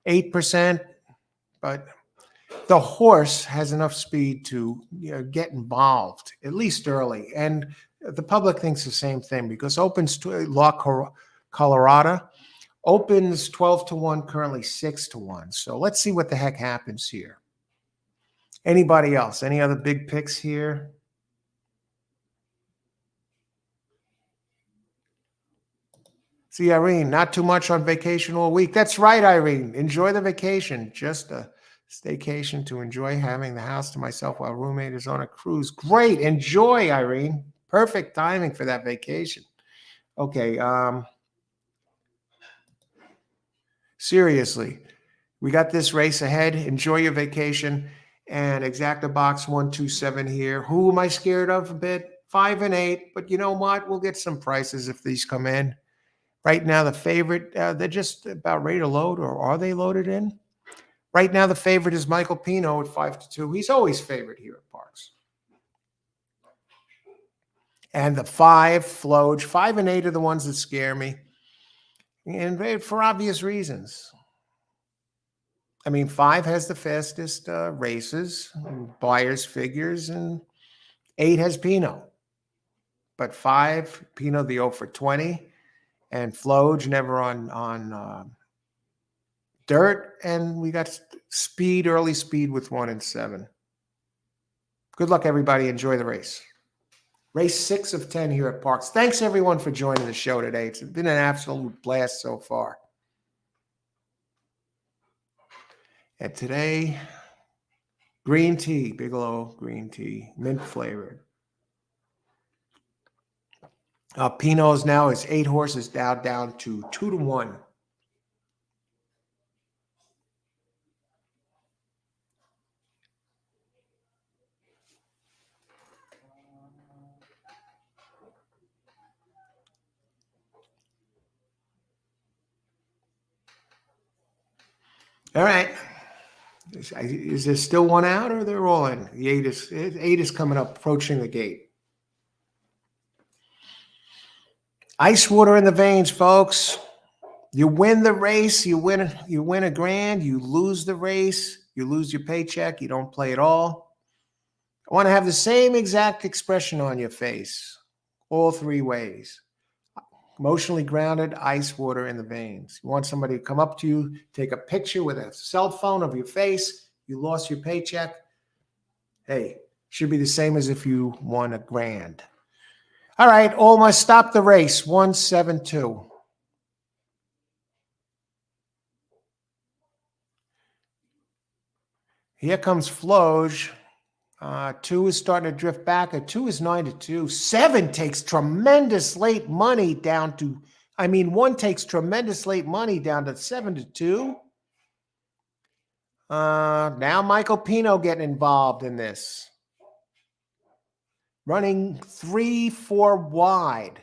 8%. But the horse has enough speed to get involved, at least early. And the public thinks the same thing because opens to La Colorado, opens 12 to 1, currently 6 to 1. So let's see what the heck happens here. Anybody else? Any other big picks here? See, Irene, not too much on vacation all week. That's right, Irene. Enjoy the vacation. Just a staycation to enjoy having the house to myself while roommate is on a cruise. Great. Enjoy, Irene. Perfect timing for that vacation. Okay. Seriously, we got this race ahead. Enjoy your vacation. And exacta box 127 here. Who am I scared of a bit? 5 and 8. But you know what? We'll get some prices if these come in. Right now, the favorite, they're just about ready to load, or are they loaded in? Right now, the favorite is Michael Pino at 5 to 2. He's always favored here at Parx. And the 5, Floge, 5 and 8 are the ones that scare me. And for obvious reasons. I mean, 5 has the fastest races, buyers figures, and 8 has Pino. But 5, Pino the 0 for 20. And Floge never on dirt, and we got speed, early speed with 1 and 7. Good luck, everybody. Enjoy the race. Race 6 of 10 here at Parx. Thanks, everyone, for joining the show today. It's been an absolute blast so far. And today, green tea, Bigelow green tea, mint flavored. Pino's now is 8 horses down to 2 to 1. All right. Is there still one out, or they're all in? The eight is coming up, approaching the gate. Ice water in the veins, folks. You win the race, you win a grand. You lose the race, you lose your paycheck. You don't play at all. I want to have the same exact expression on your face, all three ways. Emotionally grounded, ice water in the veins. You want somebody to come up to you, take a picture with a cell phone of your face. You lost your paycheck. Hey, should be the same as if you won a grand. All right, almost stop the race. 172. Here comes Floge. 2 is starting to drift back. A 2 is 9-2. 7 takes tremendous late money down to, 1 takes tremendous late money down to 7-2. Now Michael Pino getting involved in this. Running 3-4 wide.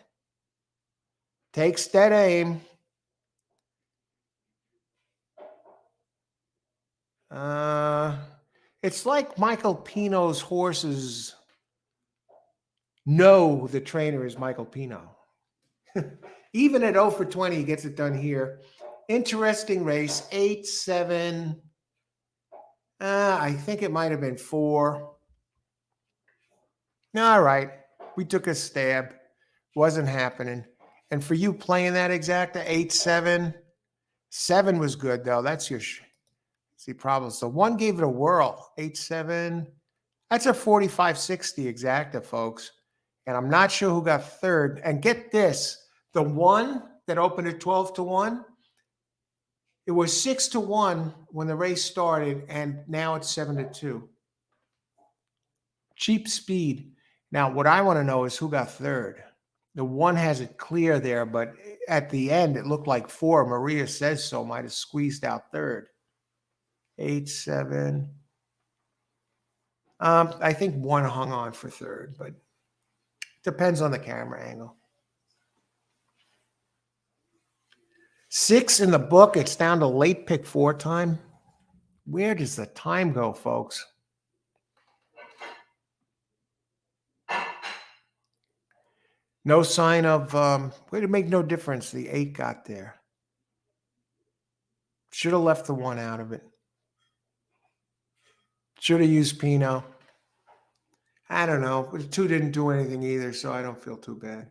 Takes dead aim. It's like Michael Pino's horses know the trainer is Michael Pino. Even at 0 for 20, he gets it done here. Interesting race. 8-7. I think it might have been 4. All right. We took a stab. Wasn't happening. And for you playing that exacta, 8-7. 7 was good, though. That's your problem. So 1 gave it a whirl. 8-7. That's a 45-60 exacta, folks. And I'm not sure who got third. And get this. The 1 that opened at 12-1, it was 6-1 when the race started, and now it's 7-2. Cheap speed. Now, what I want to know is who got third. The 1 has it clear there, but at the end, it looked like 4. Maria says so. Might have squeezed out third. 8-7. I think 1 hung on for third, but depends on the camera angle. 6 in the book. It's down to late pick 4 time. Where does the time go, folks? No sign of, would it make no difference? The 8 got there. Should have left the 1 out of it. Should have used Pino. I don't know. The 2 didn't do anything either, so I don't feel too bad.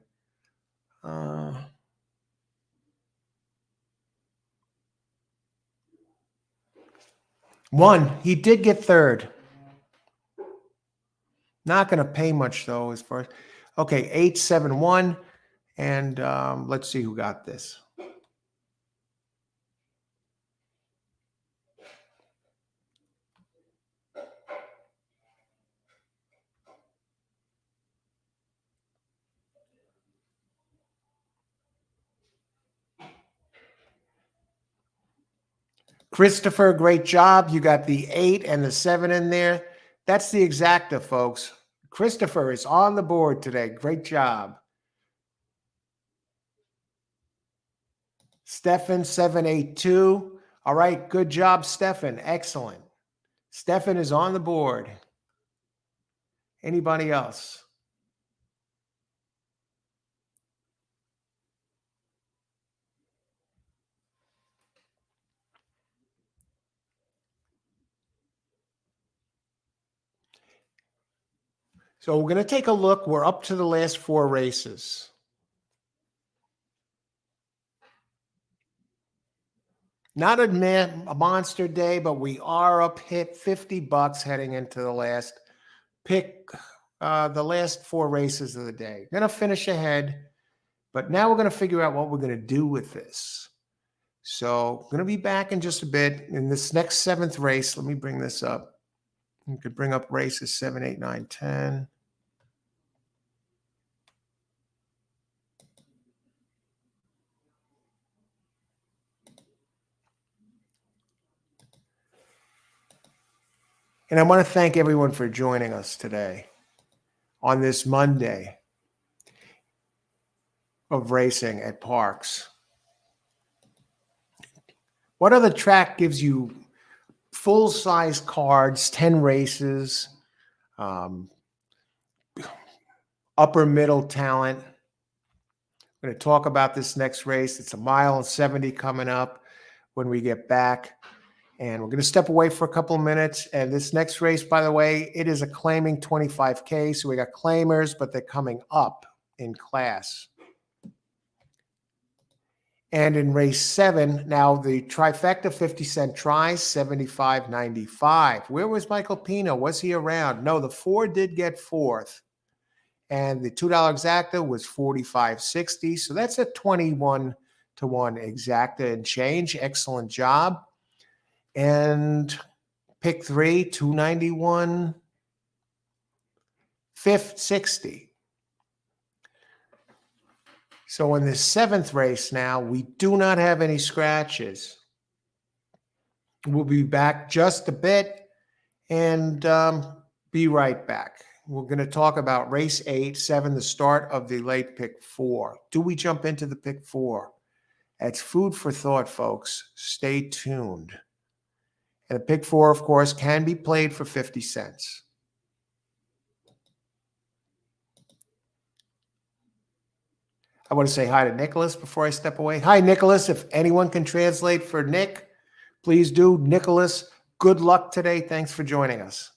1, he did get third. Not going to pay much, though, as far as... Okay, 8-7-1. And let's see who got this. Christopher, great job. You got the 8 and the 7 in there. That's the exacta, folks. Christopher is on the board today. Great job. Stefan, 782. All right, good job, Stefan. Excellent. Stefan is on the board. Anybody else? So we're going to take a look. We're up to the last 4 races. Not a monster day, but we are up hit $50 heading into the last pick, the last 4 races of the day. Going to finish ahead, but now we're going to figure out what we're going to do with this. So going to be back in just a bit. In this next 7th race, let me bring this up. You could bring up races 7, 8, 9, 10. And I want to thank everyone for joining us today on this Monday of racing at Parx. What other track gives you full-size cards, 10 races, um, upper middle talent. I'm going to talk about this next race. It's a mile and 70 coming up when we get back. And we're going to step away for a couple of minutes. And this next race, by the way, it is a claiming 25K. So we got claimers, but they're coming up in class. And in race 7, now the trifecta 50-cent tries, 75.95. Where was Michael Pino? Was he around? No, the 4 did get 4th. And the $2 exacta was 45.60. So that's a 21-1 exacta and change. Excellent job. And pick 3, 291, 60. So in the 7th race now, we do not have any scratches. We'll be back just a bit and be right back. We're going to talk about race 8, 7, the start of the late pick 4. Do we jump into the pick 4? That's food for thought, folks. Stay tuned. And the pick 4, of course, can be played for 50 cents. I want to say hi to Nicholas before I step away. Hi, Nicholas. If anyone can translate for Nick, please do. Nicholas, good luck today. Thanks for joining us.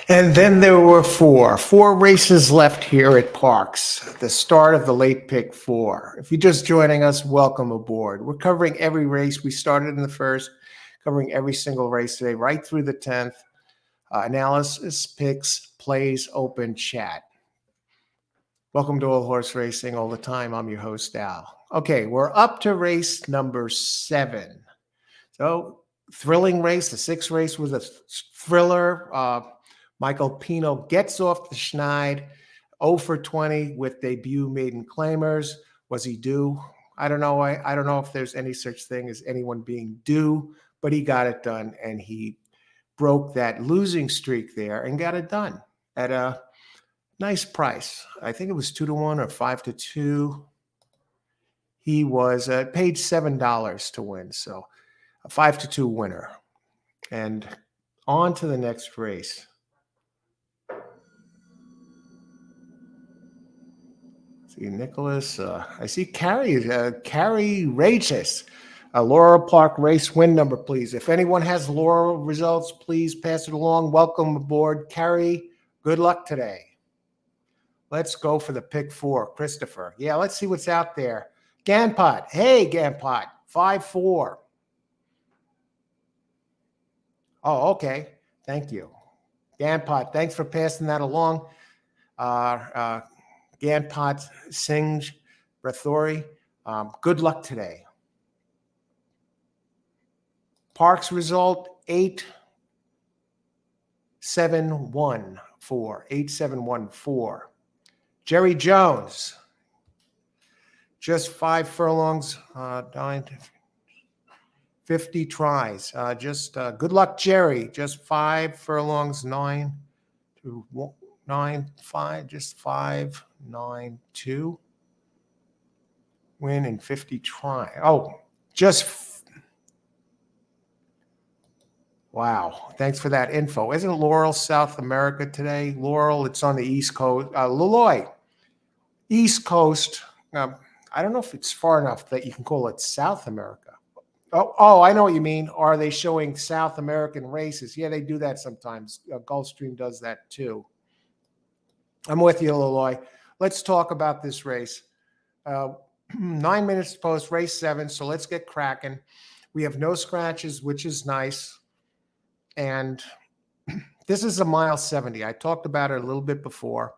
And then there were four races left here at Parx, the start of the late pick four. If you're just joining us, welcome aboard. We're covering every race. We started in the first, covering every single race today, right through the 10th. Analysis, picks, plays, open chat. Welcome to All Horse Racing all the time. I'm your host, Al. Okay, we're up to race number 7. So, thrilling race. The 6th race was a thriller. Michael Pino gets off the schneid, 0 for 20 with debut maiden claimers. Was he due? I don't know. I don't know if there's any such thing as anyone being due, but he got it done, and he broke that losing streak there and got it done at a nice price. I think it was 2-1 or 5-2. He was paid $7 to win, so a 5-2 winner. And on to the next race. See Nicholas. I see Carrie Rages. Laurel Park race win number, please. If anyone has Laurel results, please pass it along. Welcome aboard, Carrie. Good luck today. Let's go for the pick 4, Christopher. Yeah, let's see what's out there. Ganpot. Hey, Ganpot. 5-4. Oh, okay. Thank you. Ganpot, thanks for passing that along. Ganpot Singh Rathori. Good luck today. Parx result 8-7-1-4. 8-7-1-4. Jerry Jones. Just 5 furlongs, 50 tries. Good luck, Jerry. Just 5 furlongs, 9 to 9, 5, just 5, 9, 2. Win in 50 try. Oh, wow. Thanks for that info. Isn't Laurel South America today? Laurel, it's on the East Coast. Lulloy, East Coast. I don't know if it's far enough that you can call it South America. Oh, I know what you mean. Are they showing South American races? Yeah, they do that sometimes. Gulfstream does that too. I'm with you, Lulloy. Let's talk about this race. 9 minutes post race 7, so let's get cracking. We have no scratches, which is nice. And this is a mile 70. I talked about it a little bit before.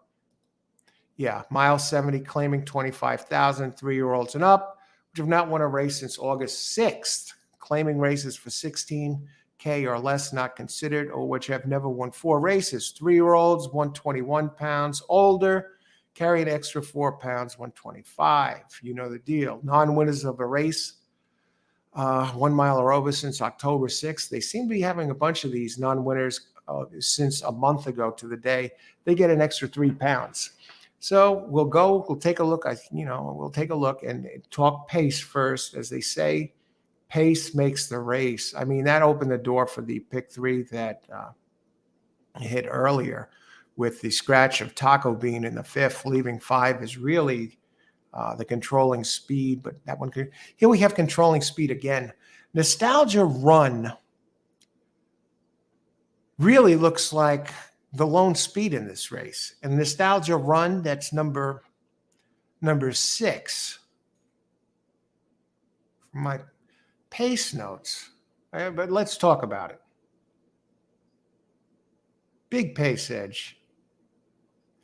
Yeah, mile 70, claiming 25,000, 3-year-olds and up, which have not won a race since August 6th. Claiming races for 16K or less not considered, or which have never won 4 races. 3-year-olds, 121 pounds. Older, carry an extra 4 pounds, 125. You know the deal. Non-winners of a race, 1 mile or over since October 6th. They seem to be having a bunch of these non-winners since a month ago to the day. They get an extra 3 pounds. So we'll take a look. We'll take a look and talk pace first. As they say, pace makes the race. I mean, that opened the door for the pick 3 that hit earlier with the scratch of Taco Bean in the 5th. Leaving 5 is really the controlling speed, but that one here we have controlling speed again. Nostalgia Run really looks like the lone speed in this race. And Nostalgia Run, that's number 6. From my pace notes. But let's talk about it. Big pace edge.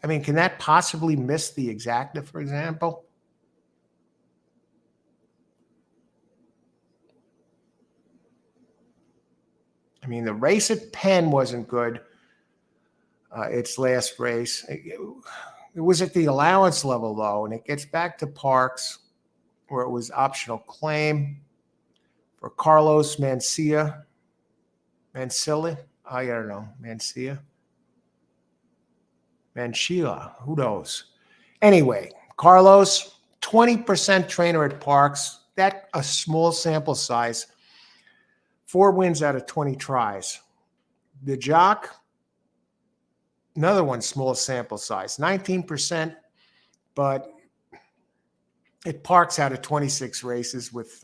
I mean, can that possibly miss the exacta, for example? I mean, the race at Penn wasn't good. Its last race. It was at the allowance level, though, and it gets back to Parx, where it was optional claim for Carlos Mancilla. I don't know. Mancilla. Who knows? Anyway, Carlos, 20% trainer at Parx. That a small sample size. 4 wins out of 20 tries. The jock, another one, small sample size, 19%, but it Parx out of 26 races with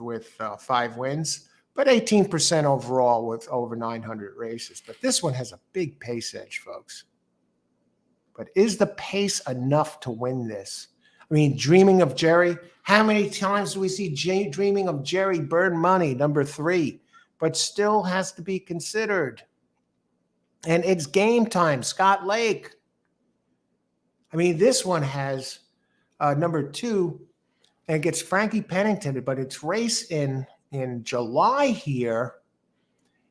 5 wins, but 18% overall with over 900 races. But this one has a big pace edge, folks. But is the pace enough to win this? I mean, Dreaming of Jerry. How many times do we see Dreaming of Jerry burn money, number 3, but still has to be considered? And it's Game Time, Scott Lake. I mean, this one has number 2 and gets Frankie Pennington, but it's race in July here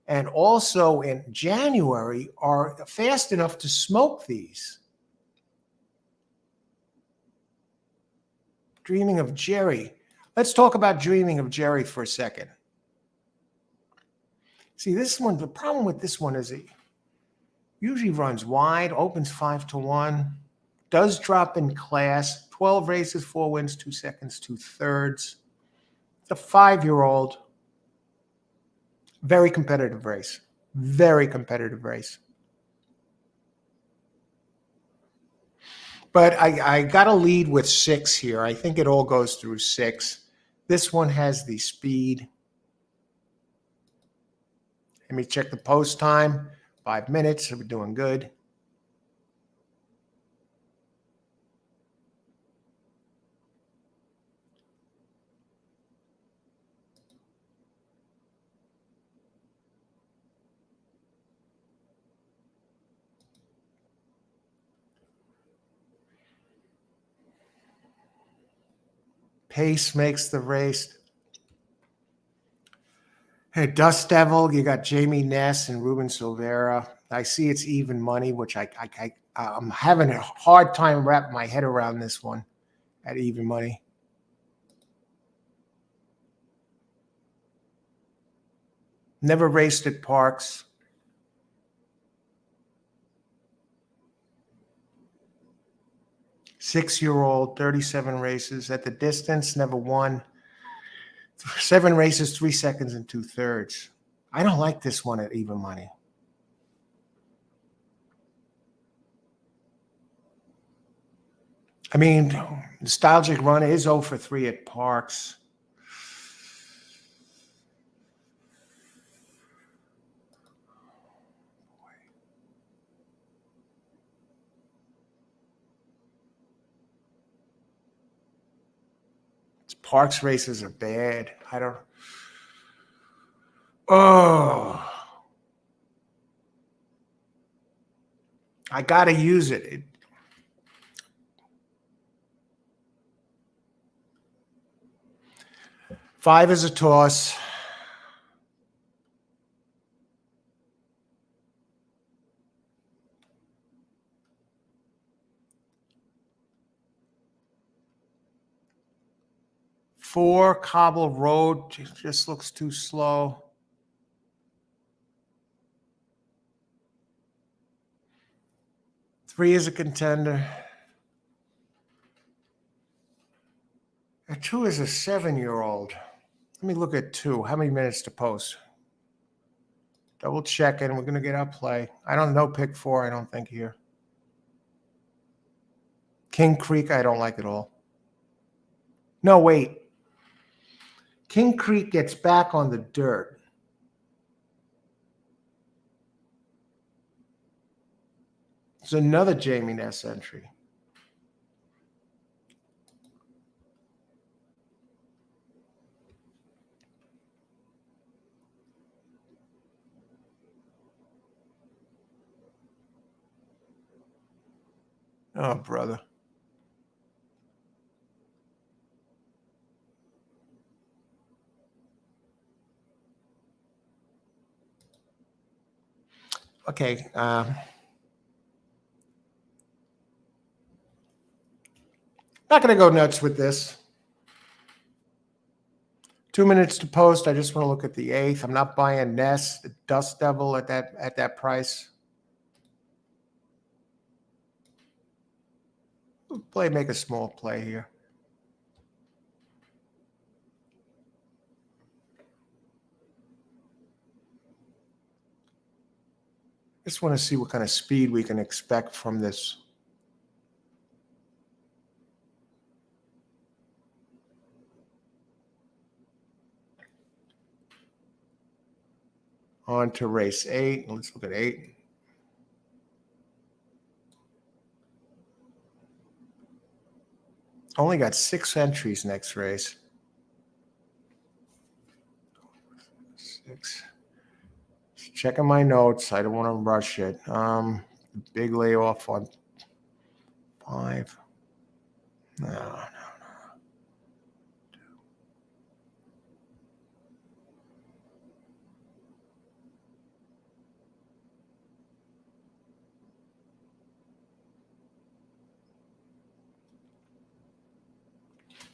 and also in January are fast enough to smoke these. Dreaming of Jerry. Let's talk about Dreaming of Jerry for a second. See, this one, the problem with this one is it usually runs wide, opens 5-1, does drop in class, 12 races, 4 wins, 2 seconds, 2/3. It's a 5-year-old. Very competitive race. Very competitive race. But I got to lead with 6 here. I think it all goes through 6. This one has the speed. Let me check the post time. 5 minutes. So we're doing good. Pace makes the race. Hey, Dust Devil, you got Jamie Ness and Ruben Silvera. I see it's even money, which I'm having a hard time wrapping my head around this one at even money. Never raced at Parx. Six-year-old, 37 races at the distance, never won. 7 races, 3 seconds and 2/3. I don't like this one at even money. I mean, Nostalgic Run is 0 for 3 at Parx. Parx races are bad. I don't. Oh. I got to use it. 5 is a toss. Four, Cobble Road, just looks too slow. Three is a contender. A 2 is a 7-year-old. Let me look at 2. How many minutes to post? Double checking. We're going to get our play. I don't know pick 4, I don't think here. King Creek, I don't like at all. No, wait. King Creek gets back on the dirt. It's another Jamie Ness entry. Oh, brother. Okay. Not going to go nuts with this. 2 minutes to post. I just want to look at the 8th. I'm not buying Ness, the Dust Devil at that price. Make a small play here. Just want to see what kind of speed we can expect from this. On to race 8. Let's look at 8. Only got 6 entries next race. 6. Checking my notes. I don't want to rush it. Big layoff on 5. No.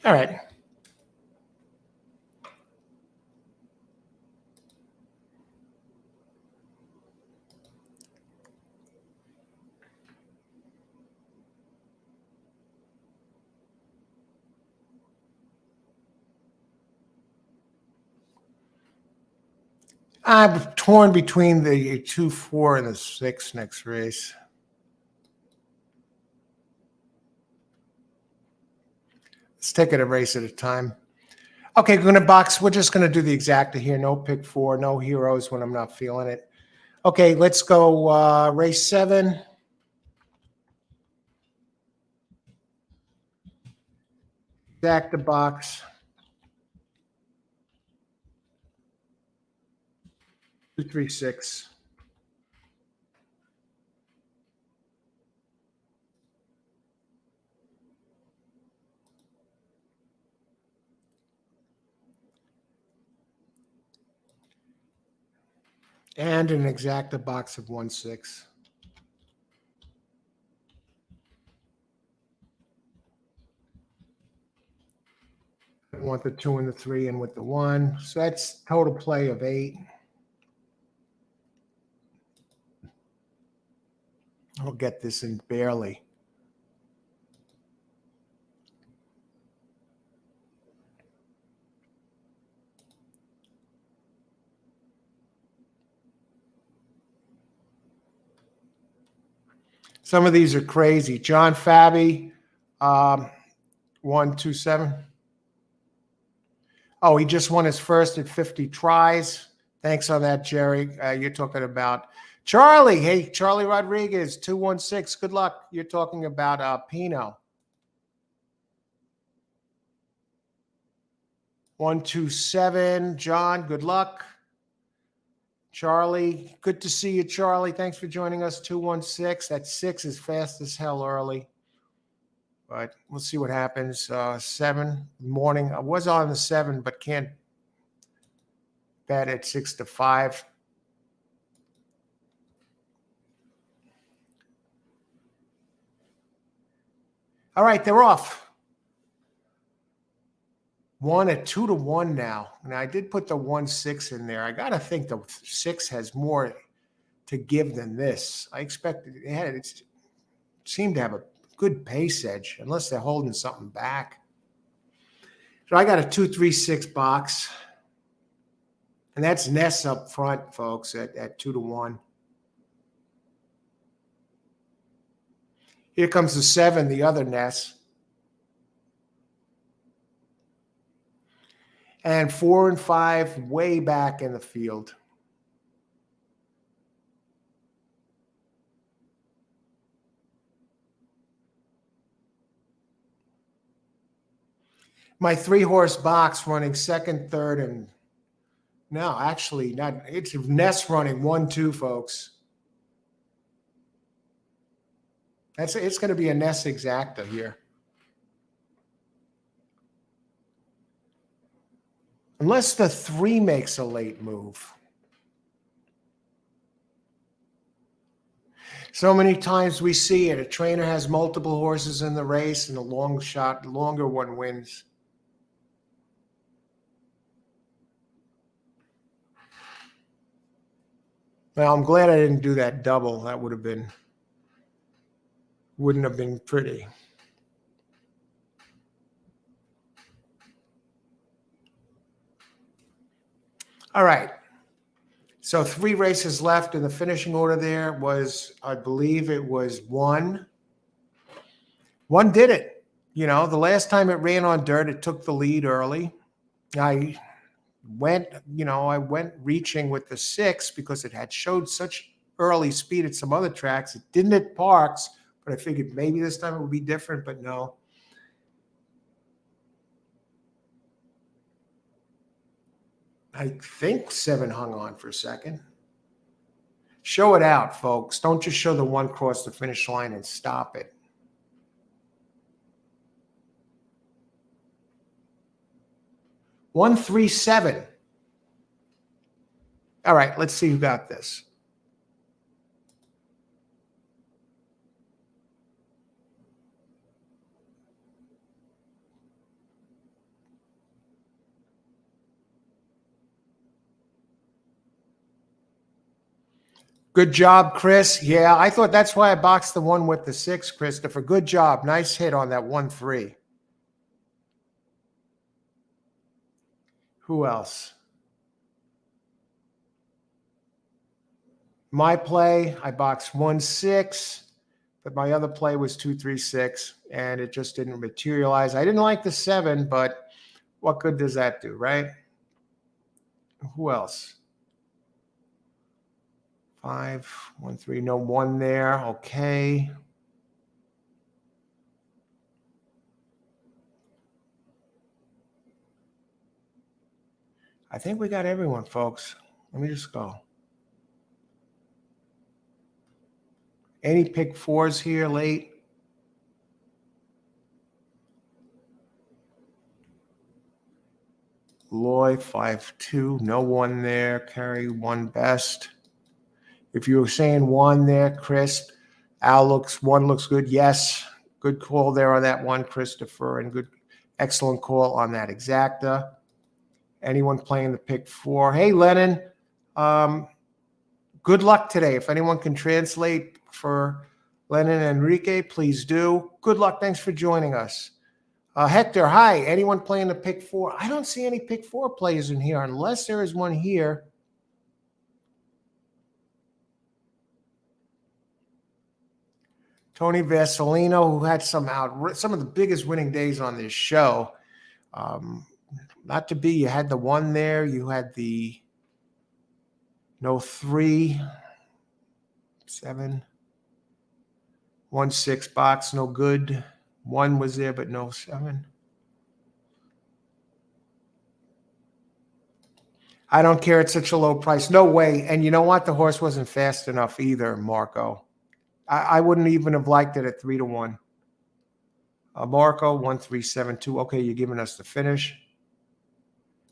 All right. I'm torn between the 2, 4, and the 6 next race. Let's take it a race at a time. Okay, we're going to box. We're just going to do the exacta here. No pick 4, no heroes when I'm not feeling it. Okay, let's go race 7. Exacta box. 2, 3, 6. And an exacta box of 1, 6. I want the 2 and the 3 and with the 1. So that's total play of 8. I'll get this in barely. Some of these are crazy. John Fabi, 1, 2, 7. Oh, he just won his first at 50 tries. Thanks on that, Jerry. You're talking about Charlie. Hey, Charlie Rodriguez, 216. Good luck. You're talking about Pino. 1, 2, 7. John, good luck. Charlie, good to see you, Charlie. Thanks for joining us. 216. That 6 is fast as hell early. But we'll see what happens. 7 morning. I was on the 7, but can't bet at 6 to 5. All right, they're off. 1 at 2 to 1 now. And I did put the 1, 6 in there. I got to think the 6 has more to give than this. I expected it seemed to have a good pace edge, unless they're holding something back. So I got a 2, 3, 6 box. And that's Ness up front, folks, at 2 to 1. Here comes the 7, the other Ness. And 4 and 5 way back in the field. My 3-horse box running second, third, and no, actually not. It's Ness running 1, 2, folks. It's going to be a Ness exacta here. Unless the 3 makes a late move. So many times we see it. A trainer has multiple horses in the race, and the longer one wins. Well, I'm glad I didn't do that double. That wouldn't have been pretty. All right. So 3 races left, and the finishing order there was, I believe it was 1. 1 did it. You know, the last time it ran on dirt, it took the lead early. I went reaching with the 6 because it had showed such early speed at some other tracks. It didn't at Parx, but I figured maybe this time it would be different, but no. I think 7 hung on for a second. Show it out, folks. Don't just show the one across the finish line and stop it. $137. All right, let's see who got this. Good job, Chris. Yeah, I thought that's why I boxed the one with the 6, Christopher. Good job. Nice hit on that 1-3. Who else? My play, I boxed 1-6, but my other play was 2-3-6, and it just didn't materialize. I didn't like the 7, but what good does that do, right? Who else? 5, 1, 3, no 1 there. Okay. I think we got everyone, folks. Let me just go. Any pick 4s here late? Loy, 5-2, no 1 there. Carry 1 best. If you were saying 1 there, Chris, Al looks 1 looks good. Yes, good call there on that 1, Christopher, and good, excellent call on that exacta. Anyone playing the pick 4? Hey, Lennon, good luck today. If anyone can translate for Lennon and Enrique, please do. Good luck. Thanks for joining us. Hector, hi. Anyone playing the pick 4? I don't see any pick 4 players in here unless there is one here. Tony Vasilino, who had some of the biggest winning days on this show. Not to be, you had the 1 there. You had the no 3, 7, 1-6 box, no good. 1 was there, but no 7. I don't care. It's such a low price. No way. And you know what? The horse wasn't fast enough either, Marco. I wouldn't even have liked it at 3-1. Marco, 1-3-7-2. Okay, you're giving us the finish.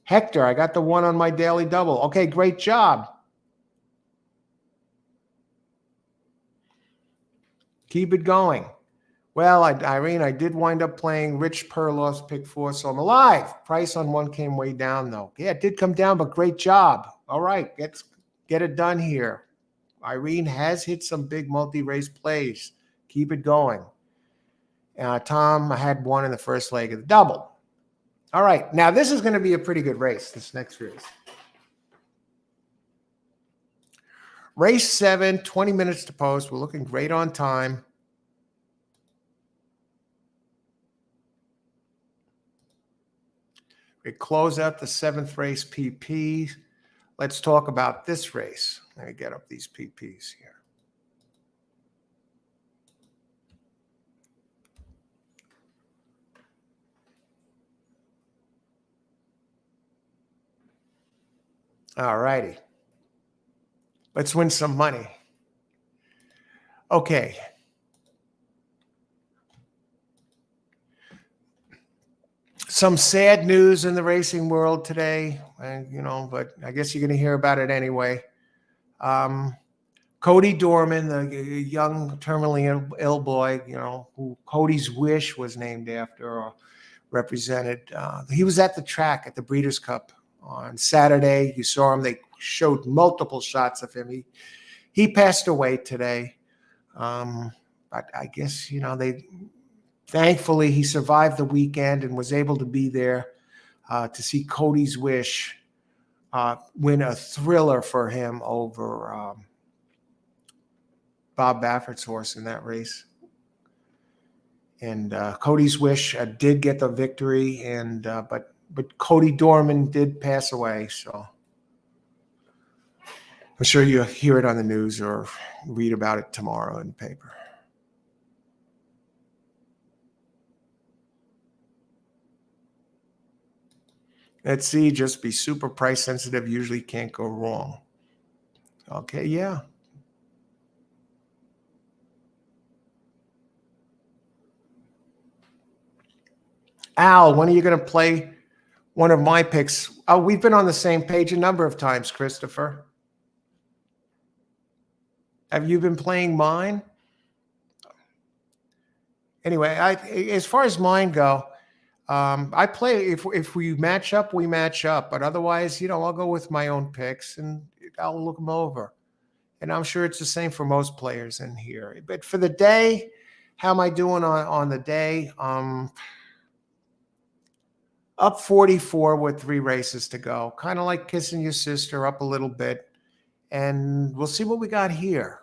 Hector, I got the 1 on my daily double. Okay, great job. Keep it going. Well, Irene, I did wind up playing Rich Perlos pick 4, so I'm alive. Price on 1 came way down, though. Yeah, it did come down, but great job. All right, let's get it done here. Irene has hit some big multi-race plays. Keep it going. Tom, I had 1 in the first leg of the double. All right, now this is going to be a pretty good race, this next race. Race 7, 20 minutes to post. We're looking great on time. We close out the 7th race PP. Let's talk about this race. Let me get up these PPs here. All righty. Let's win some money. Okay. Some sad news in the racing world today, and but I guess you're going to hear about it anyway. Cody Dorman, the young terminally ill boy, who Cody's Wish was named after or represented. He was at the track at the Breeders' Cup on Saturday. You saw him. They showed multiple shots of him. He passed away today. But I guess, thankfully he survived the weekend and was able to be there to see Cody's Wish win a thriller for him over Bob Baffert's horse in that race. And Cody's Wish did get the victory, and but Cody Dorman did pass away. So I'm sure you'll hear it on the news or read about it tomorrow in the paper. Let's see, just be super price sensitive. Usually can't go wrong. Okay, yeah. Al, when are you going to play one of my picks? Oh, we've been on the same page a number of times, Christopher. Have you been playing mine? Anyway, as far as mine go, I play if we match up, we match up. But otherwise, I'll go with my own picks and I'll look them over. And I'm sure it's the same for most players in here. But for the day, how am I doing on the day? Up 44 with 3 races to go. Kind of like kissing your sister, up a little bit. And we'll see what we got here.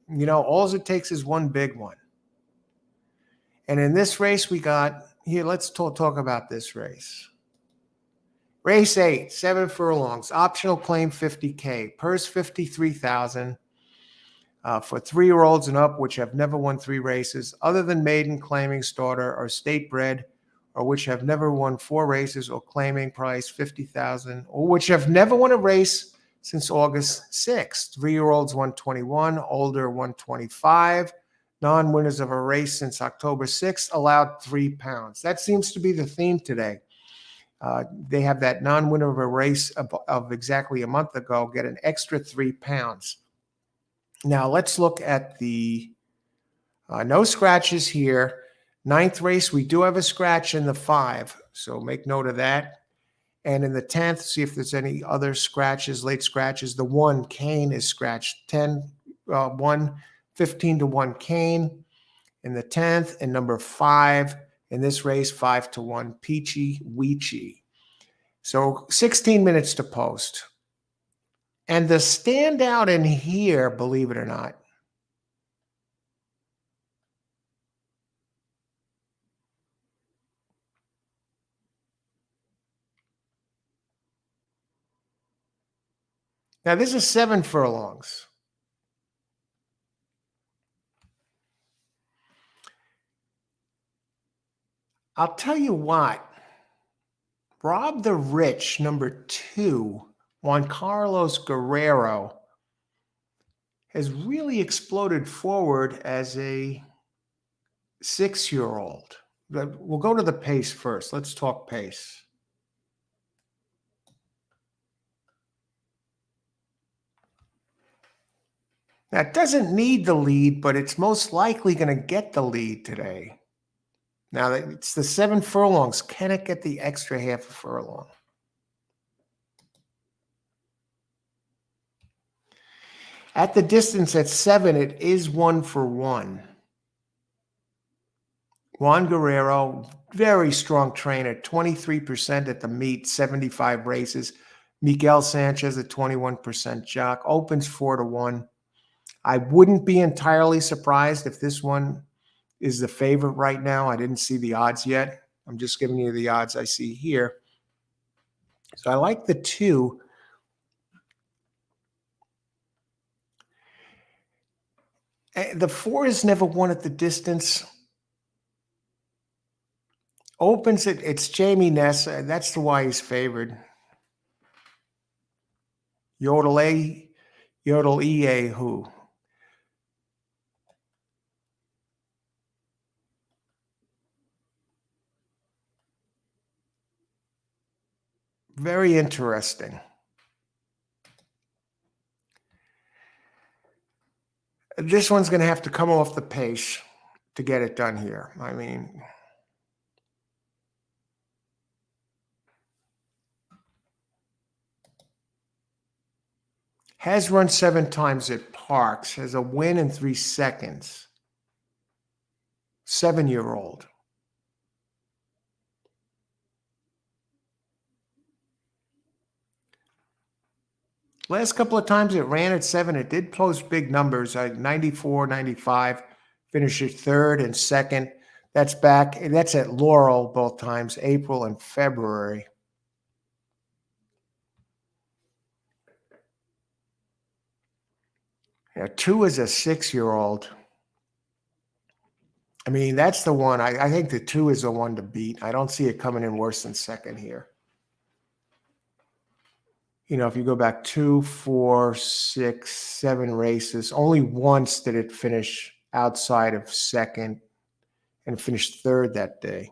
All it takes is one big one. And in this race, we got here. Let's talk about this race. Race 8, 7 furlongs, optional claim 50K, purse 53,000 for 3-year-olds and up, which have never won 3 races, other than maiden, claiming, starter, or state bred, or which have never won 4 races or claiming price 50,000, or which have never won a race since August 6th. 3-year-olds 121, older 125. Non-winners of a race since October 6th allowed £3. That seems to be the theme today. They have that non-winner of a race of exactly a month ago get an extra £3. Now let's look at the no scratches here. 9th race, we do have a scratch in the 5, so make note of that. And in the 10th, see if there's any other scratches, late scratches. The 1, Kane, is scratched. 1, 15 to 1, Kane in the 10th, and number 5 in this race, 5 to 1, Peachy Weechy. So 16 minutes to post. And the standout in here, believe it or not, now this is 7 furlongs. I'll tell you what, Rob the Rich, number 2, Juan Carlos Guerrero, has really exploded forward as a 6-year-old. We'll go to the pace first. Let's talk pace. Now, it doesn't need the lead, but it's most likely going to get the lead today. Now, it's the 7 furlongs. Can it get the extra half a furlong? At the distance at 7, it is 1 for 1. Juan Guerrero, very strong trainer, 23% at the meet, 75 races. Miguel Sanchez, a 21% jock, opens 4 to 1. I wouldn't be entirely surprised if this one is the favorite right now. I didn't see the odds yet. I'm just giving you the odds I see here. So I like the 2. The 4 has never won at the distance. Opens it. It's Jamie Ness. That's the why he's favored. Yodel EA who? Very interesting. This one's going to have to come off the pace to get it done here. I mean, has run 7 times at Parx, has a win in 3 seconds. 7-year-old. Last couple of times it ran at 7. It did post big numbers, 94, 95, finished at 3rd and 2nd. That's back. That's at Laurel both times, April and February. Yeah, 2 is a 6-year-old. I mean, that's the one. I think the 2 is the one to beat. I don't see it coming in worse than 2nd here. if you go back 2, 4, 6, 7 races, only once did it finish outside of second and finished third that day.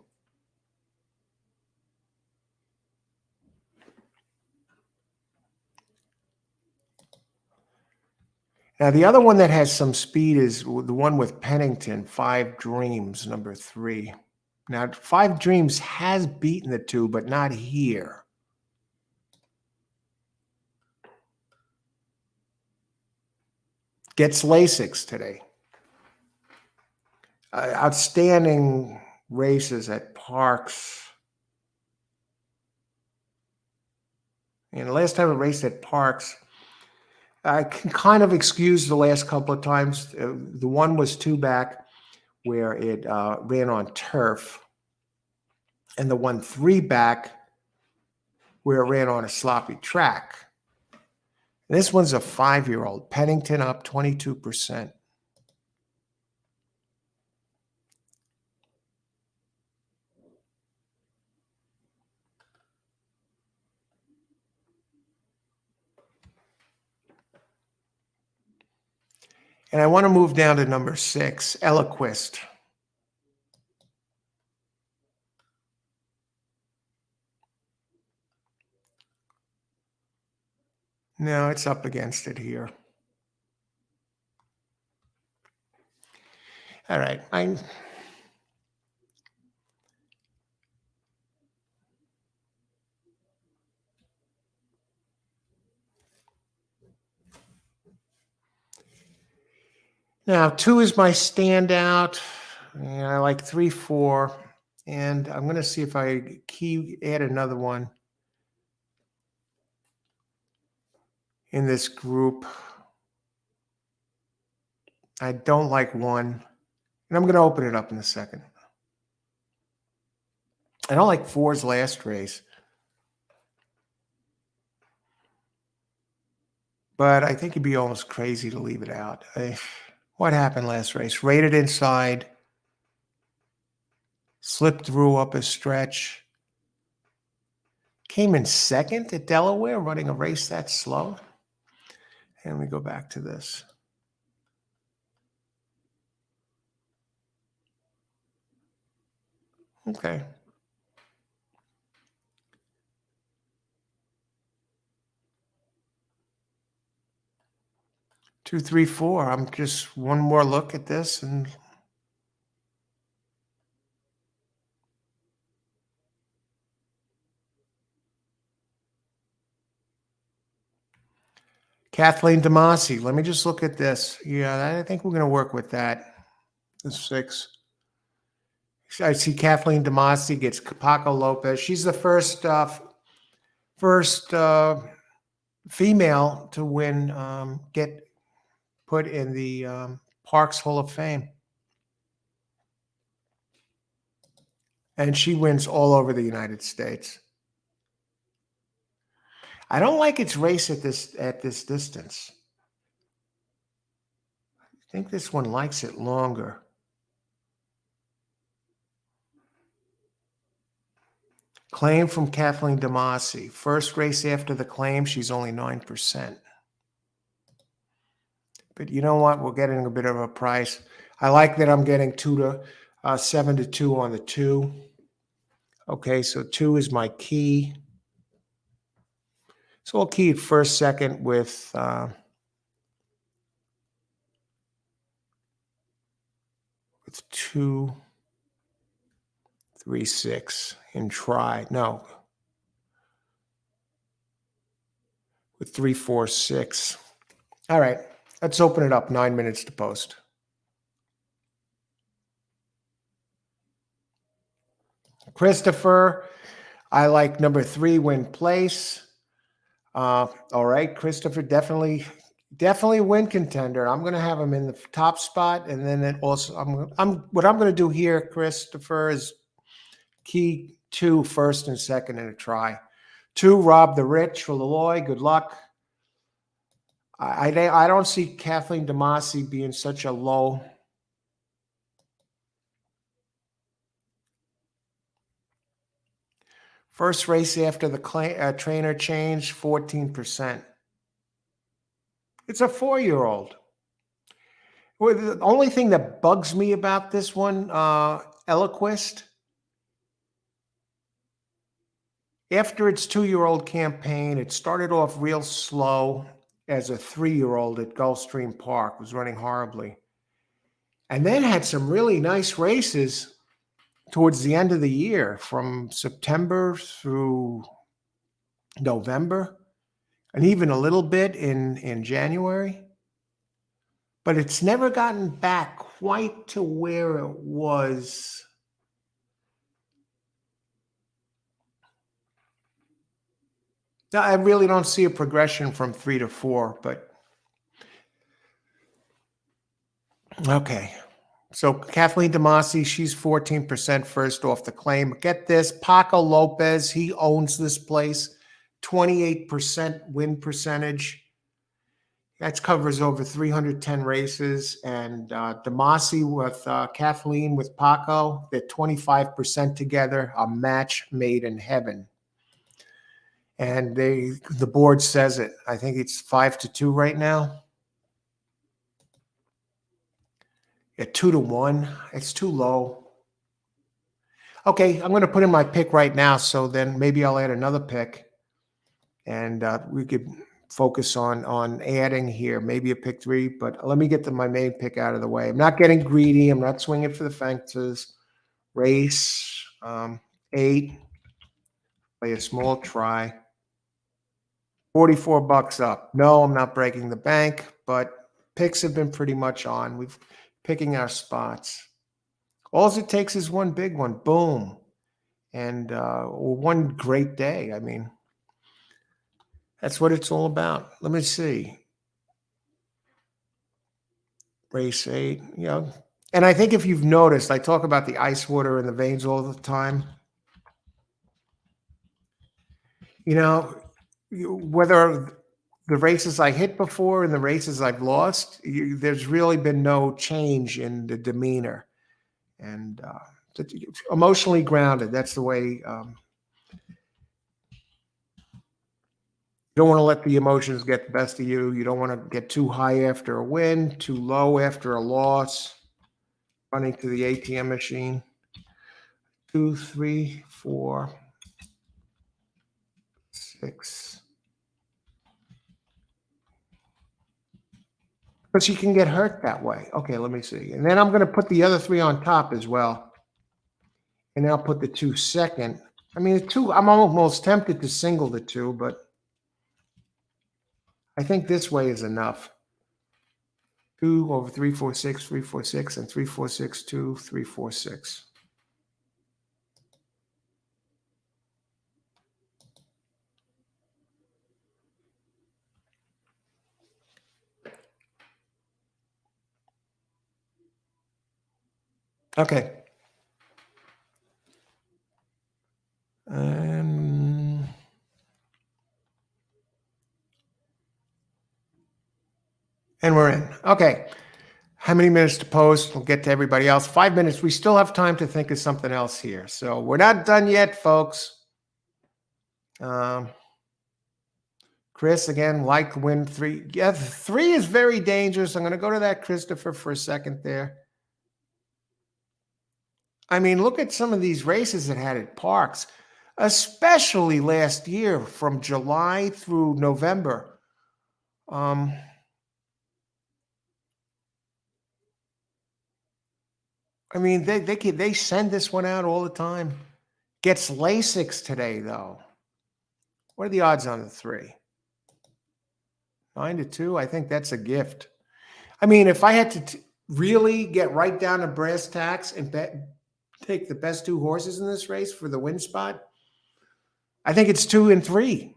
Now, the other one that has some speed is the one with Pennington, 5 Dreams, number 3. Now, 5 Dreams has beaten the 2, but not here. Gets Lasix today. Outstanding races at Parx. And the last time I raced at Parx, I can kind of excuse the last couple of times. The one was 2 back where it ran on turf, and the one 3 back where it ran on a sloppy track. This one's a 5-year-old. Pennington up 22%. And I want to move down to number 6, Eloquist. No, it's up against it here. All right. Now, 2 is my standout. And I like 3, 4. And I'm going to see if I add another one in this group. I don't like 1. And I'm going to open it up in a second. I don't like 4's last race. But I think it'd be almost crazy to leave it out. What happened last race? Rated inside. Slipped through up a stretch. Came in second at Delaware, running a race that slow. And we go back to this. Okay. Two, three, four. I'm just one more look at this and Kathleen DeMasi. Let me just look at this. Yeah, I think we're going to work with that. The 6. I see Kathleen DeMasi gets Paco Lopez. She's the first female to win, get put in the Parx Hall of Fame. And she wins all over the United States. I don't like its race at this distance. I think this one likes it longer. Claim from Kathleen DeMasi. First race after the claim, she's only 9%. But you know what? We're getting a bit of a price. I like that I'm getting 7 to 2 on the 2. Okay, so 2 is my key. So I'll key it first, second with 2, 3, 6 and try. No. With 3, 4, 6. All right, let's open it up. 9 minutes to post. Christopher, I like number 3, win place. All right, Christopher, definitely win contender. I'm going to have him in the top spot, and then it also what I'm going to do here, Christopher, is key 2 first and second in a try. 2, Rob the Rich for Laloy. Good luck. I don't see Kathleen DeMasi being such a low. First race after the trainer change, 14%. It's a 4-year-old. Well, the only thing that bugs me about this one, Eloquist, after its 2-year-old campaign, it started off real slow as a 3-year-old at Gulfstream Park, was running horribly. And then had some really nice races towards the end of the year, from September through November, and even a little bit in January. But it's never gotten back quite to where it was. Now, I really don't see a progression from 3 to 4, but okay. So Kathleen DeMasi, she's 14% first off the claim. Get this, Paco Lopez, he owns this place, 28% win percentage. That covers over 310 races. And DeMasi with Kathleen with Paco, they're 25% together, a match made in heaven. And the board says it. I think it's 5-2 right now. At 2-1, it's too low. Okay, I'm going to put in my pick right now, so then maybe I'll add another pick, and we could focus on adding here, maybe a pick 3, but let me get my main pick out of the way. I'm not getting greedy. I'm not swinging for the fences. Race 8, play a small try. $44 up. No, I'm not breaking the bank, but picks have been pretty much on. We've picking our spots. All it takes is one big one, boom, and one great day. I mean, that's what it's all about. Let me see. Race 8, and I think if you've noticed, I talk about the ice water in the veins all the time. Whether the races I hit before and the races I've lost, there's really been no change in the demeanor. And emotionally grounded. That's the way. You don't want to let the emotions get the best of you. You don't want to get too high after a win, too low after a loss. Running to the ATM machine. 2, 3, 4, 6. But you can get hurt that way. Okay, let me see. And then I'm going to put the other 3 on top as well. And then I'll put the 2 second. I mean, the 2, I'm almost tempted to single the 2, but I think this way is enough. 2 over 3, 4, 6, 3, 4, 6, and 3, 4, 6, 2, 3, 4, 6. Okay. And we're in. Okay. How many minutes to post? We'll get to everybody else. 5 minutes. We still have time to think of something else here. So we're not done yet, folks. Chris, again, like win 3. Yeah, 3 is very dangerous. I'm going to go to that Christopher for a second there. I mean, look at some of these races that had at Parx, especially last year from July through November. I mean, they send this one out all the time. Gets Lasix today, though. What are the odds on the 3? 9-2. I think that's a gift. I mean, if I had to really get right down to brass tacks and take the best 2 horses in this race for the win spot, I think it's 2 and 3.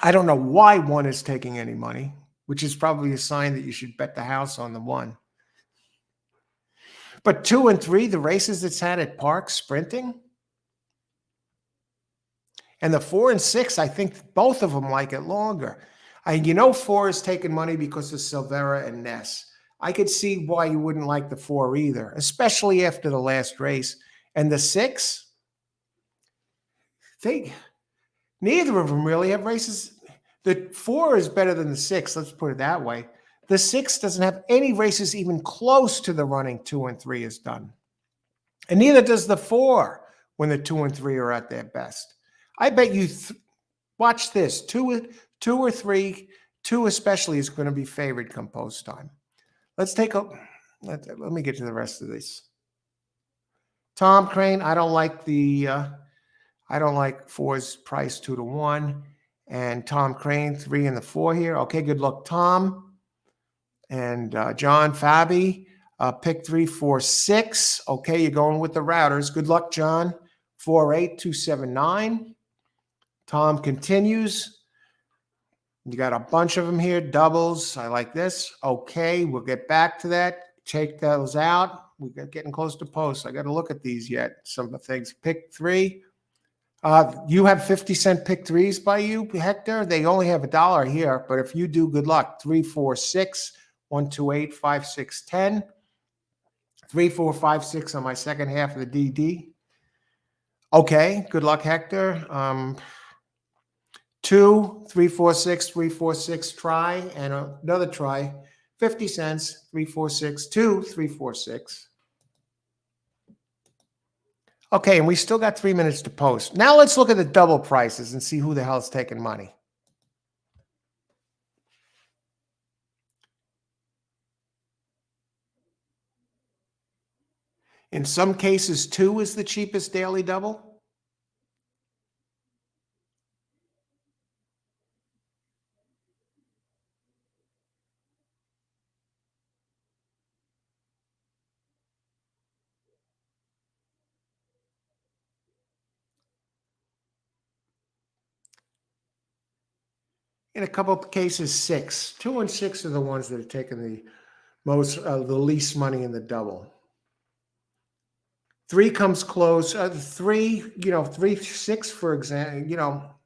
I don't know why 1 is taking any money, which is probably a sign that you should bet the house on the 1. But 2 and 3, the races it's had at Parx sprinting, and the 4 and 6, I think both of them like it longer. 4 is taking money because of Silvera and Ness. I could see why you wouldn't like the 4 either, especially after the last race. And the 6, neither of them really have races. The 4 is better than the 6. Let's put it that way. The 6 doesn't have any races even close to the running 2 and 3 is done. And neither does the 4 when the 2 and 3 are at their best. I bet you, watch this, 2 or 3, 2 especially is going to be favored come post time. Let's take a, let me get to the rest of this. Tom Crane, I don't like 4's price 2 to 1. And Tom Crane, 3 and the 4 here. Okay, good luck, Tom. And John Fabi, pick 3, 4, 6. Okay, you're going with the routers. Good luck, John. 4, 8, 2, 7, 9. Tom continues. You got a bunch of them here. Doubles. I like this. Okay, we'll get back to that. Take those out. We're getting close to post. I got to look at these yet. Some of the things. Pick 3. You have 50-cent pick 3s by you, Hector. They only have $1 here, but if you do, good luck. 3, 4, 6, 1, 2, 8, 5, 6, 10. 3, 4, 5, 6 on my second half of the DD. Okay, good luck, Hector. 2, 3, 4, 6, 3, 4, 6, try, and another try. 50 cents, 3, 4, 6, 2, 3, 4, 6. Okay, and we still got 3 minutes to post. Now let's look at the double prices and see who the hell's taking money. In some cases, 2 is the cheapest daily double. In a couple of cases, 6. 2 and 6 are the ones that are taking the least money in the double. 3 comes close. 3, 3, 6, for example,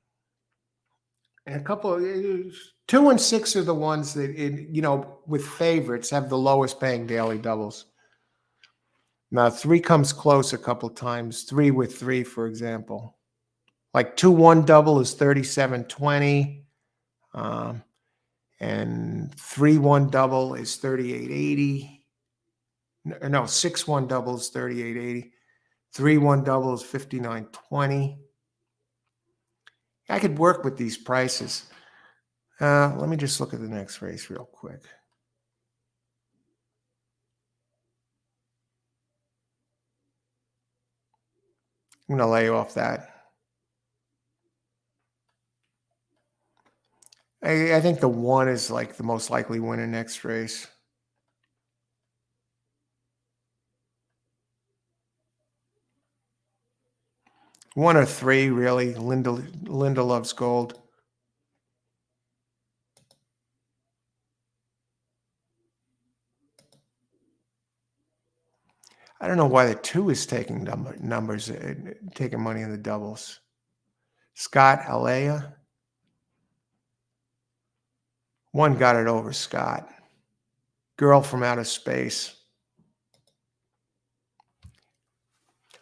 and a couple of 2 and 6 are the ones that, with favorites have the lowest paying daily doubles. Now, 3 comes close a couple times. 3 with 3, for example. Like 2-1 double is 37.20. And 3-1 double is 38.80. No, 6-1 double is 38.80. 3-1 double is 59.20. I could work with these prices. Let me just look at the next race real quick. I'm going to lay off that. I think the 1 is like the most likely winner next race. One or 3, really. Linda loves gold. I don't know why the 2 is taking numbers, taking money in the doubles. Scott Alea. 1 got it over Scott. Girl from outer space.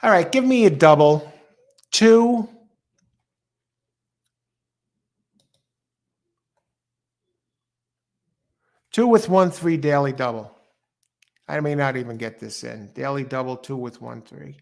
All right, give me a double. 2. 2 with 1, 3 daily double. I may not even get this in. Daily double, 2 with 1, 3.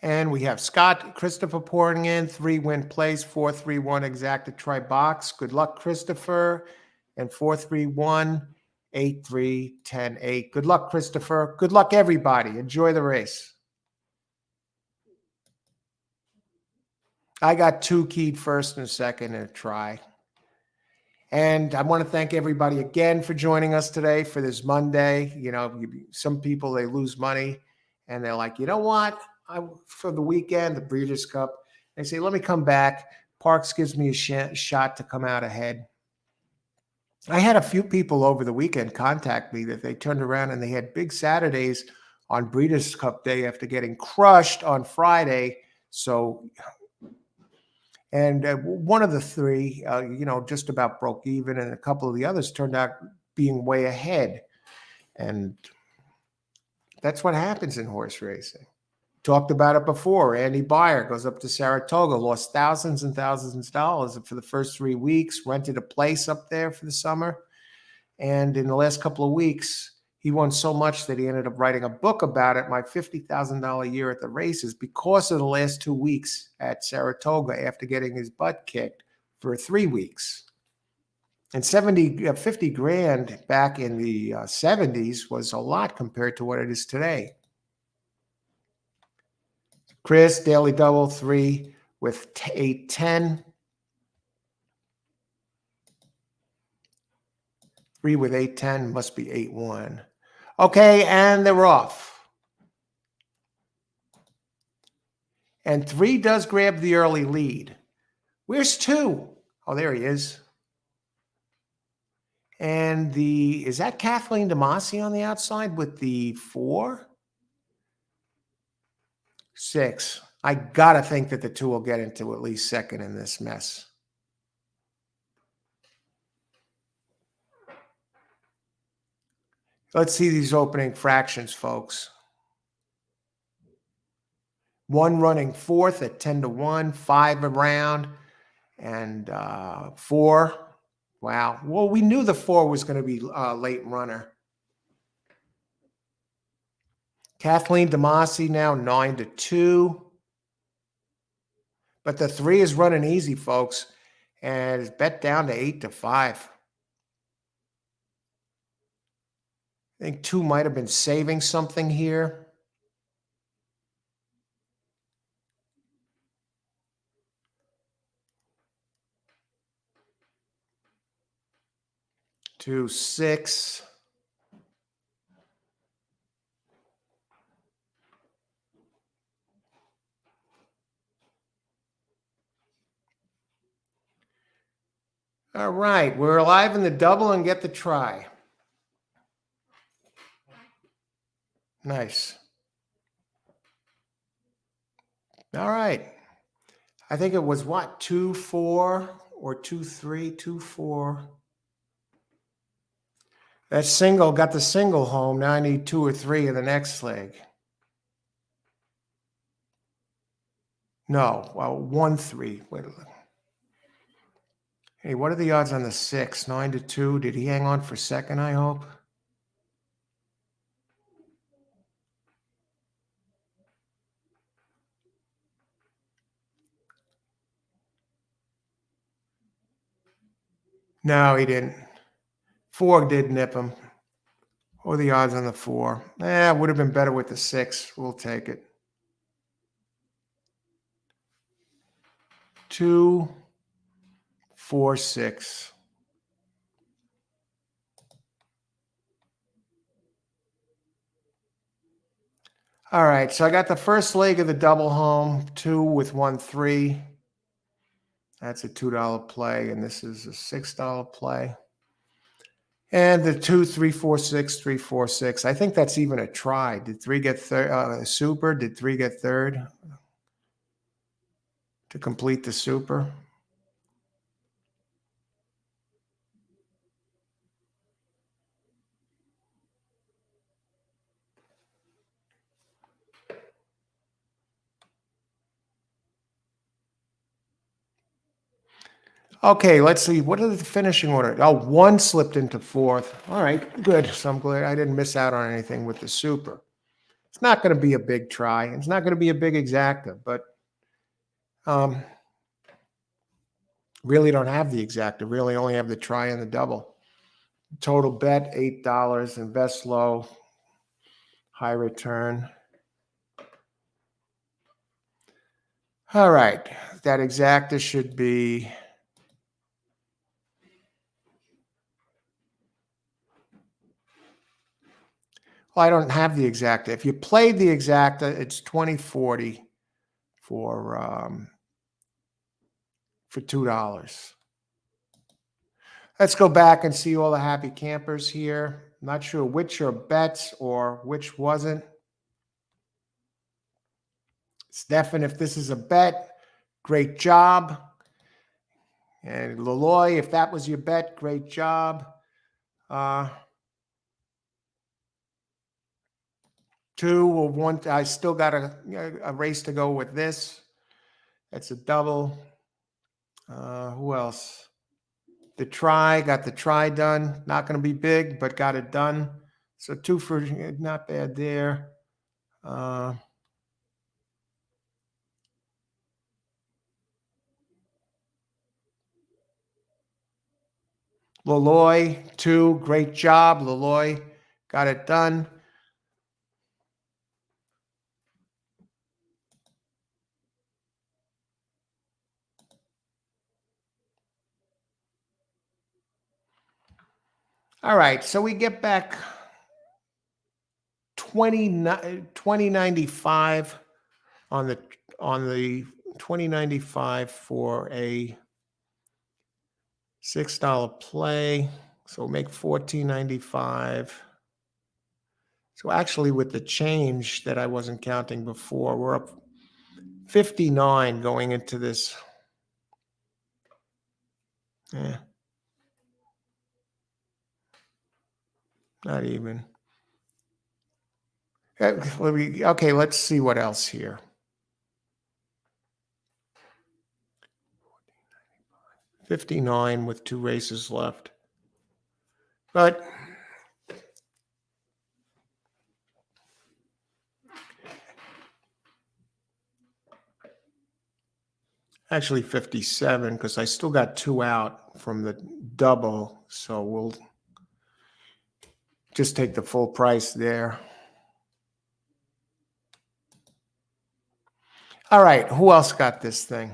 And we have Scott Christopher pouring in, 3 win plays, 4-3-1 exacta try box. Good luck, Christopher. And 4-3-1, 8-3, 10-8. Good luck, Christopher. Good luck, everybody. Enjoy the race. I got 2 keyed first and second in a try. And I want to thank everybody again for joining us today for this Monday. Some people, they lose money and they're like, you know what? For the weekend, the Breeders' Cup, they say, let me come back. Parx gives me a shot to come out ahead. I had a few people over the weekend contact me that they turned around and they had big Saturdays on Breeders' Cup Day after getting crushed on Friday. So, and one of the three, just about broke even, and a couple of the others turned out being way ahead. And that's what happens in horse racing. Talked about it before. Andy Beyer goes up to Saratoga, lost thousands and thousands of dollars for the first 3 weeks, rented a place up there for the summer. And in the last couple of weeks, he won so much that he ended up writing a book about it, my $50,000 year at the races, because of the last 2 weeks at Saratoga after getting his butt kicked for 3 weeks. And 50 grand back in the 70s was a lot compared to what it is today. Chris, daily double, 3 with 810. 3 with 810 must be 8-1. Okay, and they're off. And 3 does grab the early lead. Where's 2? Oh, there he is. And is that Kathleen DeMasi on the outside with the 4? 6. I got to think that the 2 will get into at least second in this mess. Let's see these opening fractions, folks. 1 running 4th at 10-1, 5 around, and 4. Wow. Well, we knew the 4 was going to be a late runner. Kathleen DeMasi now 9-2. But the 3 is running easy, folks, and it's bet down to 8-5. I think 2 might have been saving something here. To 6. All right, we're alive in the double and get the try. Nice. All right. I think it was what, 2-4 or 2-3, 2-4. That single got the single home. Now I need 2 or 3 in the next leg. No, well, 1-3. Wait a minute. Hey, what are the odds on the 6? 9-2. Did he hang on for second, I hope? No, he didn't. 4 did nip him. What are the odds on the 4? It would have been better with the 6. We'll take it. 2, 4, 6. All right, so I got the first leg of the double home, 2 with 1-3. That's a $2 play, and this is a $6 play. And the 2, 3, 4, 6, 3, 4, 6. I think that's even a try. Did 3 get third? Super? Did 3 get third to complete the super? Okay, let's see. What are the finishing order? Oh, 1 slipped into 4th. All right, good. So I'm glad I didn't miss out on anything with the super. It's not going to be a big try. It's not going to be a big exacta, but really don't have the exacta. Really only have the try and the double. Total bet, $8. Invest low. High return. All right. That exacta should be... Well, I don't have the exacta. If you played the exacta, it's 2040 for $2. Let's go back and see all the happy campers here. Not sure which are bets or which wasn't. Stefan, if this is a bet, great job. And Laloy, if that was your bet, great job. Two or one. I still got a race to go with this. That's a double. Who else? The try, got the try done. Not going to be big, but got it done. So 2 for, not bad there. Laloy, 2, great job. Laloy got it done. All right, so we get back 2095 on the 2095 for a $6 play. So we'll make $14.95. So actually with the change that I wasn't counting before, we're up 59 going into this. Yeah. Not even. Okay, let's see what else here. 59 with 2 races left. But actually 57 because I still got 2 out from the double. So we'll just take the full price there. All right, who else got this thing?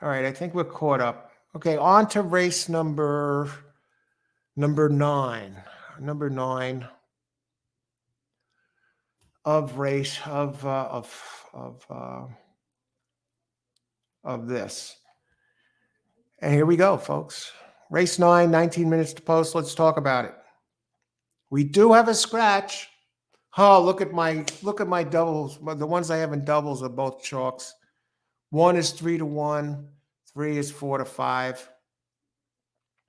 All right, I think we're caught up. Okay, on to race number 9. Number 9 of race of this. And here we go, folks. Race 9, 19 minutes to post. Let's talk about it. We do have a scratch. Oh, look at my doubles. The ones I have in doubles are both chalks. 1 is 3-1. 3 is 4-5.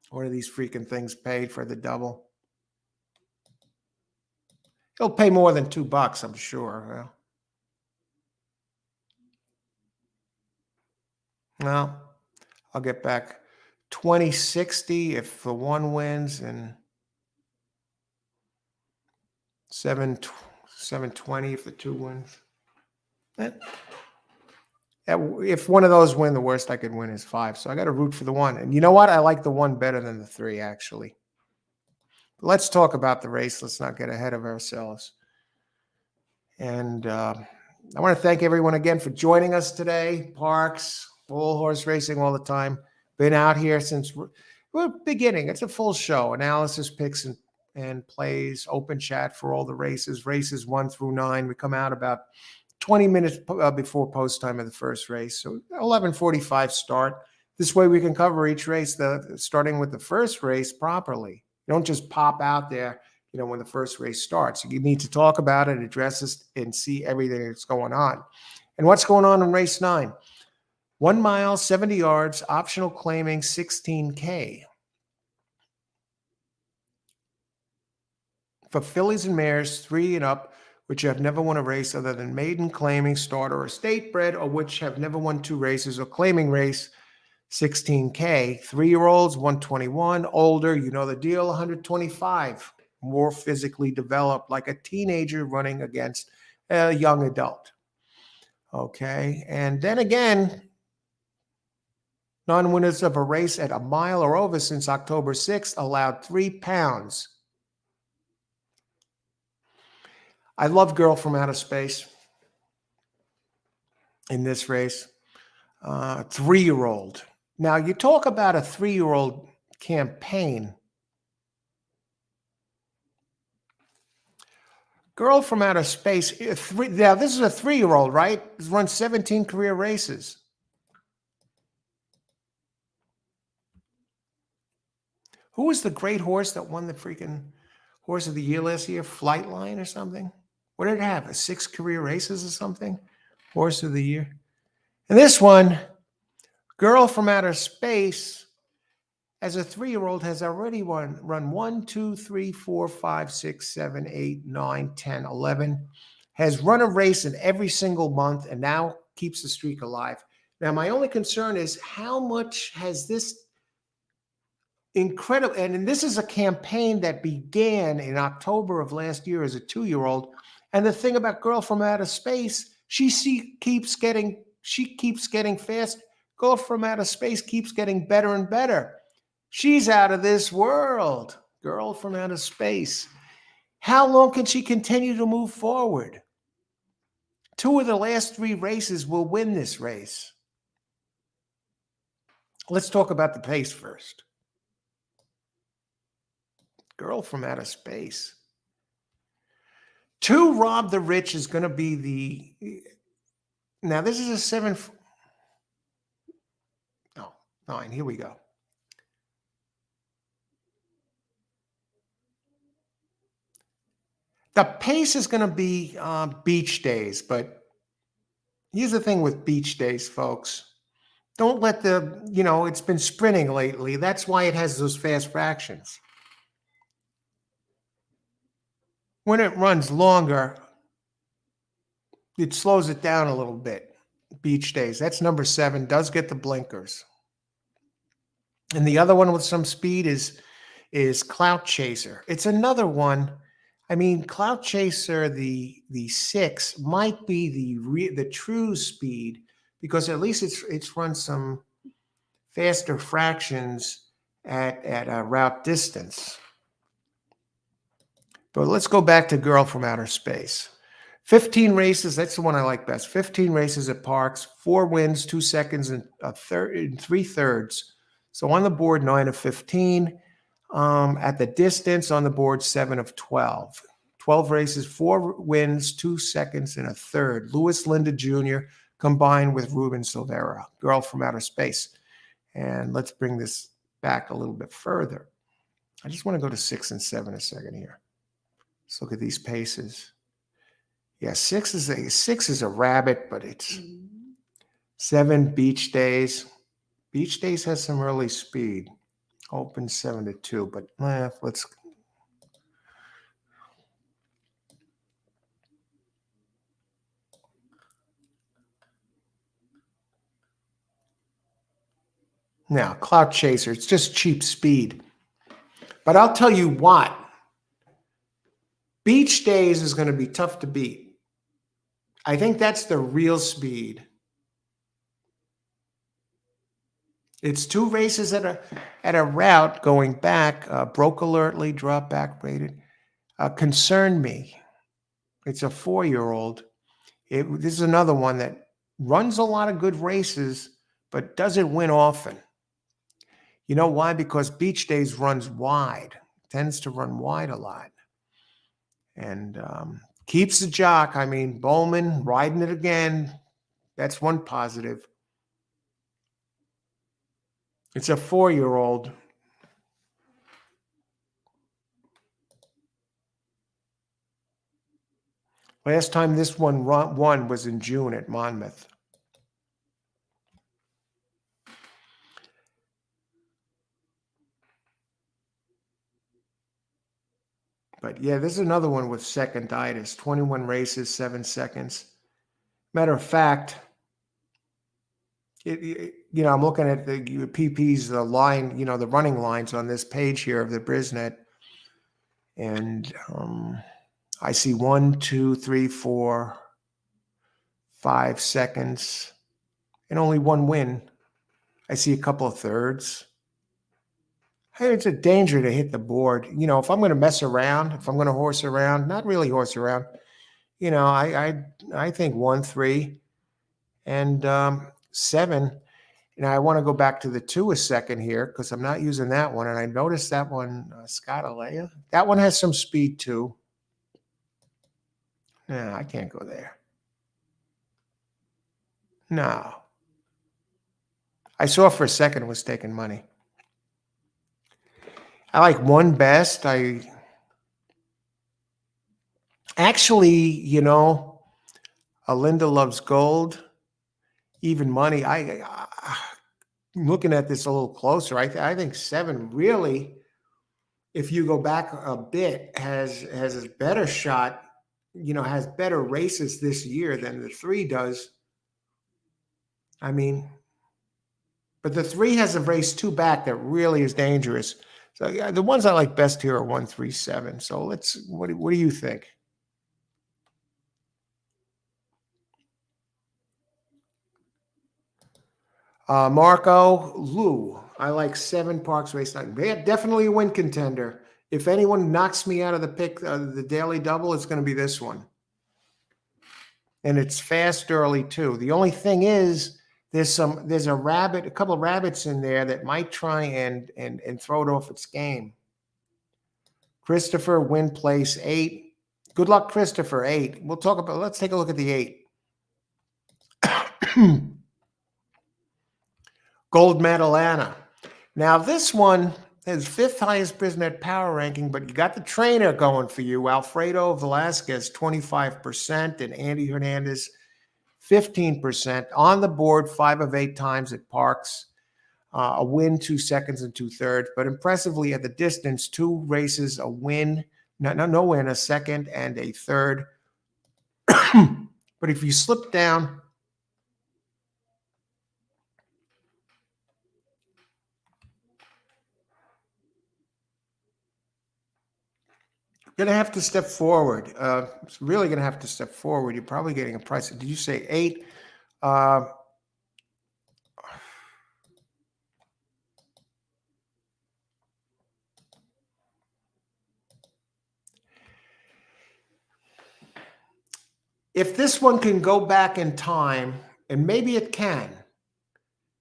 What are these freaking things paid for the double? He'll pay more than $2, I'm sure. Well, I'll get back 2060 if the 1 wins and 720 if the 2 wins. If one of those win, the worst I could win is 5. So I got to root for the 1. And you know what? I like the 1 better than the 3, actually. Let's talk about the race. Let's not get ahead of ourselves. And I want to thank everyone again for joining us today. Parx, full horse racing all the time. Been out here since we're beginning. It's a full show. Analysis, picks, and plays. Open chat for all the races. Races 1 through 9. We come out about 20 minutes before post time of the first race. So 11:45 start. This way we can cover each race, starting with the first race properly. You don't just pop out there, when the first race starts. You need to talk about it, address it, and see everything that's going on. And what's going on in race 9? 1 mile, 70 yards, optional claiming, 16K. For fillies and mares, 3 and up, which have never won a race other than maiden, claiming, starter, or state bred, or which have never won 2 races or claiming race, 16K. 3-year-olds, 121. Older, you know the deal, 125. More physically developed, like a teenager running against a young adult. Okay, and then again, non-winners of a race at a mile or over since October 6th allowed 3 pounds. I love Girl from Outer Space in this race. 3-year-old. Now, you talk about a 3-year-old campaign. Girl from Outer Space. Now, this is a 3-year-old, right? He's run 17 career races. Who was the great horse that won the freaking horse of the year last year? Flightline or something? What did it have? A 6 career races or something? Horse of the year. And this one, Girl from Outer Space, as a 3-year-old, has already run 1, 2, 3, 4, 5, 6, 7, 8, 9, 10, 11. Has run a race in every single month and now keeps the streak alive. Now, my only concern is how much has this incredible, and this is a campaign that began in October of last year as a 2-year-old. And the thing about Girl from Outer Space, she keeps getting fast. Girl from Outer Space keeps getting better and better. She's out of this world. Girl from Outer Space. How long can she continue to move forward? 2 of the last 3 races will win this race. Let's talk about the pace first. Girl from Outer Space. 2, Rob the Rich is going to be the... Now, this is a 7... Oh, 9. Here we go. The pace is going to be Beach Days, but here's the thing with Beach Days, folks. Don't let it's been sprinting lately. That's why it has those fast fractions. When it runs longer, it slows it down a little bit. Beach Days. That's number 7. Does get the blinkers. And the other one with some speed is Clout Chaser. It's another one. I mean, Clout Chaser, the 6 might be the true speed, because at least it's run some faster fractions at a route distance. But let's go back to Girl from Outer Space. 15 races, that's the one I like best. 15 races at Parx, 4 wins, 2 seconds, and 3 thirds. So on the board, 9 of 15. At the distance on the board, 7 of 12. 12 races, 4 wins, 2 seconds, and a third. Louis Linda Jr. combined with Ruben Silvera, Girl from Outer Space. And let's bring this back a little bit further. I just want to go to 6 and 7 a second here. Let's look at these paces. Yeah, 6 is a rabbit, but it's 7 Beach Days. Beach Days has some early speed. Open 7-2, but let's. Now, Clout Chaser, it's just cheap speed. But I'll tell you what, Beach Days is going to be tough to beat. I think that's the real speed. It's 2 races at a route going back. Broke alertly, drop back rated. Concern Me. It's a 4-year-old. This is another one that runs a lot of good races, but doesn't win often. You know why? Because Beach Days runs wide, tends to run wide a lot. And keeps the jock. I mean, Bowman riding it again. That's one positive. It's a 4-year-old. Last time this one won was in June at Monmouth. But yeah, this is another one with seconditis. 21 races, 7 seconds. Matter of fact, I'm looking at the PPs, the line, the running lines on this page here of the Brisnet. And I see 1, 2, 3, 4, 5 seconds, and only 1 win. I see a couple of thirds. Hey, it's a danger to hit the board. If I'm going to mess around, if I'm going to horse around, not really horse around, I think 1, 3, and 7. I want to go back to the 2 a second here because I'm not using that one. And I noticed that one, Scott Alea, that one has some speed too. No, I can't go there. No. I saw for a second it was taking money. I like One Best. I actually, Linda Loves Gold, Even Money. I'm looking at this a little closer. I think 7 really, if you go back a bit, has a better shot, has better races this year than the 3 does. I mean, but the 3 has a race 2 back that really is dangerous. So yeah, the ones I like best here are 1, 3, 7. So what do you think? Marco Lou, I like 7 Parx Race 9. They're definitely a win contender. If anyone knocks me out of the pick, the daily double, it's going to be this one. And it's fast early too. The only thing is, there's a couple of rabbits in there that might try and throw it off its game. Christopher, win place 8. Good luck, Christopher. 8. Let's take a look at the 8. Gold Medal Anna. Now this one is 5th highest Brisnet power ranking, but you got the trainer going for you. Alfredo Velasquez, 25%, and Andy Hernandez, 15%. On the board, 5 of 8 times at Parx. A win, 2 seconds, and 2/3. But impressively at the distance, 2 races, a win, no win, a second and a third. But if you slip down, you're going to have to step forward. It's really going to have to step forward. You're probably getting a price. Did you say 8? If this one can go back in time, and maybe it can,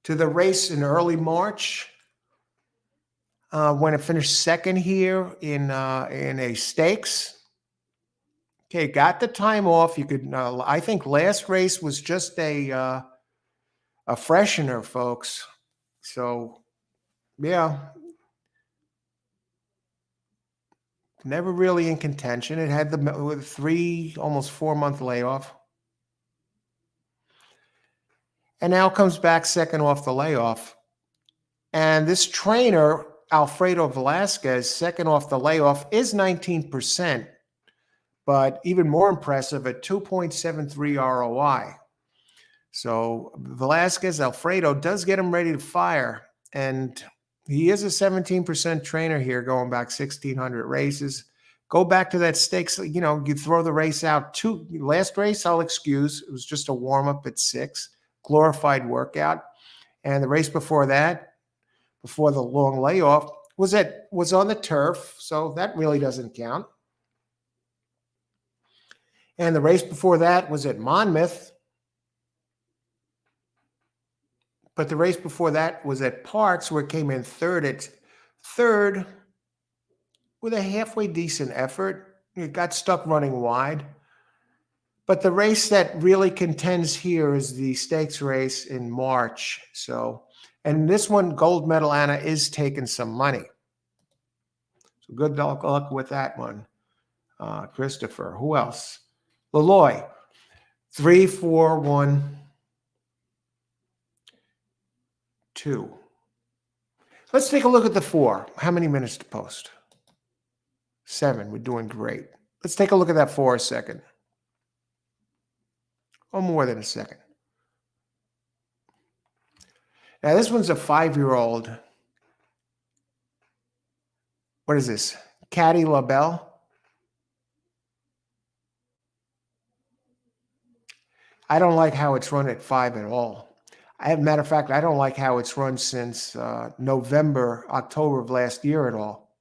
to the race in early March, when it finished second here in a stakes. Okay, got the time off. You could. I think last race was just a freshener, folks. So, yeah, never really in contention. It had the 3, almost 4-month layoff, and now comes back second off the layoff. And this trainer, Alfredo Velasquez, second off the layoff, is 19%, but even more impressive at 2.73 ROI. So Velasquez, Alfredo does get him ready to fire. And he is a 17% trainer here, going back 1,600 races. Go back to that stakes, you throw the race out. Last race, I'll excuse. It was just a warm-up at 6, glorified workout. And the race before that, before the long layoff, was on the turf, so that really doesn't count. And the race before that was at Monmouth, but the race before that was at Parx, where it came in third with a halfway decent effort. It got stuck running wide. But the race that really contends here is the stakes race in March. So, and this one, Gold Medal Anna, is taking some money. So good luck with that one, Christopher. Who else? Leloy, 3, 4, 1, 2. Let's take a look at the 4. How many minutes to post? 7. We're doing great. Let's take a look at that 4 a second. Or more than a second. Now, this one's a 5-year-old. What is this? Caddy LaBelle. I don't like how it's run at 5 at all. As a matter of fact, I don't like how it's run since October of last year at all.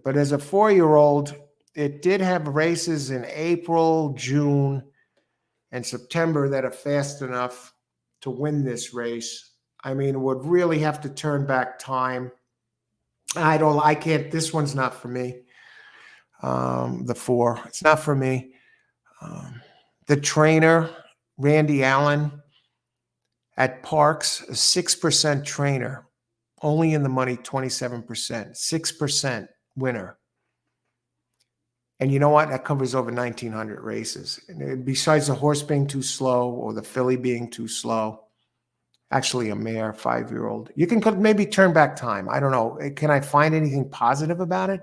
But as a 4-year-old, it did have races in April, June, and September that are fast enough to win this race. I mean, it would really have to turn back time. I can't, this one's not for me. The 4, it's not for me. The trainer, Randy Allen at Parx, a 6% trainer, Only in the money 27%, 6% winner. And you know what? That covers over 1,900 races. And besides the horse being too slow or the filly being too slow, actually a mare, 5-year-old, you can maybe turn back time. I don't know. Can I find anything positive about it?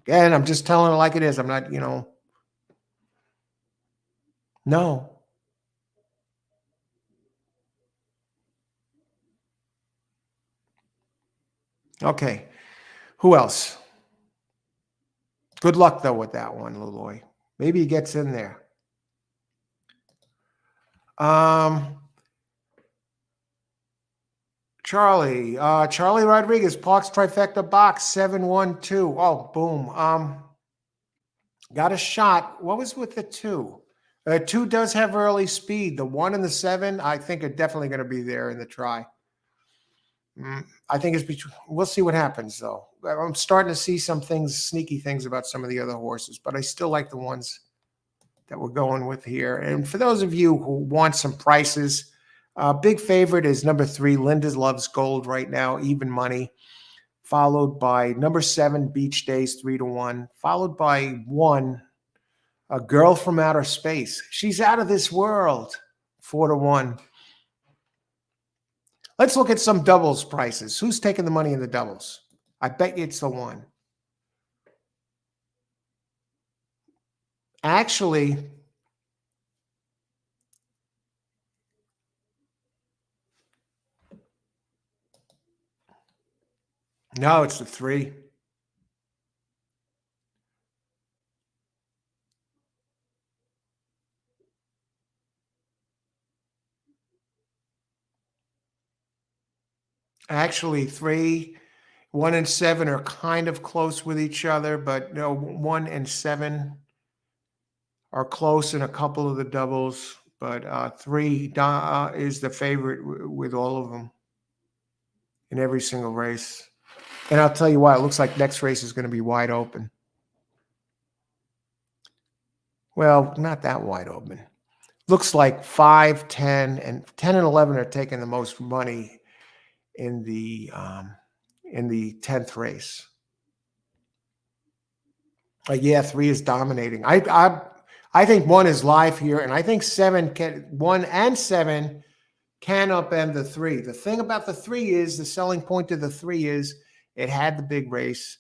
Again, I'm just telling it like it is. I'm not, no. Okay. Who else? Good luck, though, with that one, Leloy. Maybe he gets in there. Charlie Rodriguez, Parx trifecta box 712. Oh, boom. Got a shot. What was with the 2? 2 does have early speed. The 1 and the 7, I think, are definitely going to be there in the try. I think it's between. We'll see what happens, though. I'm starting to see some things, sneaky things about some of the other horses, but I still like the ones that we're going with here. And for those of you who want some prices, big favorite is number 3, Linda Loves Gold right now, even money, followed by number 7, Beach Days, 3-1, followed by 1, A Girl from Outer Space. She's out of this world, 4-1. Let's look at some doubles prices. Who's taking the money in the doubles? I bet you it's the 1. Actually, no, it's the 3. Actually, 3, 1 and 7 are kind of close with each other, but no, 1 and 7 are close in a couple of the doubles, but 3 is the favorite with all of them in every single race. And I'll tell you why. It looks like next race is going to be wide open. Well, not that wide open. Looks like 5, 10, and 10 and 11 are taking the most money in the 10th race. Yeah, 3 is dominating. I think 1 is live here, and I think 1 and 7 can upend the 3. The thing about the 3 is the selling point of the 3 is it had the big race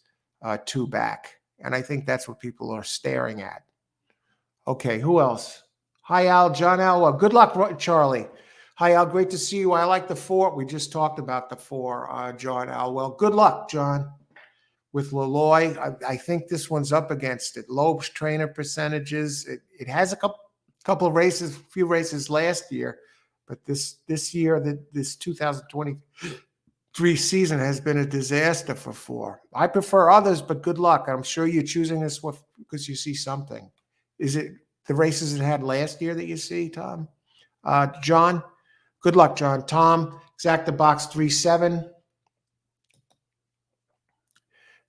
2 back, and I think that's what people are staring at. Okay, who else? Hi, Al. John Al. Good luck, Charlie. Hi, Al. Great to see you. I like the 4. We just talked about the 4, John Al. Well, good luck, John. With Leloy, I think this one's up against it. Loeb's trainer percentages. It has a couple of races, few races last year, but this year, this 2023 season has been a disaster for 4. I prefer others, but good luck. I'm sure you're choosing this one because you see something. Is it the races it had last year that you see, Tom? John, good luck, John. Tom, exacta box 3-7.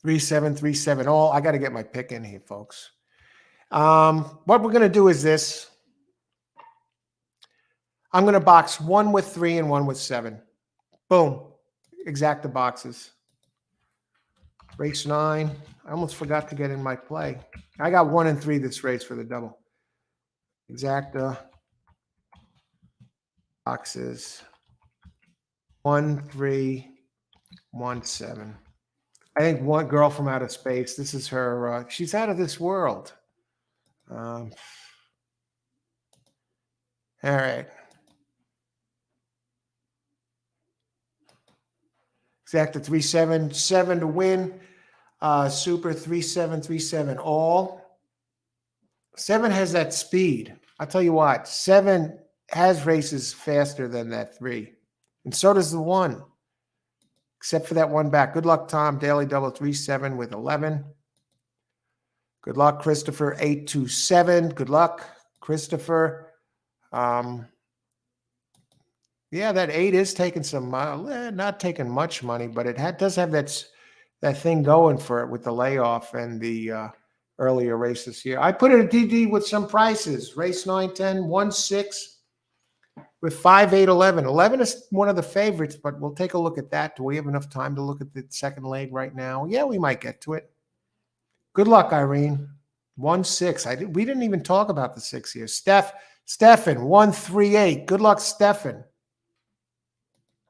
3-7, 3-7 all. I got to get my pick in here, folks. What we're going to do is this. I'm going to box 1 with 3 and 1 with 7. Boom. Exacta boxes. Race 9. I almost forgot to get in my play. I got 1 and 3 this race for the double. Exacta boxes. 1, 3, 1, 7. I think 1 Girl from Outer Space. This is her. She's out of this world. All right. Exacta 3-7, 7 to win. Super 3-7, 3-7 all. 7 has that speed. I'll tell you what. 7 has races faster than that 3, and so does the 1. Except for that 1 back. Good luck, Tom. Daily double 3-7 with 11. Good luck, Christopher. 8-7. Good luck, Christopher. Yeah, that 8 is taking some, not taking much money, but it does have that thing going for it with the layoff and the earlier races here. I put in a DD with some prices. Race 9, 10, 1, 6. with 5, 8, 11. 11 is one of the favorites, but we'll take a look at that. Do we have enough time to look at the second leg right now? Yeah, we might get to it. Good luck, Irene. 1, 6. We didn't even talk about the 6 here. Stefan, 1, 3, 8. Good luck, Stefan.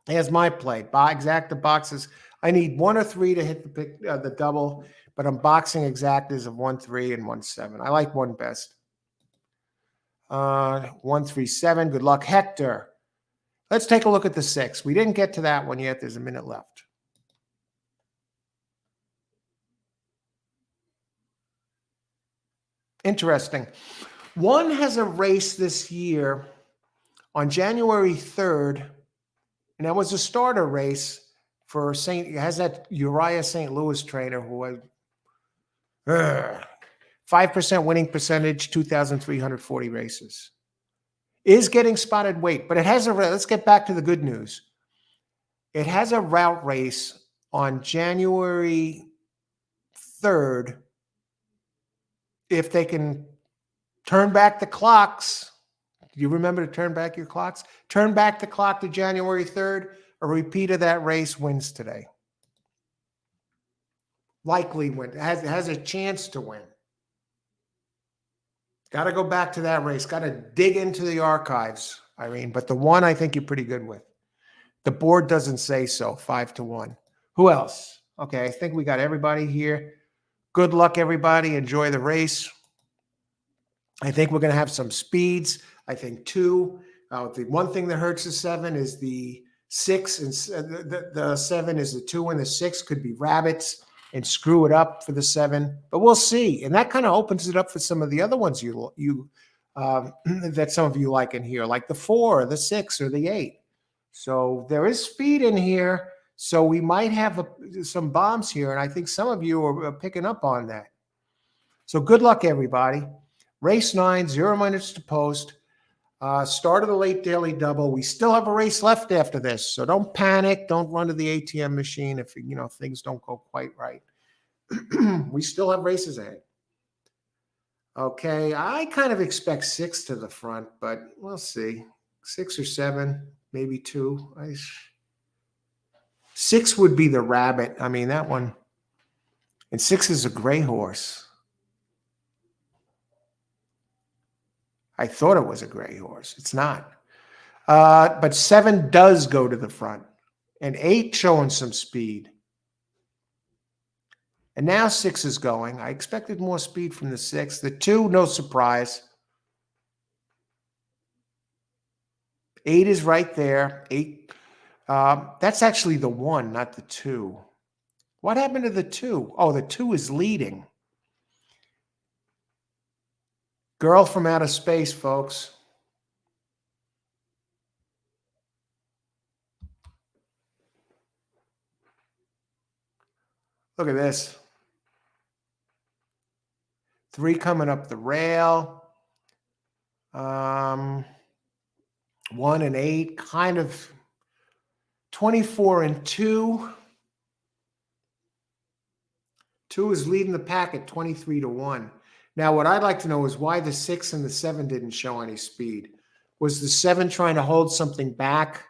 Here's my play. Exacta boxes. I need 1 or 3 to hit the double, but I'm boxing exactas of 1, 3 and 1, 7. I like 1 best. 1, 3, 7. Good luck, Hector. Let's take a look at the 6. We didn't get to that one yet. There's a minute left. Interesting. 1 has a race this year on January 3rd, and that was a starter race for it has that Uriah St. Louis trainer who had 5% winning percentage, 2,340 races. Is getting spotted weight, but it has let's get back to the good news. It has a route race on January 3rd. If they can turn back the clocks, do you remember to turn back your clocks? Turn back the clock to January 3rd. A repeat of that race wins today. Likely win. Has a chance to win. Got to go back to that race. Got to dig into the archives, Irene. But the 1 I think you're pretty good with. The board doesn't say so. 5 to 1. Who else? Okay, I think we got everybody here. Good luck, everybody. Enjoy the race. I think we're going to have some speeds. I think 2. The one thing that hurts the 7 is the 6, and the 7 is the 2, and the 6 could be rabbits and screw it up for the 7. But we'll see, and that kind of opens it up for some of the other ones that some of you like in here, like the 4, the 6, or the 8. So there is speed in here. So we might have some bombs here, and I think some of you are picking up on that. So good luck, everybody. Race 9, 0 minutes to post. Start of the late daily double. We still have a race left after this, so don't panic. Don't run to the ATM machine if things don't go quite right. We still have races ahead. Okay, I kind of expect 6 to the front, but we'll see. 6 or 7, maybe 2. 6 would be the rabbit. I mean, that one. And 6 is a gray horse. I thought it was a gray horse. It's not. But 7 does go to the front. And 8 showing some speed. And now 6 is going. I expected more speed from the 6. The 2, no surprise. 8 is right there. 8. That's actually the 1, not the 2. What happened to the 2? Oh, the 2 is leading. Girl from outer space, folks. Look at this. 3 coming up the rail. 1 and 8, kind of 24 and 2. 2 is leading the pack at 23 to 1. Now, what I'd like to know is why the 6 and the 7 didn't show any speed. Was the 7 trying to hold something back?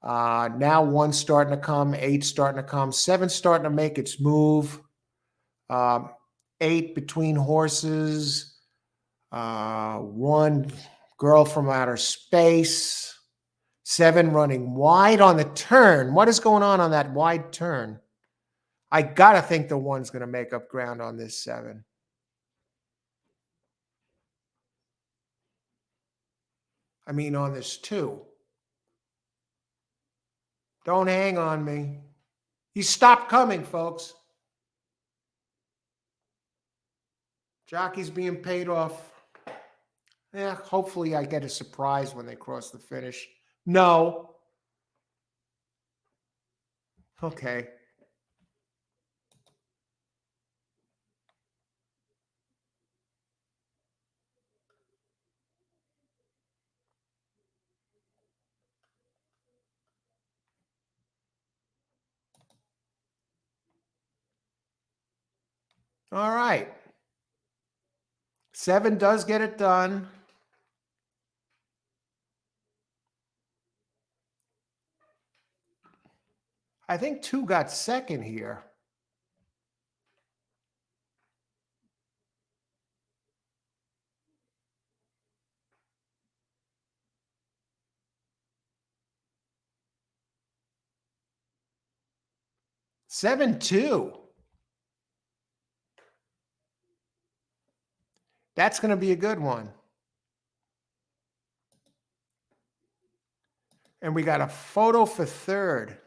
Now 1's starting to come, 8's starting to come, 7's starting to make its move. 8 between horses. 1 girl from outer space. 7 running wide on the turn. What is going on that wide turn? I got to think the 1's going to make up ground on this 7. I mean, on this 2. Don't hang on me. He stopped coming, folks. Jockey's being paid off. Yeah, hopefully I get a surprise when they cross the finish. No. Okay. All right. 7 does get it done. I think 2 got second here. Seven two. That's going to be a good one. And we got a photo for third.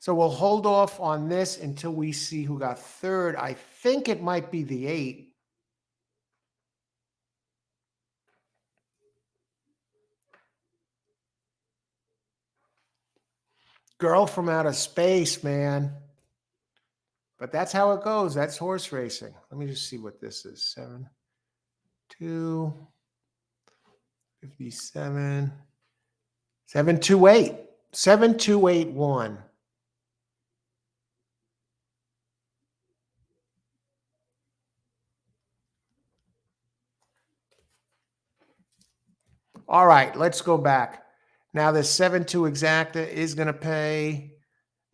So we'll hold off on this until we see who got third. I think it might be the 8. Girl from outer space, man. But that's how it goes. That's horse racing. Let me just see what this is. 7 2 57 728 7281. All right, let's go back. Now the 7-2 exacta is going to pay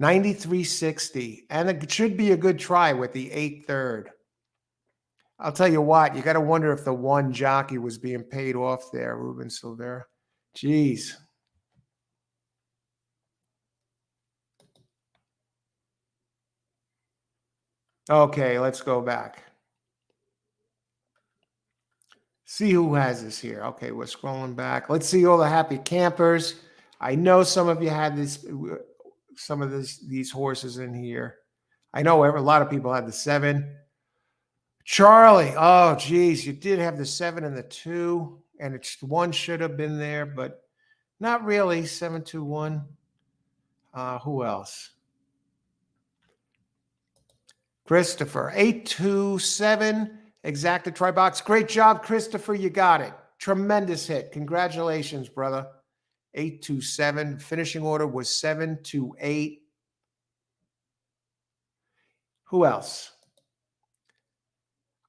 93.60, and it should be a good try with the 8 third. I'll tell you what, you got to wonder if the one jockey was being paid off there, Ruben Silvera. Jeez. Okay, let's go back. See who has this here. Okay, we're scrolling back. Let's see all the happy campers. I know some of you had this, some of these horses in here. I know a lot of people had the 7. Charlie, oh geez, you did have the 7 and the 2, and it's 1 should have been there, but not really. 721. Who else? Christopher, 827, exacta try box. Great job, Christopher. You got it. Tremendous hit. Congratulations, brother. 827. Finishing order was 728. Who else?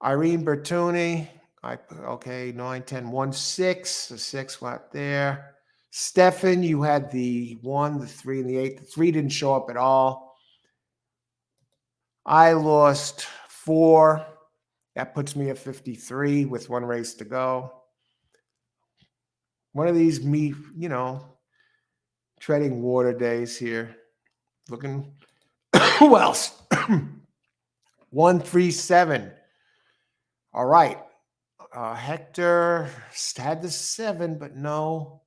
Irene Bertoni. Okay, 9, 10, 1, 6. The 6 went there. Stefan, you had the 1, the 3, and the 8. The 3 didn't show up at all. I lost 4. That puts me at 53 with 1 race to go. One of these treading water days here. Looking. Who else? 137. All right. Hector had the 7, but no.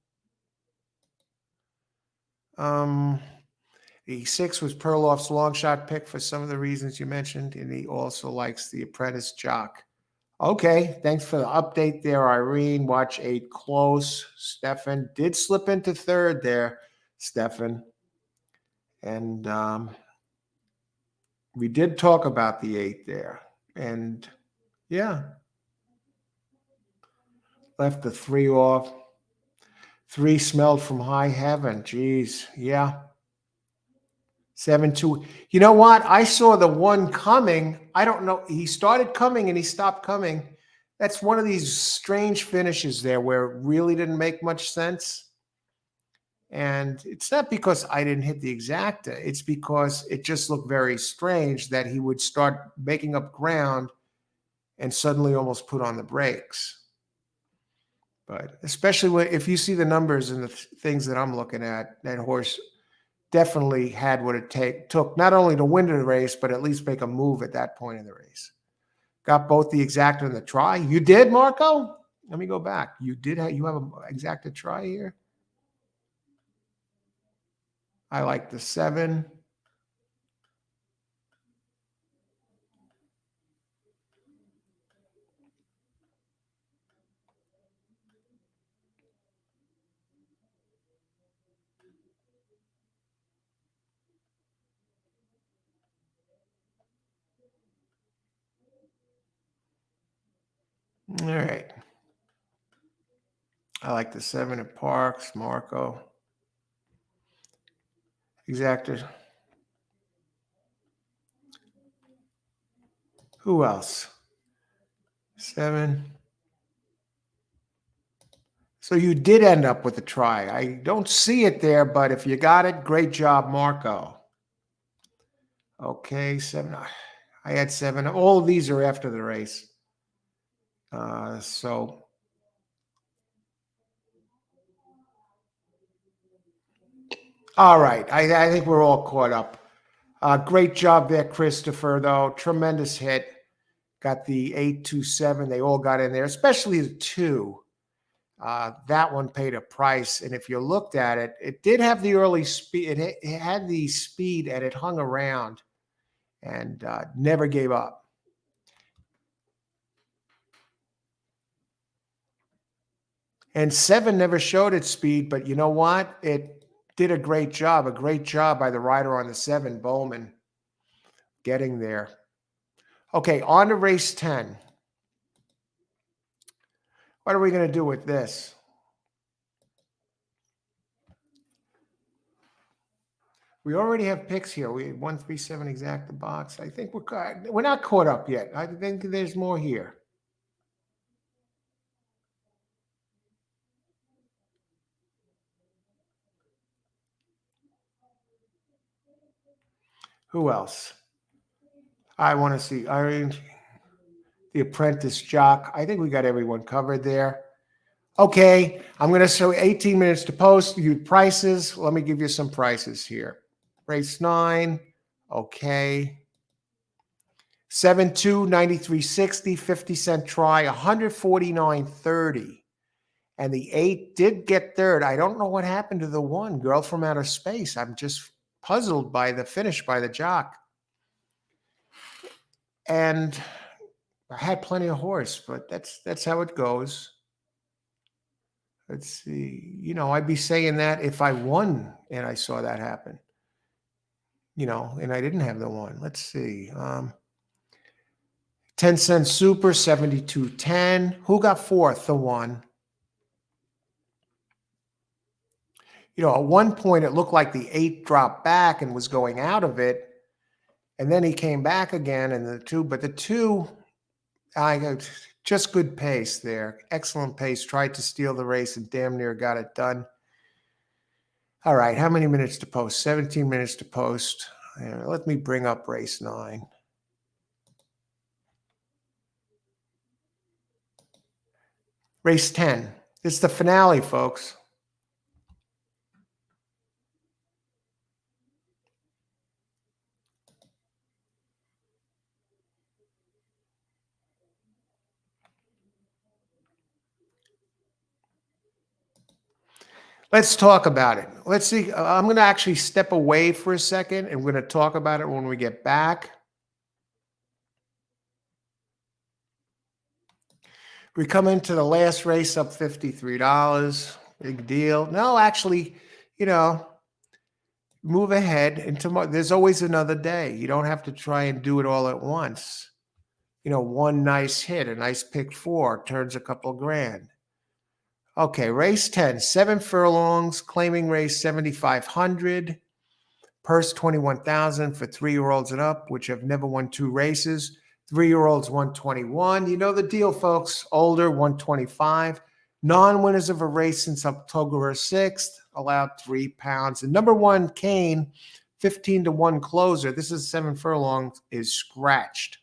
The 6 was Perloff's long shot pick for some of the reasons you mentioned, and he also likes the apprentice jock. Okay, thanks for the update there, Irene. Watch 8 close. Stefan did slip into third there, Stefan. And we did talk about the 8 there. And yeah, left the 3 off. 3 smelled from high heaven. Jeez, yeah. 7-2. You know what? I saw the 1 coming. I don't know. He started coming and he stopped coming. That's one of these strange finishes there where it really didn't make much sense. And it's not because I didn't hit the exacta. It's because it just looked very strange that he would start making up ground and suddenly almost put on the brakes. But especially if you see the numbers and the things that I'm looking at, that horse definitely had what it took not only to win the race, but at least make a move at that point in the race. Got both the exacta and the try. You did, Marco? Let me go back. You have an exacta try here? I like the 7. All right. I like the 7 at Parx, Marco. Exacta. Who else? 7. So you did end up with a try. I don't see it there, but if you got it, great job, Marco. Okay, seven. I had seven. All of these are after the race. So, all right. I think we're all caught up. Great job there, Christopher, though. Tremendous hit. Got the 827. They all got in there, especially the two. That one paid a price. And if you looked at it, it did have the early speed. It had the speed and it hung around and never gave up. And seven never showed its speed, but you know what? It did a great job by the rider on the seven, Bowman, getting there. Okay, on to race 10. What are we going to do with this? We already have picks here. We had 137 exact the box. I think we're not caught up yet. I think there's more here. Who else? I want to see Iron, the Apprentice Jock. I think we got everyone covered there. Okay, I'm going to show 18 minutes to post. You prices. Let me give you some prices here. Race 9. Okay. 7-2, 93.60, 50-cent try, 149.30. And the 8 did get third. I don't know what happened to the 1, Girl from Outer Space. I'm just puzzled by the finish by the jock. And I had plenty of horse, but that's how it goes. Let's see. You know, I'd be saying that if I won and I saw that happen. You know, and I didn't have the 1. Let's see. 10-cent super, 72.10. Who got fourth? The 1. You know, at one point it looked like the 8 dropped back and was going out of it. And then he came back again and the 2, but the 2, I got just good pace there. Excellent pace. Tried to steal the race and damn near got it done. All right, how many minutes to post? 17 minutes to post. Let me bring up race 9. Race 10. It's the finale, folks. Let's talk about it. Let's see. I'm going to actually step away for a second, and we're going to talk about it when we get back. We come into the last race up $53. Big deal. No, actually, you know, move ahead. And tomorrow, there's always another day. You don't have to try and do it all at once. You know, one nice hit, a nice pick 4 turns a couple grand. Okay, race 10, 7 furlongs, claiming race 7,500, purse 21,000 for 3-year-olds and up, which have never won 2 races. 3-year-olds 121. You know the deal, folks. Older 125. Non-winners of a race since October 6th allowed £3. And number 1, Kane, 15-1 closer. This is 7 furlongs, is scratched.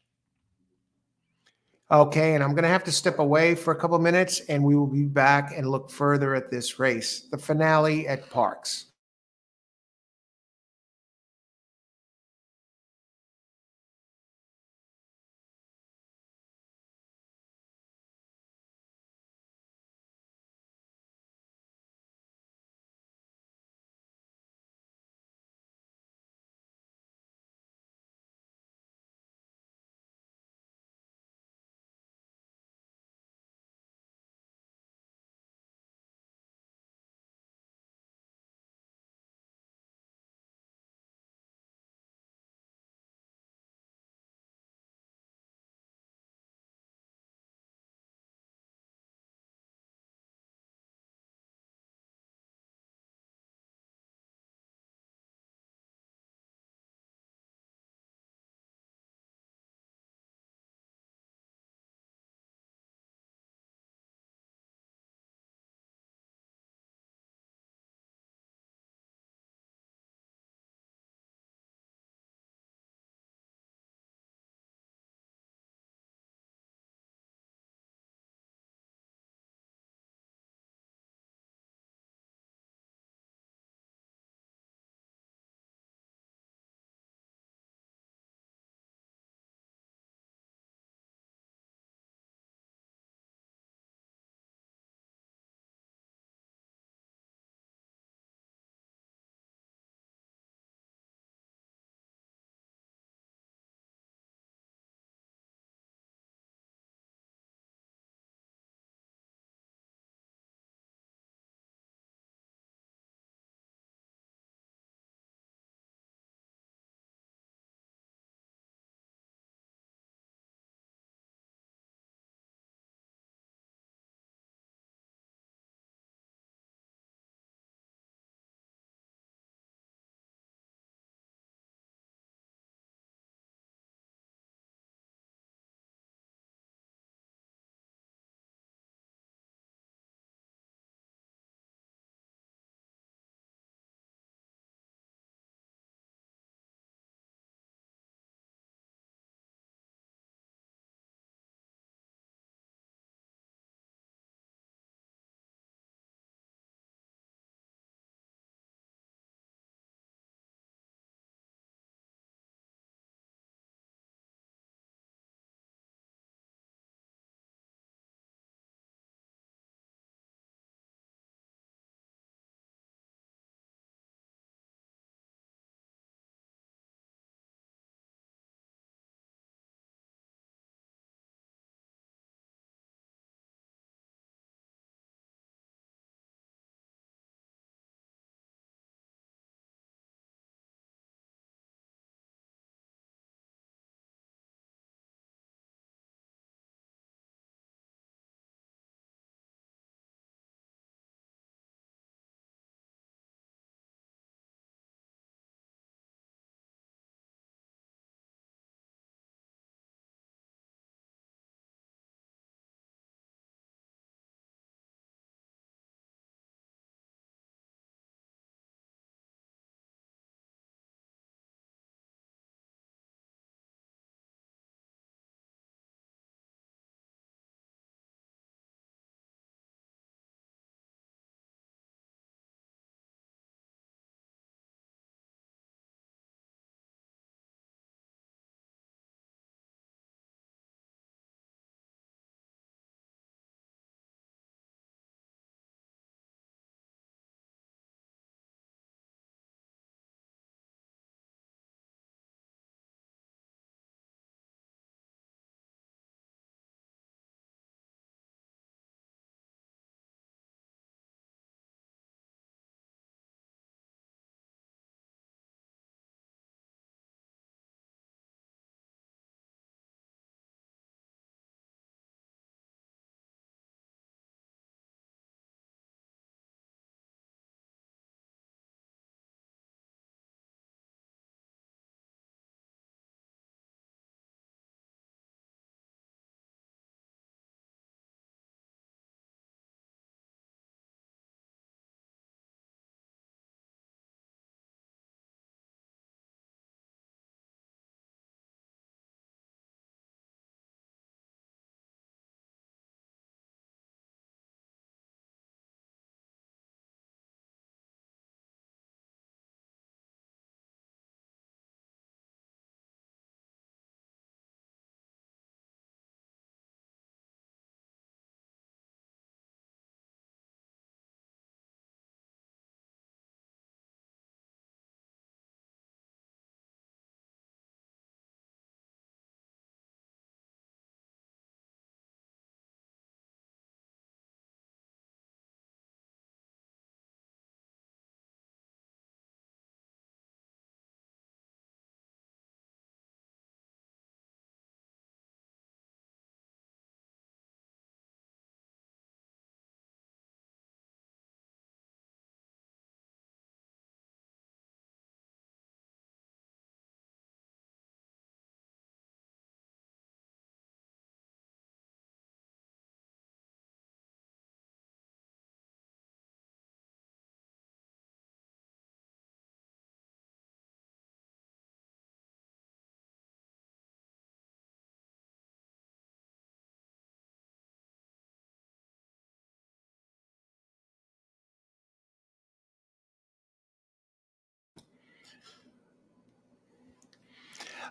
Okay, and I'm going to have to step away for a couple minutes, and we will be back and look further at this race, the finale at Parx.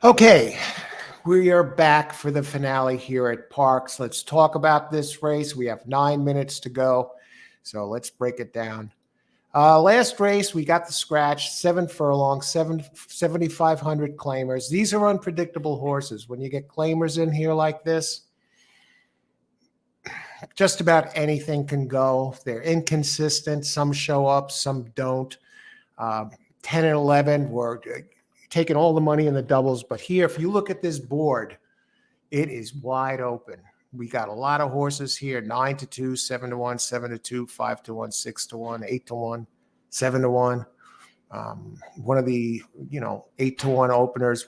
Okay, we are back for the finale here at Parx. Let's talk about this race. We have 9 minutes to go, so let's break it down. Last race, we got the scratch, 7 furlongs, 7,500 claimers. These are unpredictable horses. When you get claimers in here like this, just about anything can go. They're inconsistent. Some show up, some don't. 10 and 11 were taking all the money in the doubles. But here, if you look at this board, it is wide open. We got a lot of horses here, 9-2, 7-1, 7-2, 5-1, 6-1, 8-1, 7-1. One of the 8-1 openers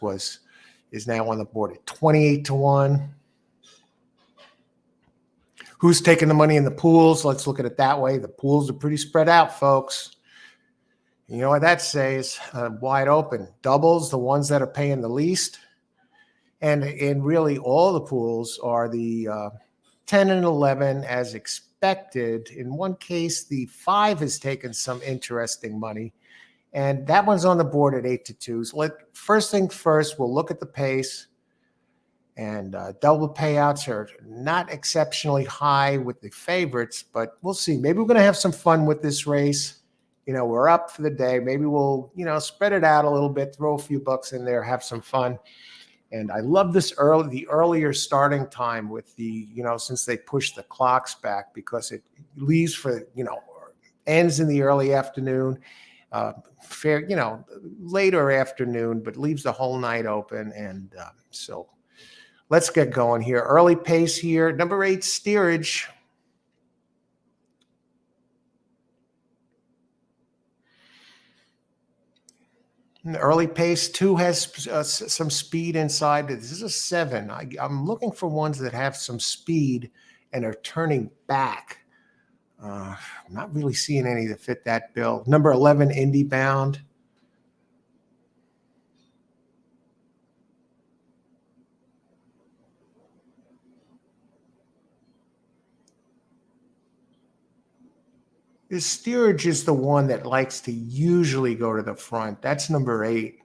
is now on the board at 28-1. Who's taking the money in the pools? Let's look at it that way. The pools are pretty spread out, folks. You know what that says? Wide open. Doubles, the ones that are paying the least. And really all the pools are the 10 and 11 as expected. In one case, the 5 has taken some interesting money. And that one's on the board at 8-2. So first thing first, we'll look at the pace. And double payouts are not exceptionally high with the favorites, but we'll see. Maybe we're going to have some fun with this race. We're up for the day. Maybe we'll, spread it out a little bit, throw a few bucks in there, have some fun. And I love the earlier starting time with the, since they pushed the clocks back, because it leaves for, ends in the early afternoon, later afternoon, but leaves the whole night open. And so let's get going here. Early pace here. Number 8, Steerage. The early pace 2 has some speed inside. This is a 7. I'm looking for ones that have some speed and are turning back. I'm not really seeing any that fit that bill. Number 11, Indie Bound. The Steerage is the one that likes to usually go to the front. That's number 8.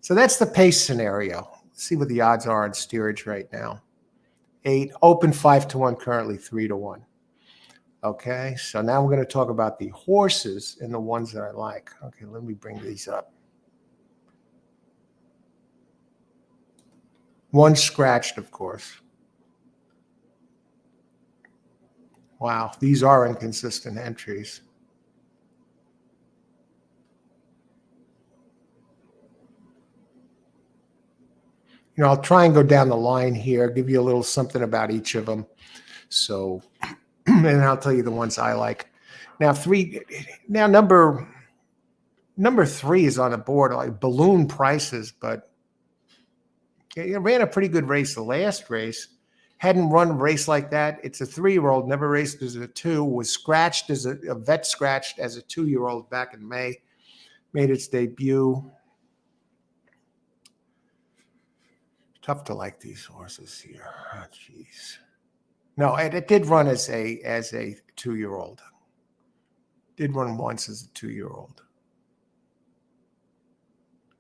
So that's the pace scenario. Let's see what the odds are on Steerage right now. 8, open 5-1, currently 3-1. Okay, so now we're going to talk about the horses and the ones that I like. Okay, let me bring these up. One scratched, of course. Wow, these are inconsistent entries. I'll try and go down the line here, give you a little something about each of them. So, and I'll tell you the ones I like. Now, number 3 is on the board, like balloon prices, but it ran a pretty good race the last race. Hadn't run a race like that. It's a 3-year-old, never raced as a 2, was scratched as a vet scratched as a 2-year-old back in May, made its debut. Tough to like these horses here. Oh, geez. No, and it did run as a 2-year-old. Did run once as a 2-year-old.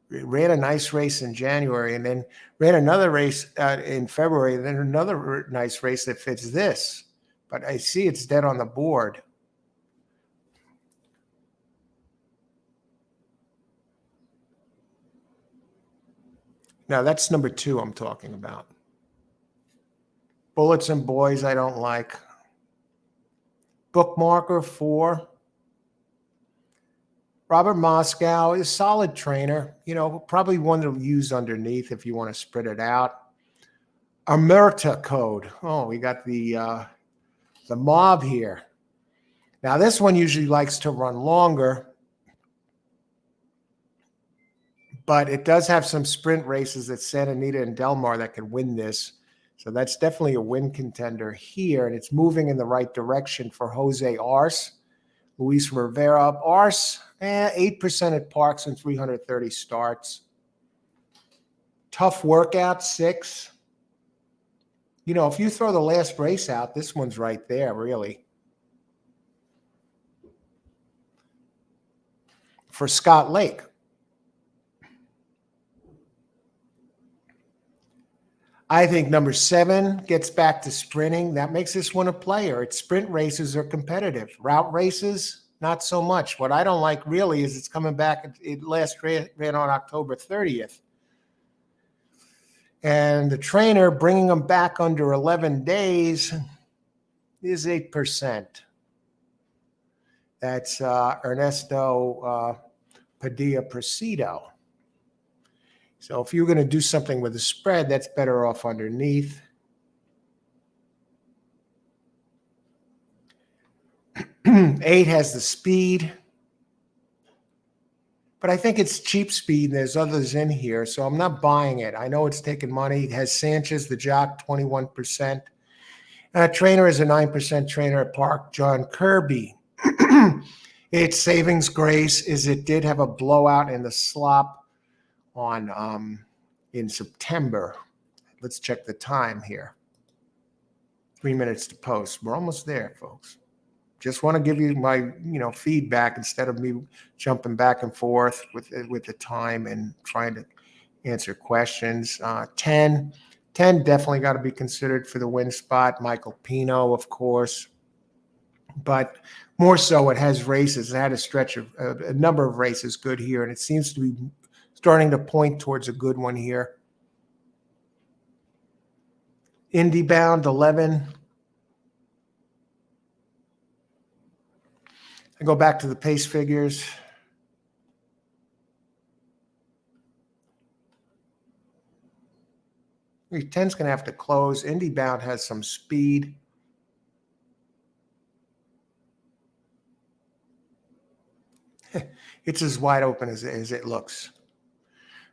It ran a nice race in January, and then ran another race in February, and then another nice race that fits this. But I see it's dead on the board. Now, that's number 2 I'm talking about. Bullets and Boys I don't like. Bookmarker 4. Robert Moscow is a solid trainer. Probably one to use underneath if you want to spread it out. Omerta Code. Oh, we got the mob here. Now, this one usually likes to run longer, but it does have some sprint races at Santa Anita and Del Mar that can win this. So that's definitely a win contender here, and it's moving in the right direction for Jose Arce. Luis Rivera. Arce, 8% at Parx and 330 starts. Tough workout, 6. If you throw the last race out, this one's right there, really. For Scott Lake. I think number 7 gets back to sprinting. That makes this one a player. Its sprint races are competitive. Route races, not so much. What I don't like really is it's coming back. It last ran on October 30th. And the trainer bringing them back under 11 days is 8%. That's Ernesto Padilla Presido. So if you're going to do something with a spread, that's better off underneath. Eight has the speed. But I think it's cheap speed, and there's others in here, so I'm not buying it. I know it's taking money. It has Sanchez, the jock, 21%. Trainer is a 9% trainer at Park, John Kirby. Its savings grace is it did have a blowout in the slop on in September. Let's check the time here. 3 minutes to post. We're almost there, folks. Just want to give you my, feedback instead of me jumping back and forth with the time and trying to answer questions. 10 definitely got to be considered for the win spot. Michael Pino, of course, but more so it has races. It had a stretch of a number of races good here, and it seems to be starting to point towards a good one here. Indy bound 11. I go back to the pace figures. Your 10's going to have to close. Indy bound has some speed. It's as wide open as it looks.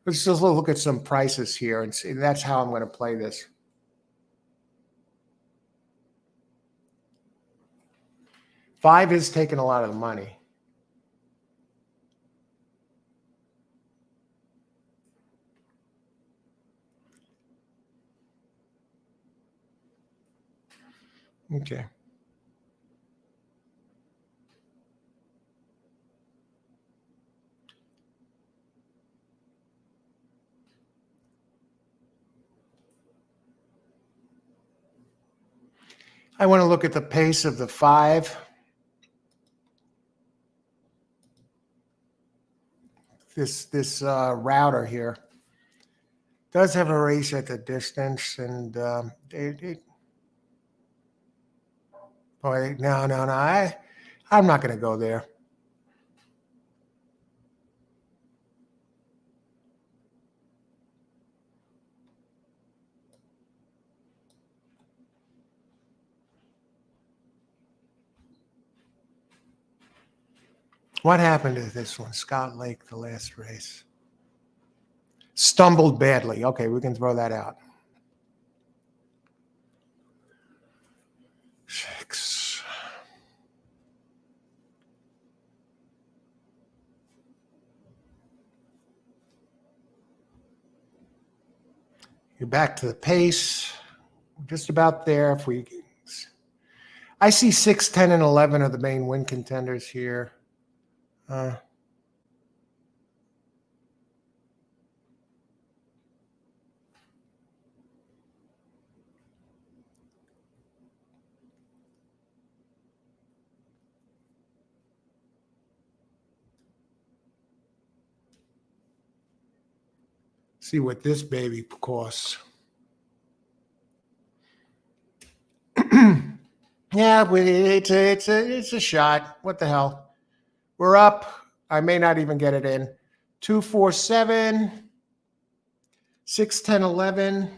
Let's just look at some prices here and see. That's how I'm going to play this. Five is taking a lot of the money. Okay. I want to look at the pace of the 5. This router here does have a race at the distance, and no. I'm not going to go there. What happened to this one? Scott Lake, the last race. Stumbled badly. Okay, we can throw that out. 6. You're back to the pace. Just about there. I see 6, 10, and 11 are the main win contenders here. See what this baby costs. Yeah, it's a shot. What the hell? We're up. I may not even get it in. 2, 4, 7, 6, 10, 11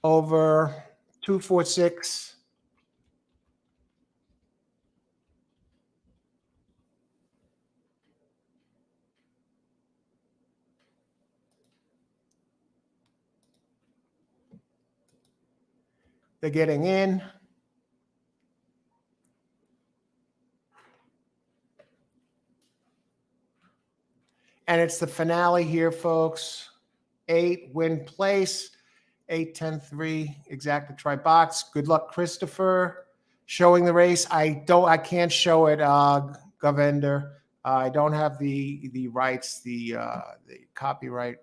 over 2, 4, 6. They're getting in. And it's the finale here, folks. 8, win place. 8, 10, 3, exact try box. Good luck, Christopher. Showing the race. I can't show it, Govender. I don't have the rights, the copyright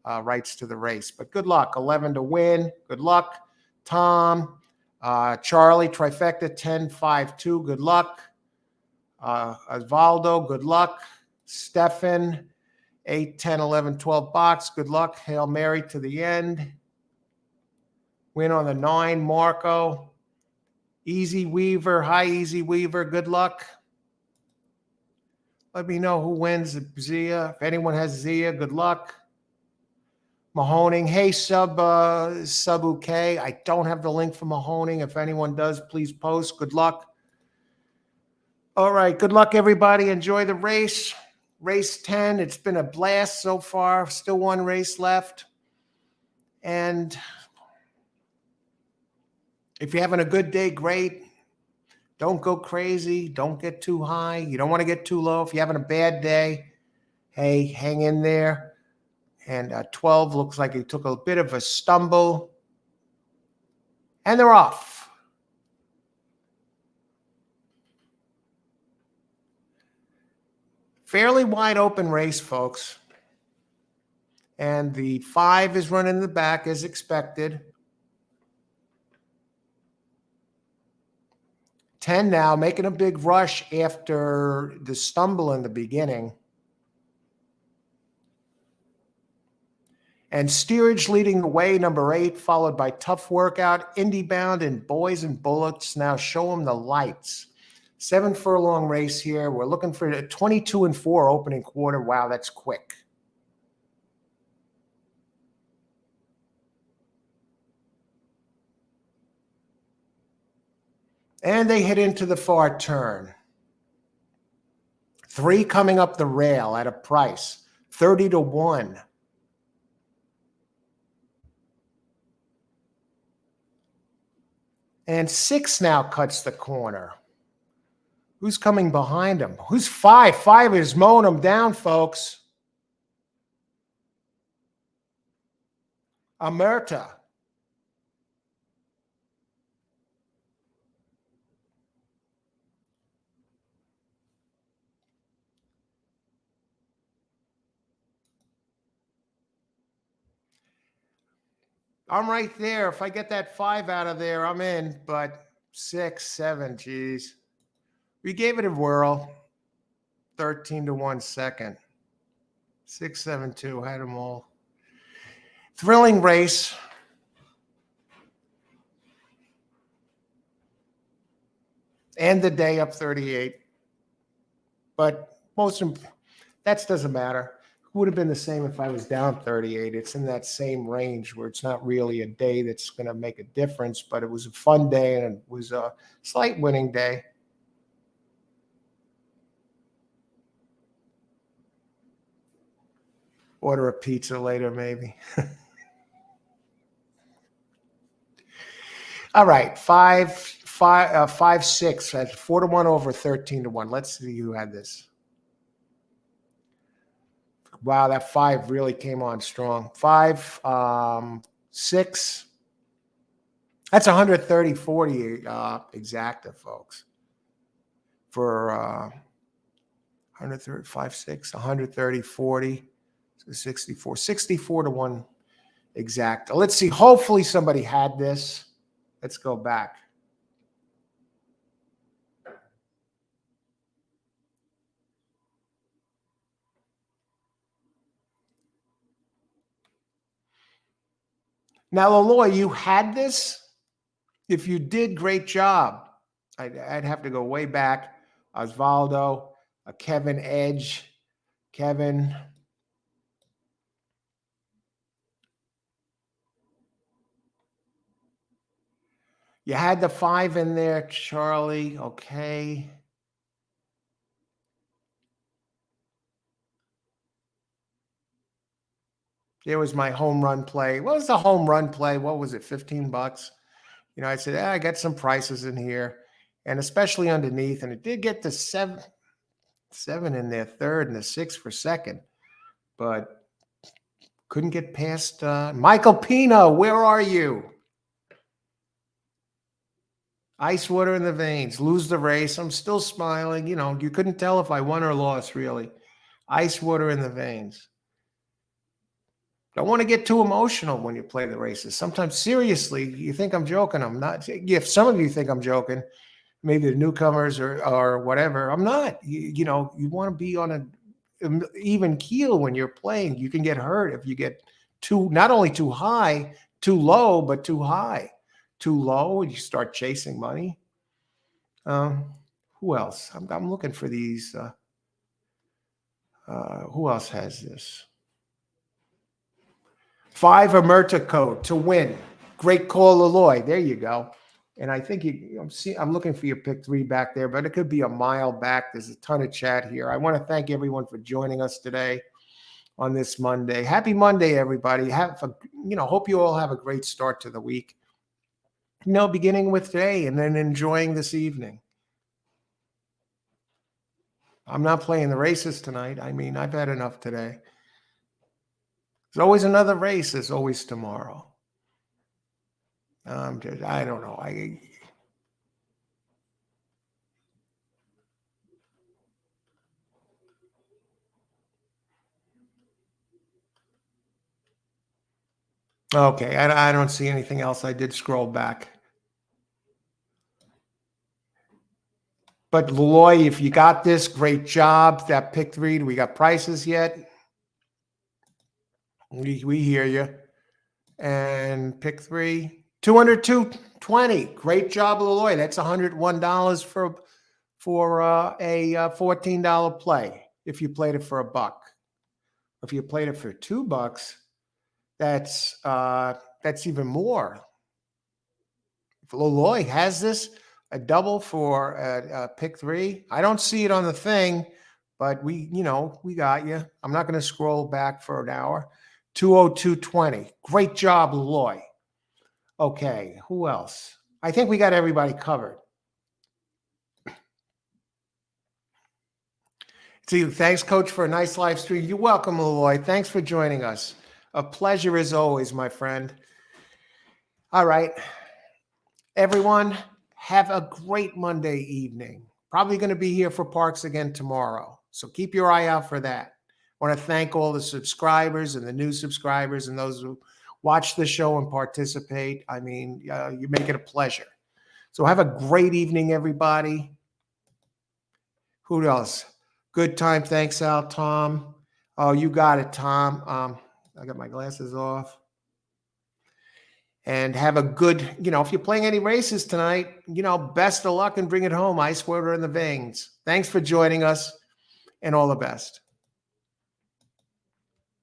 rights to the race. But good luck. 11 to win. Good luck. Tom, Charlie, trifecta, 10-5-2. Good luck. Osvaldo, good luck. Stefan, 8, 10, 11, 12 box. Good luck. Hail Mary to the end. Win on the 9, Marco. Easy Weaver. Hi, Easy Weaver. Good luck. Let me know who wins Zia. If anyone has Zia, good luck. Mahoning. Hey, Sub UK. I don't have the link for Mahoning. If anyone does, please post. Good luck. All right. Good luck, everybody. Enjoy the race. Race 10. It's been a blast so far. Still one race left. And if you're having a good day, great. Don't go crazy. Don't get too high. You don't want to get too low. If you're having a bad day, hey, hang in there. And 12 looks like it took a bit of a stumble. And they're off. Fairly wide open race, folks. And the 5 is running in the back as expected. 10 now, making a big rush after the stumble in the beginning. And Steerage leading the way, number 8, followed by Tough Workout, Indie Bound, and Boys and Bullets. Now show them the lights. 7 furlong race here. We're looking for a 22-4 opening quarter. Wow, that's quick. And they hit into the far turn. 3 coming up the rail at a price, 30 to 1. And 6 now cuts the corner. Who's coming behind him? Who's 5? 5 is mowing him down, folks. Amerta. I'm right there. If I get that 5 out of there, I'm in. But 6, 7, geez. We gave it a whirl. 13 to 1 second. 6, 7, 2. Had them all. Thrilling race. And the day up 38. But that doesn't matter. Would have been the same if I was down 38. It's in that same range where it's not really a day that's going to make a difference, but it was a fun day and it was a slight winning day. Order a pizza later, maybe. All right, 5, 6. That's 4 to 1 over 13 to 1. Let's see who had this. Wow, that 5 really came on strong. 5, 6. That's 130-40 exacta, folks. For 135, 6, 130-40, 64. 64 to 1 exacta. Let's see. Hopefully somebody had this. Let's go back. Now, Laloy, you had this? If you did, great job. I'd have to go way back. Osvaldo, Kevin Edge, Kevin. You had the 5 in there, Charlie. Okay. There was my home run play. What was the home run play? What was it, 15 bucks? You know, I said, I got some prices in here, and especially underneath. And it did get the 7 in there, third, and the 6 for second. But couldn't get past Michael Pino. Where are you? Ice water in the veins. Lose the race. I'm still smiling. You know, you couldn't tell if I won or lost, really. Ice water in the veins. Don't want to get too emotional when you play the races. Sometimes, seriously, you think I'm joking. I'm not. If some of you think I'm joking, maybe the newcomers or whatever, I'm not. You want to be on an even keel when you're playing. You can get hurt if you get not only too high, too low, but too high. Too low, you start chasing money. Who else? I'm looking for these. Who else has this? 5 Emerta code to win. Great call, Eloy. There you go. And I think I'm looking for your pick 3 back there, but it could be a mile back. There's a ton of chat here. I want to thank everyone for joining us today on this Monday. Happy Monday, everybody. Hope you all have a great start to the week. Beginning with today and then enjoying this evening. I'm not playing the races tonight. I mean, I've had enough today. There's always another race. There's always tomorrow. I don't know. Okay, I don't see anything else. I did scroll back. But Loy, if you got this, great job. That pick 3, do we got prices yet? We hear you. And pick 3, 202.20. Great job, Loy. That's $101 for a $14 play. If you played it for $1. If you played it for $2, that's even more. If Loy has this, a double for a pick 3. I don't see it on the thing, but we got you. I'm not going to scroll back for an hour. 202.20. Great job, Loy. Okay, who else? I think we got everybody covered. See, thanks, Coach, for a nice live stream. You're welcome, Loy. Thanks for joining us. A pleasure as always, my friend. All right. Everyone, have a great Monday evening. Probably going to be here for Parx again tomorrow. So keep your eye out for that. I want to thank all the subscribers and the new subscribers and those who watch the show and participate. I mean, you make it a pleasure. So have a great evening, everybody. Who else? Good time. Thanks, Al. Tom. Oh, you got it, Tom. I got my glasses off. And have a good, if you're playing any races tonight, best of luck and bring it home. Ice water in the veins. Thanks for joining us and all the best.